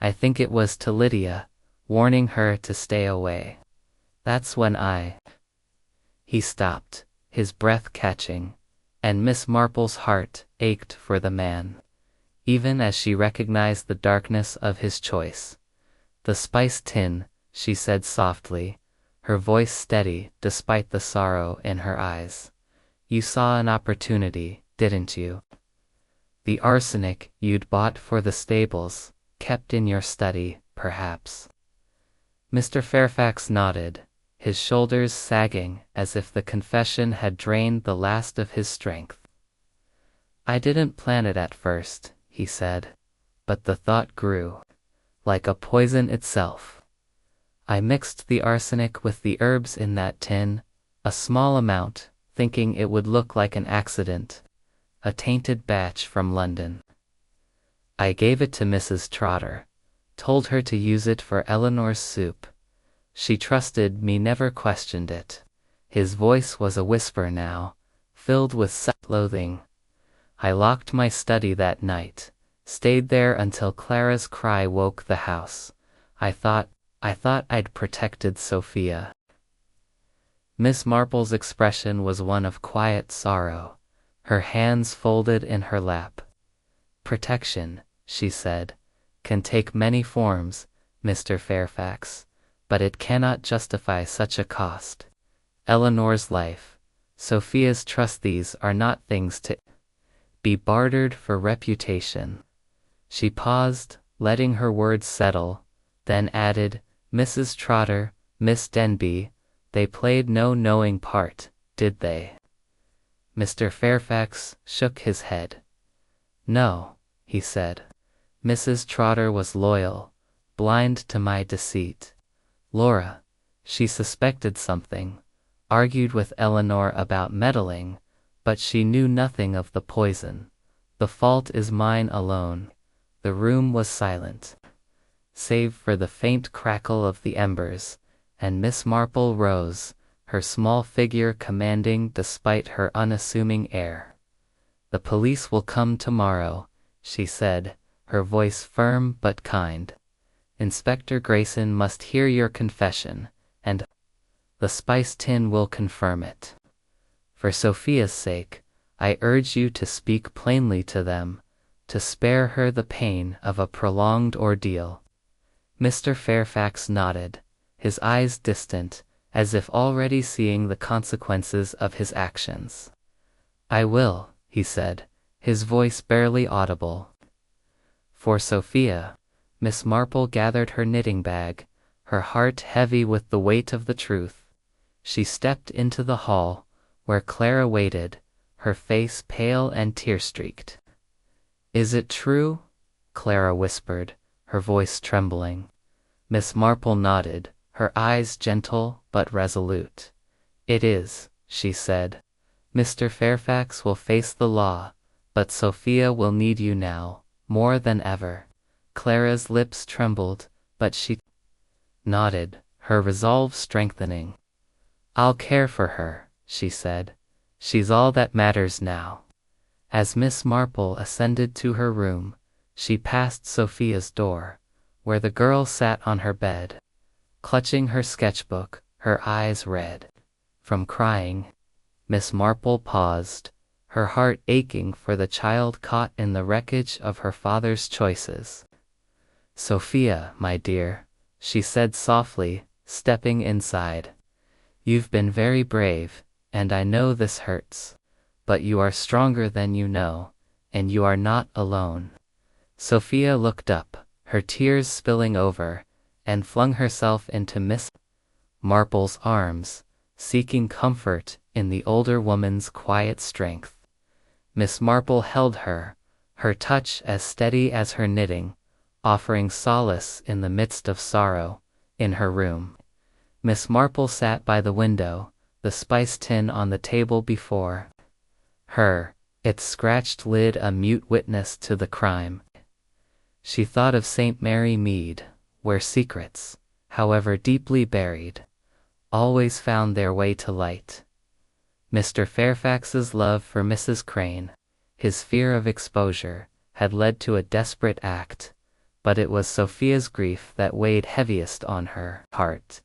I think it was to Lydia, warning her to stay away. That's when He stopped, his breath catching, and Miss Marple's heart ached for the man, even as she recognized the darkness of his choice. The spice tin, she said softly, her voice steady despite the sorrow in her eyes. You saw an opportunity, didn't you? The arsenic you'd bought for the stables, kept in your study, perhaps. Mr. Fairfax nodded, his shoulders sagging as if the confession had drained the last of his strength. I didn't plan it at first, he said, but the thought grew, like a poison itself. I mixed the arsenic with the herbs in that tin, a small amount, thinking it would look like an accident, a tainted batch from London. I gave it to Mrs. Trotter, told her to use it for Eleanor's soup. She trusted me, never questioned it. His voice was a whisper now, filled with self-loathing. I locked my study that night, stayed there until Clara's cry woke the house. I thought I'd protected Sophia. Miss Marple's expression was one of quiet sorrow, her hands folded in her lap. Protection, she said, can take many forms, Mr. Fairfax, but it cannot justify such a cost. Eleanor's life, Sophia's trust, these are not things to be bartered for reputation. She paused, letting her words settle, then added, Mrs. Trotter, Miss Denby, they played no knowing part, did they? Mr. Fairfax shook his head. No, he said. Mrs. Trotter was loyal, blind to my deceit. Laura, she suspected something, argued with Eleanor about meddling, but she knew nothing of the poison. The fault is mine alone. The room was silent, save for the faint crackle of the embers, and Miss Marple rose, her small figure commanding despite her unassuming air. The police will come tomorrow, she said, her voice firm but kind. Inspector Grayson must hear your confession, and the spice tin will confirm it. For Sophia's sake, I urge you to speak plainly to them, to spare her the pain of a prolonged ordeal. Mr. Fairfax nodded, his eyes distant, as if already seeing the consequences of his actions. I will, he said, his voice barely audible. For Sophia, Miss Marple gathered her knitting bag, her heart heavy with the weight of the truth. She stepped into the hall, where Clara waited, her face pale and tear-streaked. Is it true? Clara whispered, her voice trembling. Miss Marple nodded, her eyes gentle but resolute. It is, she said. Mr. Fairfax will face the law, but Sophia will need you now, more than ever. Clara's lips trembled, but she nodded, her resolve strengthening. I'll care for her, she said. She's all that matters now. As Miss Marple ascended to her room, she passed Sophia's door, where the girl sat on her bed, clutching her sketchbook, her eyes red from crying. Miss Marple paused, her heart aching for the child caught in the wreckage of her father's choices. Sophia, my dear, she said softly, stepping inside. You've been very brave, and I know this hurts. But you are stronger than you know, and you are not alone. Sophia looked up, her tears spilling over, and flung herself into Miss Marple's arms, seeking comfort in the older woman's quiet strength. Miss Marple held her, her touch as steady as her knitting, offering solace in the midst of sorrow. In her room, Miss Marple sat by the window, the spice tin on the table before her, its scratched lid a mute witness to the crime. She thought of St. Mary Mead, where secrets, however deeply buried, always found their way to light. Mr. Fairfax's love for Mrs. Crane, his fear of exposure, had led to a desperate act, but it was Sophia's grief that weighed heaviest on her heart.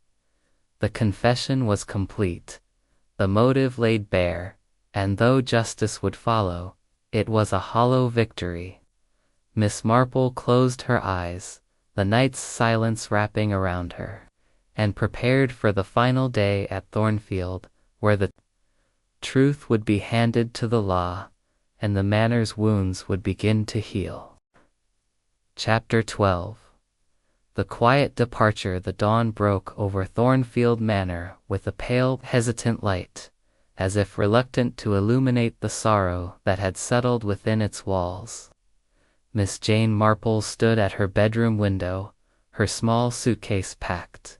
The confession was complete, the motive laid bare, and though justice would follow, it was a hollow victory. Miss Marple closed her eyes, the night's silence wrapping around her, and prepared for the final day at Thornfield, where the truth would be handed to the law, and the manor's wounds would begin to heal. Chapter 12. The quiet departure. The dawn broke over Thornfield Manor with a pale, hesitant light, as if reluctant to illuminate the sorrow that had settled within its walls. Miss Jane Marple stood at her bedroom window, her small suitcase packed,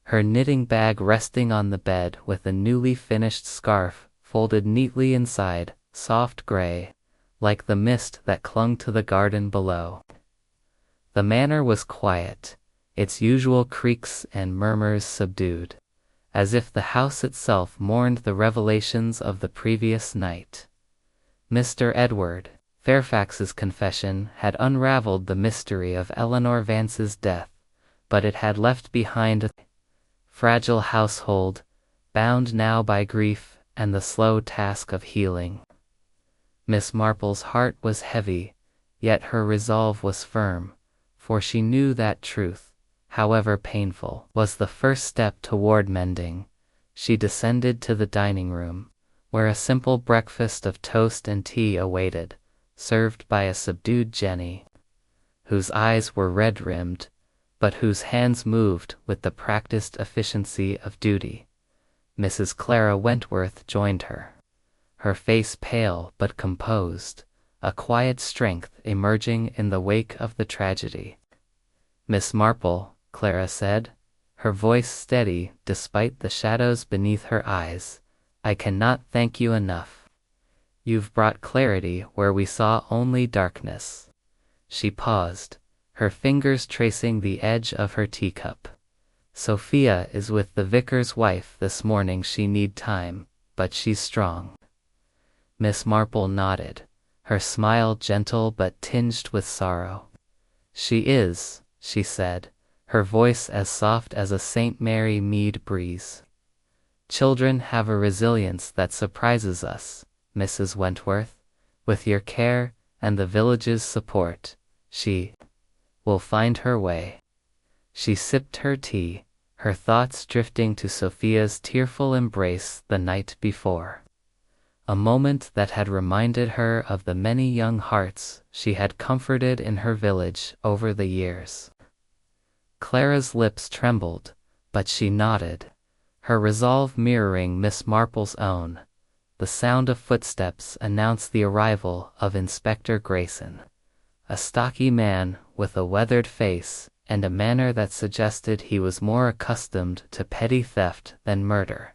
her knitting bag resting on the bed with a newly finished scarf folded neatly inside, soft gray, like the mist that clung to the garden below. The manor was quiet, its usual creaks and murmurs subdued, as if the house itself mourned the revelations of the previous night. Mr. Edward Fairfax's confession had unraveled the mystery of Eleanor Vance's death, but it had left behind a fragile household, bound now by grief and the slow task of healing. Miss Marple's heart was heavy, yet her resolve was firm, for she knew that truth, however painful, was the first step toward mending. She descended to the dining room, where a simple breakfast of toast and tea awaited, served by a subdued Jenny, whose eyes were red-rimmed, but whose hands moved with the practiced efficiency of duty. Mrs. Clara Wentworth joined her, her face pale but composed, a quiet strength emerging in the wake of the tragedy. "Miss Marple," Clara said, her voice steady despite the shadows beneath her eyes, "I cannot thank you enough. You've brought clarity where we saw only darkness." She paused, her fingers tracing the edge of her teacup. "Sophia is with the vicar's wife this morning. She need time, but she's strong." Miss Marple nodded, her smile gentle but tinged with sorrow. "She is," she said, her voice as soft as a St. Mary Mead breeze. "Children have a resilience that surprises us, Mrs. Wentworth. With your care and the village's support, she will find her way." She sipped her tea, her thoughts drifting to Sophia's tearful embrace the night before. A moment that had reminded her of the many young hearts she had comforted in her village over the years. Clara's lips trembled, but she nodded, her resolve mirroring Miss Marple's own. The sound of footsteps announced the arrival of Inspector Grayson, a stocky man with a weathered face and a manner that suggested he was more accustomed to petty theft than murder.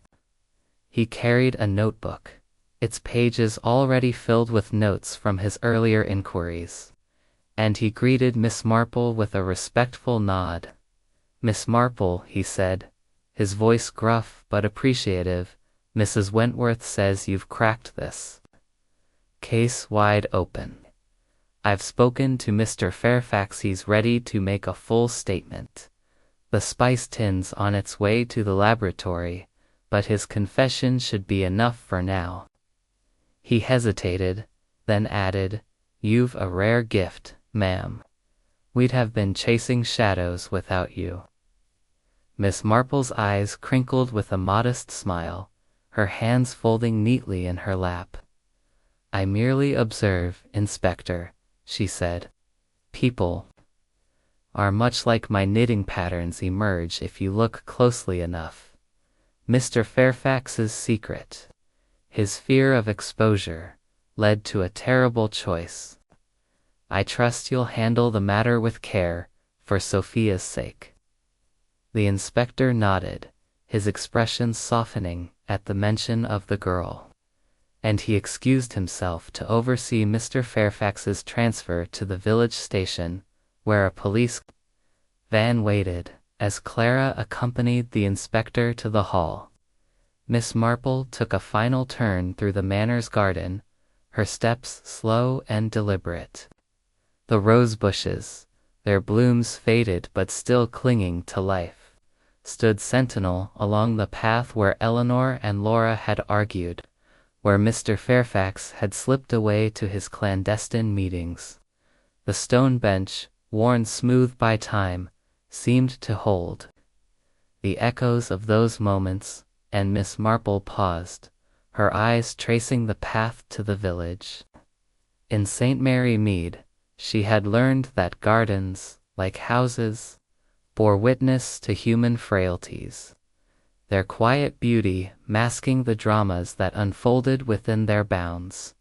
He carried a notebook, its pages already filled with notes from his earlier inquiries, and he greeted Miss Marple with a respectful nod. "Miss Marple," he said, his voice gruff but appreciative, "Mrs. Wentworth says you've cracked this case wide open. I've spoken to Mr. Fairfax. He's ready to make a full statement. The spice tin's on its way to the laboratory, but his confession should be enough for now." He hesitated, then added, "You've a rare gift, ma'am. We'd have been chasing shadows without you." Miss Marple's eyes crinkled with a modest smile, her hands folding neatly in her lap. "I merely observe, Inspector," she said. "People are much like my knitting patterns emerge if you look closely enough. Mr. Fairfax's secret, his fear of exposure, led to a terrible choice. I trust you'll handle the matter with care, for Sophia's sake. The inspector nodded, his expression softening at the mention of the girl, and he excused himself to oversee Mr. Fairfax's transfer to the village station, where a police van waited, as Clara accompanied the inspector to the hall. Miss Marple took a final turn through the manor's garden, her steps slow and deliberate. The rose bushes, their blooms faded but still clinging to life, stood sentinel along the path where Eleanor and Laura had argued, where Mr. Fairfax had slipped away to his clandestine meetings. The stone bench, worn smooth by time, seemed to hold the echoes of those moments, and Miss Marple paused, her eyes tracing the path to the village. In St. Mary Mead, she had learned that gardens, like houses, bore witness to human frailties, their quiet beauty masking the dramas that unfolded within their bounds.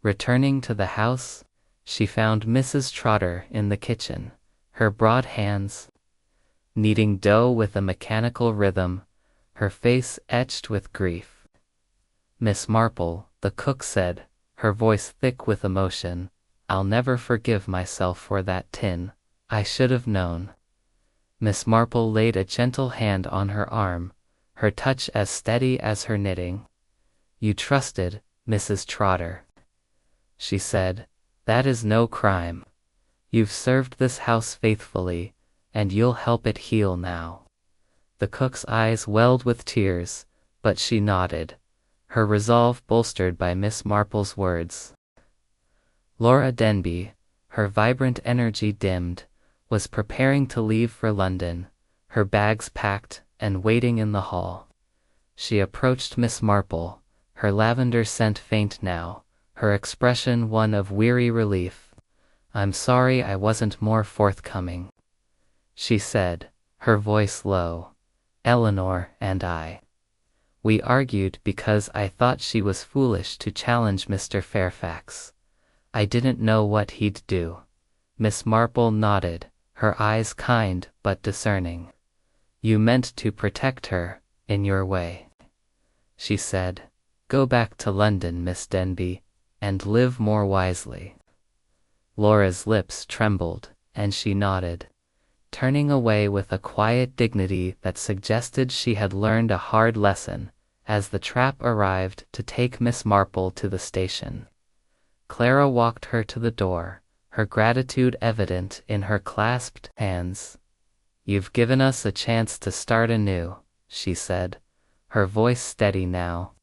Returning to the house, she found Mrs. Trotter in the kitchen, her broad hands kneading dough with a mechanical rhythm, her face etched with grief. Miss Marple, the cook said, her voice thick with emotion, "I'll never forgive myself for that tin. I should have known." Miss Marple laid a gentle hand on her arm, her touch as steady as her knitting. "You trusted, Mrs. Trotter," she said. "That is no crime. You've served this house faithfully, and you'll help it heal now." The cook's eyes welled with tears, but she nodded, her resolve bolstered by Miss Marple's words. Laura Denby, her vibrant energy dimmed, was preparing to leave for London, her bags packed and waiting in the hall. She approached Miss Marple, her lavender scent faint now, her expression one of weary relief. "I'm sorry I wasn't more forthcoming," she said, her voice low. "Eleanor and we argued because I thought she was foolish to challenge Mr. Fairfax. I didn't know what he'd do." Miss Marple nodded, her eyes kind but discerning. "You meant to protect her, in your way," she said. "Go back to London, Miss Denby, and live more wisely." Laura's lips trembled, and she nodded, turning away with a quiet dignity that suggested she had learned a hard lesson, as the trap arrived to take Miss Marple to the station. Clara walked her to the door, her gratitude evident in her clasped hands. "You've given us a chance to start anew," she said, her voice steady now.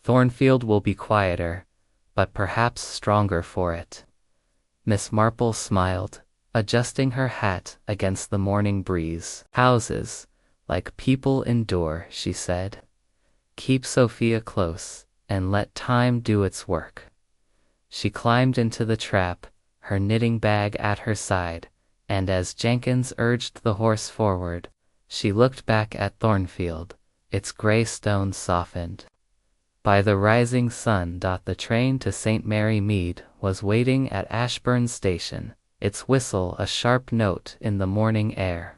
"Thornfield will be quieter, but perhaps stronger for it." Miss Marple smiled, adjusting her hat against the morning breeze. "Houses, like people, endure," she said. "Keep Sophia close, and let time do its work." She climbed into the trap, her knitting bag at her side, and as Jenkins urged the horse forward, she looked back at Thornfield, its grey stones softened by the rising sun. The train to St. Mary Mead was waiting at Ashburn Station, its whistle a sharp note in the morning air.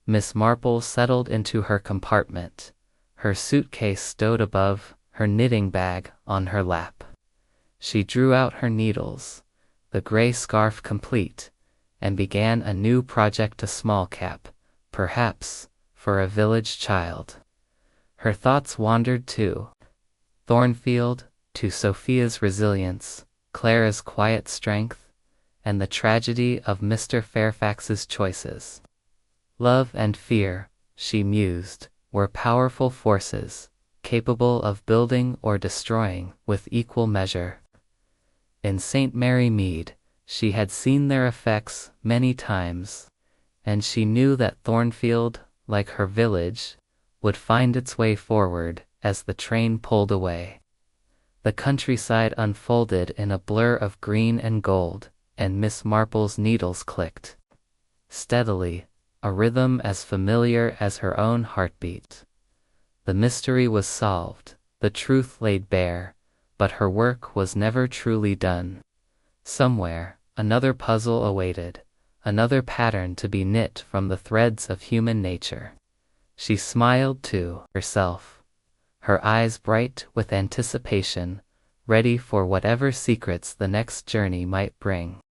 Miss Marple settled into her compartment, her suitcase stowed above, her knitting bag on her lap. She drew out her needles, the grey scarf complete, and began a new project, a small cap, perhaps, for a village child. Her thoughts wandered to Thornfield, to Sophia's resilience, Clara's quiet strength, and the tragedy of Mr. Fairfax's choices. Love and fear, she mused, were powerful forces, capable of building or destroying with equal measure. In St. Mary Mead, she had seen their effects many times, and she knew that Thornfield, like her village, would find its way forward as the train pulled away. The countryside unfolded in a blur of green and gold, and Miss Marple's needles clicked steadily, a rhythm as familiar as her own heartbeat. The mystery was solved, the truth laid bare, but her work was never truly done. Somewhere, another puzzle awaited, another pattern to be knit from the threads of human nature. She smiled to herself, her eyes bright with anticipation, ready for whatever secrets the next journey might bring.